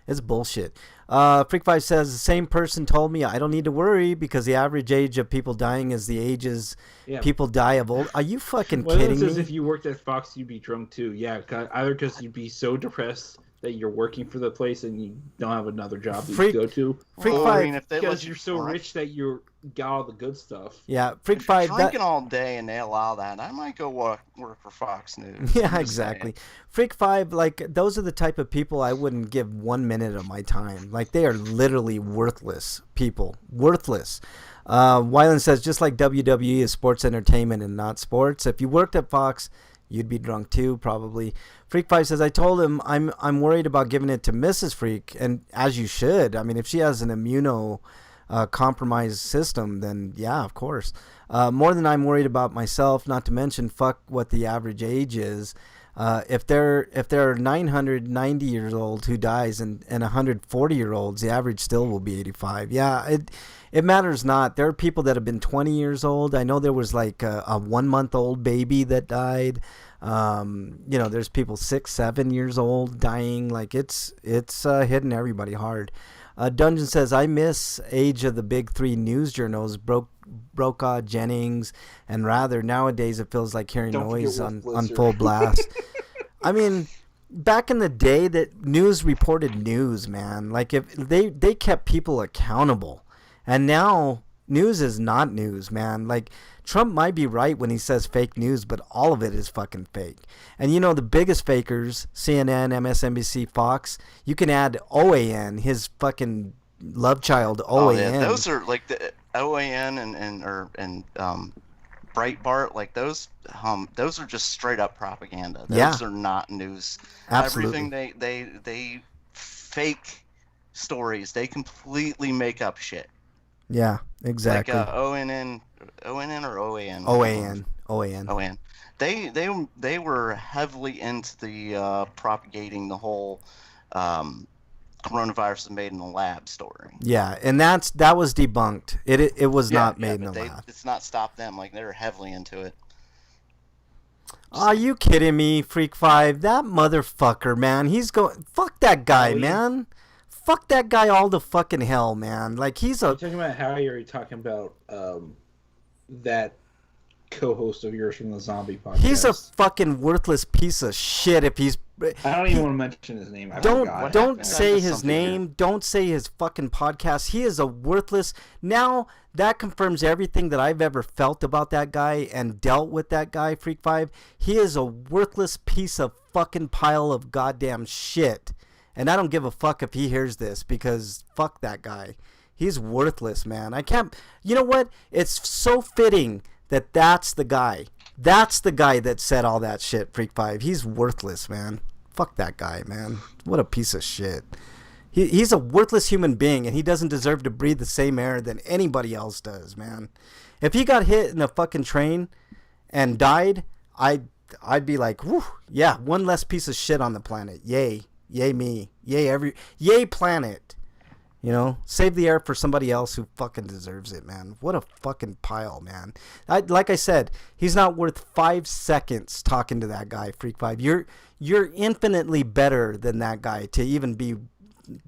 It's bullshit. Freak5 says the same person told me I don't need to worry because the average age of people dying is the ages people die of old. Are you fucking kidding me? If you worked at Fox, you'd be drunk too. Yeah, either because you'd be so depressed that you're working for the place and you don't have another job to go to. Because you're so rich that you got all the good stuff. Yeah, Freak5. Drinking all day and they allow that. I might go work for Fox News. Yeah, exactly. Freak5, those are the type of people I wouldn't give 1 minute of my time. They are literally worthless people. Worthless. Weiland says, just like WWE is sports entertainment and not sports. If you worked at Fox, You'd be drunk too, probably. Freak 5 says, I told him I'm worried about giving it to Mrs. Freak, and as you should. I mean, if she has an compromised system, then yeah, of course. More than I'm worried about myself, not to mention fuck what the average age is. If there are 990 years old who dies and 140 year olds, the average still will be 85. Yeah, it matters not. There are people that have been 20 years old. I know there was like a 1 month old baby that died. There's people 6, 7 years old dying. Like it's hitting everybody hard. Dungeon says, I miss age of the big three news journals, Brokaw, Jennings, and Rather. Nowadays, it feels like hearing noise on full blast. I mean, back in the day, that news reported news, man. Like, if they kept people accountable. And now, news is not news, man. Like, Trump might be right when he says fake news, but all of it is fucking fake. And you know, the biggest fakers, CNN, MSNBC, Fox, you can add OAN, his fucking love child, OAN. Oh, yeah. Those are like the OAN and Breitbart, like those are just straight up propaganda. Those are not news. Absolutely. Everything they fake stories. They completely make up shit. Yeah, exactly. Like ONN or OAN? OAN. They were heavily into the propagating the whole coronavirus is made in a lab story. Yeah, and that was debunked. It was not made in a lab. It's not stopped them. Like, they're heavily into it. Are you kidding me, Freak 5? That motherfucker, man. He's going. Fuck that guy, man. Fuck that guy all the fucking hell, man. Like, he's a. You're talking about Howie, or are you talking about that co-host of yours from the Zombie podcast? He's a fucking worthless piece of shit. If he's. I don't even want to mention his name. Don't say his name. Don't say his fucking podcast. He is a worthless. Now that confirms everything that I've ever felt about that guy and dealt with that guy, Freak 5. He is a worthless piece of fucking pile of goddamn shit. And I don't give a fuck if he hears this, because fuck that guy. He's worthless, man. I can't. You know what? It's so fitting that that's the guy. That's the guy that said all that shit, Freak 5. He's worthless, man. Fuck that guy, man. What a piece of shit. He's a worthless human being, and he doesn't deserve to breathe the same air that anybody else does, man. If he got hit in a fucking train and died, I'd be like, whew, yeah, one less piece of shit on the planet. Yay. Yay me. Yay planet. You know, save the air for somebody else who fucking deserves it, man. What a fucking pile, man. Like I said, he's not worth 5 seconds talking to that guy, Freak 5. You're infinitely better than that guy to even be.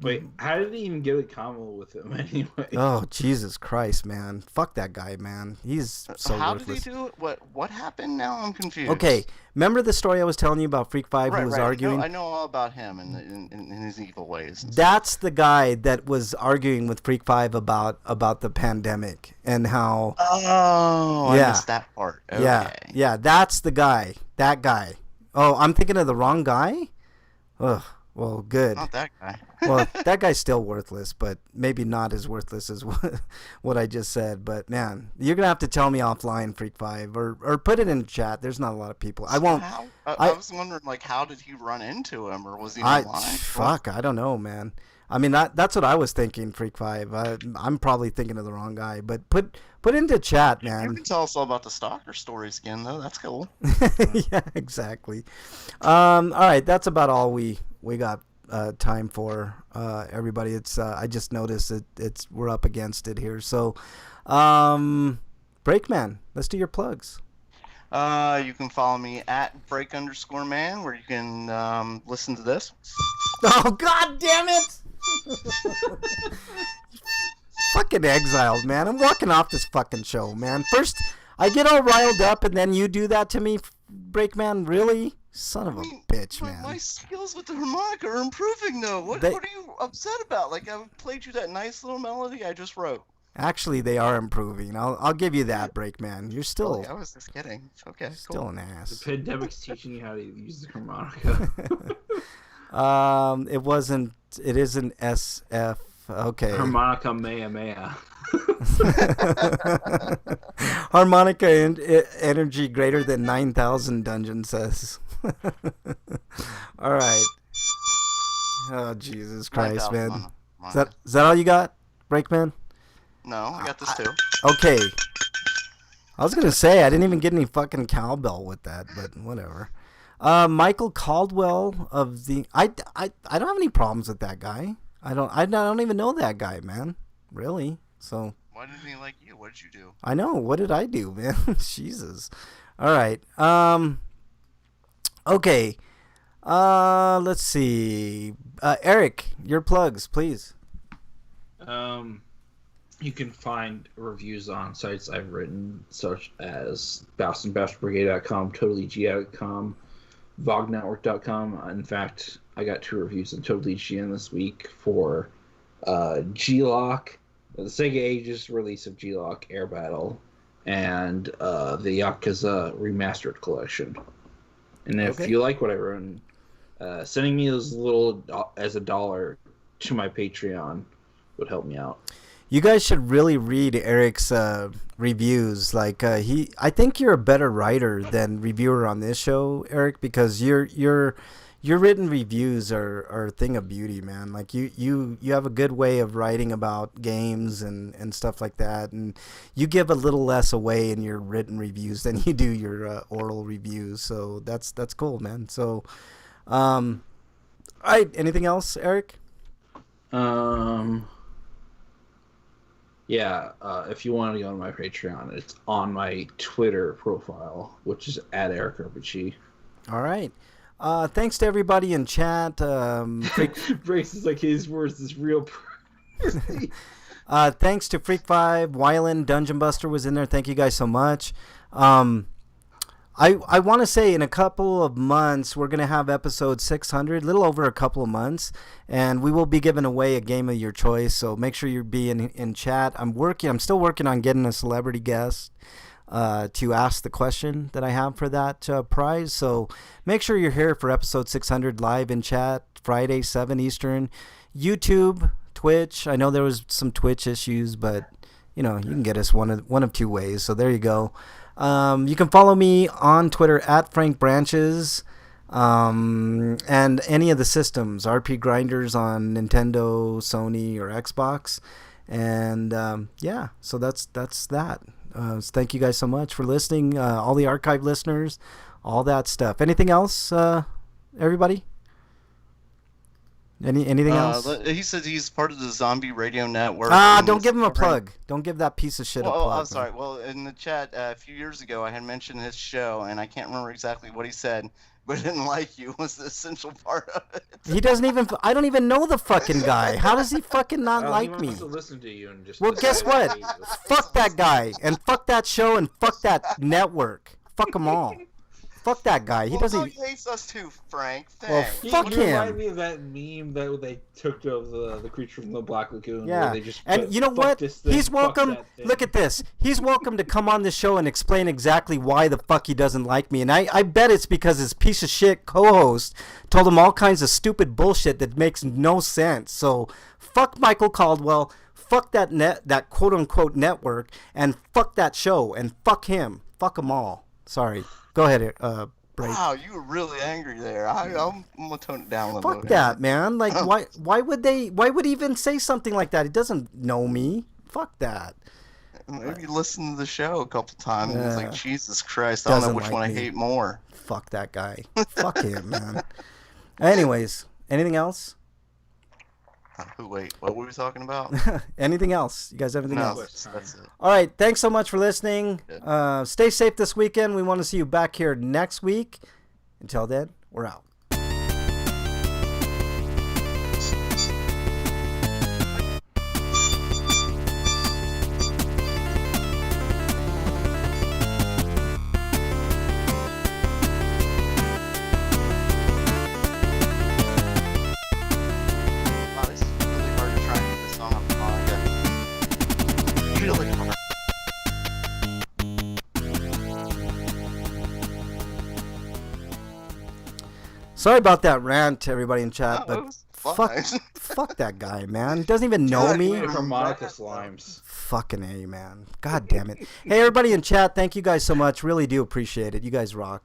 Wait, how did he even get a convo with him anyway? Oh, Jesus Christ, man. Fuck that guy, man. He's so How worthless. did he do it? What happened now? I'm confused. Okay, remember the story I was telling you about Freak 5 who was arguing? I know all about him and his evil ways. That's the guy that was arguing with Freak 5 about the pandemic and how... Oh, I missed that part. Okay. Yeah, that's the guy. That guy. Oh, I'm thinking of the wrong guy? Ugh. Well, good. Not that guy. Well, that guy's still worthless, but maybe not as worthless as what I just said. But, man, you're going to have to tell me offline, Freak 5, or put it in chat. There's not a lot of people. I won't. I was wondering, like, how did he run into him, or was he online? Fuck, I don't know, man. I mean, that's what I was thinking, Freak 5. I'm probably thinking of the wrong guy. But put into chat, man. You can tell us all about the stalker stories again, though. That's cool. Yeah, exactly. All right, that's about all we got time for, everybody. It's I just noticed we're up against it here. So, Breakman, let's do your plugs. You can follow me at break_man, where you can listen to this. Oh, God damn it! Fucking exiled, man. I'm walking off this fucking show, man. First, I get all riled up, and then you do that to me, Breakman? Really? Son of a bitch, man. My skills with the harmonica are improving, though. What are you upset about? Like, I played you that nice little melody I just wrote. Actually, they are improving. I'll give you that, Breakman. You're still... I was just kidding. Okay, still cool. an ass. The pandemic's teaching you how to use the harmonica. It isn't SF. Okay. Harmonica mea mea. Harmonica energy greater than 9,000, Dungeon says. All right. Oh, Jesus Christ, 9,000 man. on Is that all you got, Breakman? No, I got this too. Okay. I was gonna say I didn't even get any fucking cowbell with that, but whatever. Michael Caldwell of the I don't have any problems with that guy. I don't even know that guy, man. Really. So Why didn't he like you? What did you do? I know. What did I do, man? Jesus. All right. Okay. Let's see. Eric, your plugs, please. You can find reviews on sites I've written, such as BastardBastardBrigade.com, TotallyGI.com, VogNetwork.com. In fact, I got 2 reviews on Totally GN this week for G-Lock, the Sega Ages release of G-Lock Air Battle, and the Yakuza Remastered Collection. And if you like what I run, sending me as little as $1 to my Patreon would help me out. You guys should really read Eric's reviews. Like I think you're a better writer than reviewer on this show, Eric, because your written reviews are a thing of beauty, man. Like you have a good way of writing about games and stuff like that, and you give a little less away in your written reviews than you do your oral reviews. So that's cool, man. So, all right. Anything else, Eric? Yeah, if you want to go on my Patreon, it's on my Twitter profile, which is @EricRPG. All right. Thanks to everybody in chat. Brace is like his words is real. Thanks to Freak5, Wyland, Dungeon Buster was in there. Thank you guys so much. I want to say in a couple of months, we're going to have episode 600, a little over a couple of months, and we will be giving away a game of your choice, so make sure you be in chat. I'm still working on getting a celebrity guest to ask the question that I have for that prize, so make sure you're here for episode 600 live in chat, Friday, 7 Eastern, YouTube, Twitch. I know there was some Twitch issues, but, you can get us one of 2 ways, so there you go. You can follow me on Twitter @FrankBranches, and any of the systems, RP Grinders on Nintendo, Sony, or Xbox. And so that's that. Thank you guys so much for listening, all the archive listeners, all that stuff. Anything else, everybody? Anything else? He said he's part of the Zombie Radio Network. Don't give him a plug. Don't give that piece of shit a plug. I'm sorry. Well, in the chat a few years ago, I had mentioned his show, and I can't remember exactly what he said, but didn't like you was the essential part of it. He doesn't even. I don't even know the fucking guy. How does he fucking not like he me? must have listened to you and just Well, guess what? Fuck that guy, and fuck that show, and fuck that network. Fuck them all. Fuck that guy. He doesn't. He hates us too, Frank. Well, Thanks. fuck You him. remind me of that meme that they took of the creature from the Black Lagoon. Yeah, Where they just and put, you know "Fuck what? this thing, He's fuck welcome. that thing." Look at this. He's welcome to come on the show and explain exactly why the fuck he doesn't like me. And I bet it's because his piece of shit co-host told him all kinds of stupid bullshit that makes no sense. So fuck Michael Caldwell. Fuck that quote unquote network, and fuck that show, and fuck him. Fuck them all. Sorry. Go ahead. Break. Wow, you were really angry there. I'm gonna tone it down a little Fuck bit. that, man. Like, why would he even say something like that? He doesn't know me. Fuck that. Maybe you listened to the show a couple times and it's like, Jesus Christ, I don't know Doesn't which like one I me. hate more. Fuck that guy. Fuck him, man. Anyways, anything else? Wait, what were we talking about? Anything else? You guys have anything No, else? that's it. All right. Thanks so much for listening. Stay safe this weekend. We want to see you back here next week. Until then, we're out. Wow, this is really hard to try and get this song off the manga. Really hard. Sorry about that rant, everybody in chat, No, but it was Slimes. Fuck that guy, man. He doesn't even know God, me. man. Harmonica slimes. Fucking A, man. God damn it. Hey, everybody in chat, thank you guys so much. Really do appreciate it. You guys rock.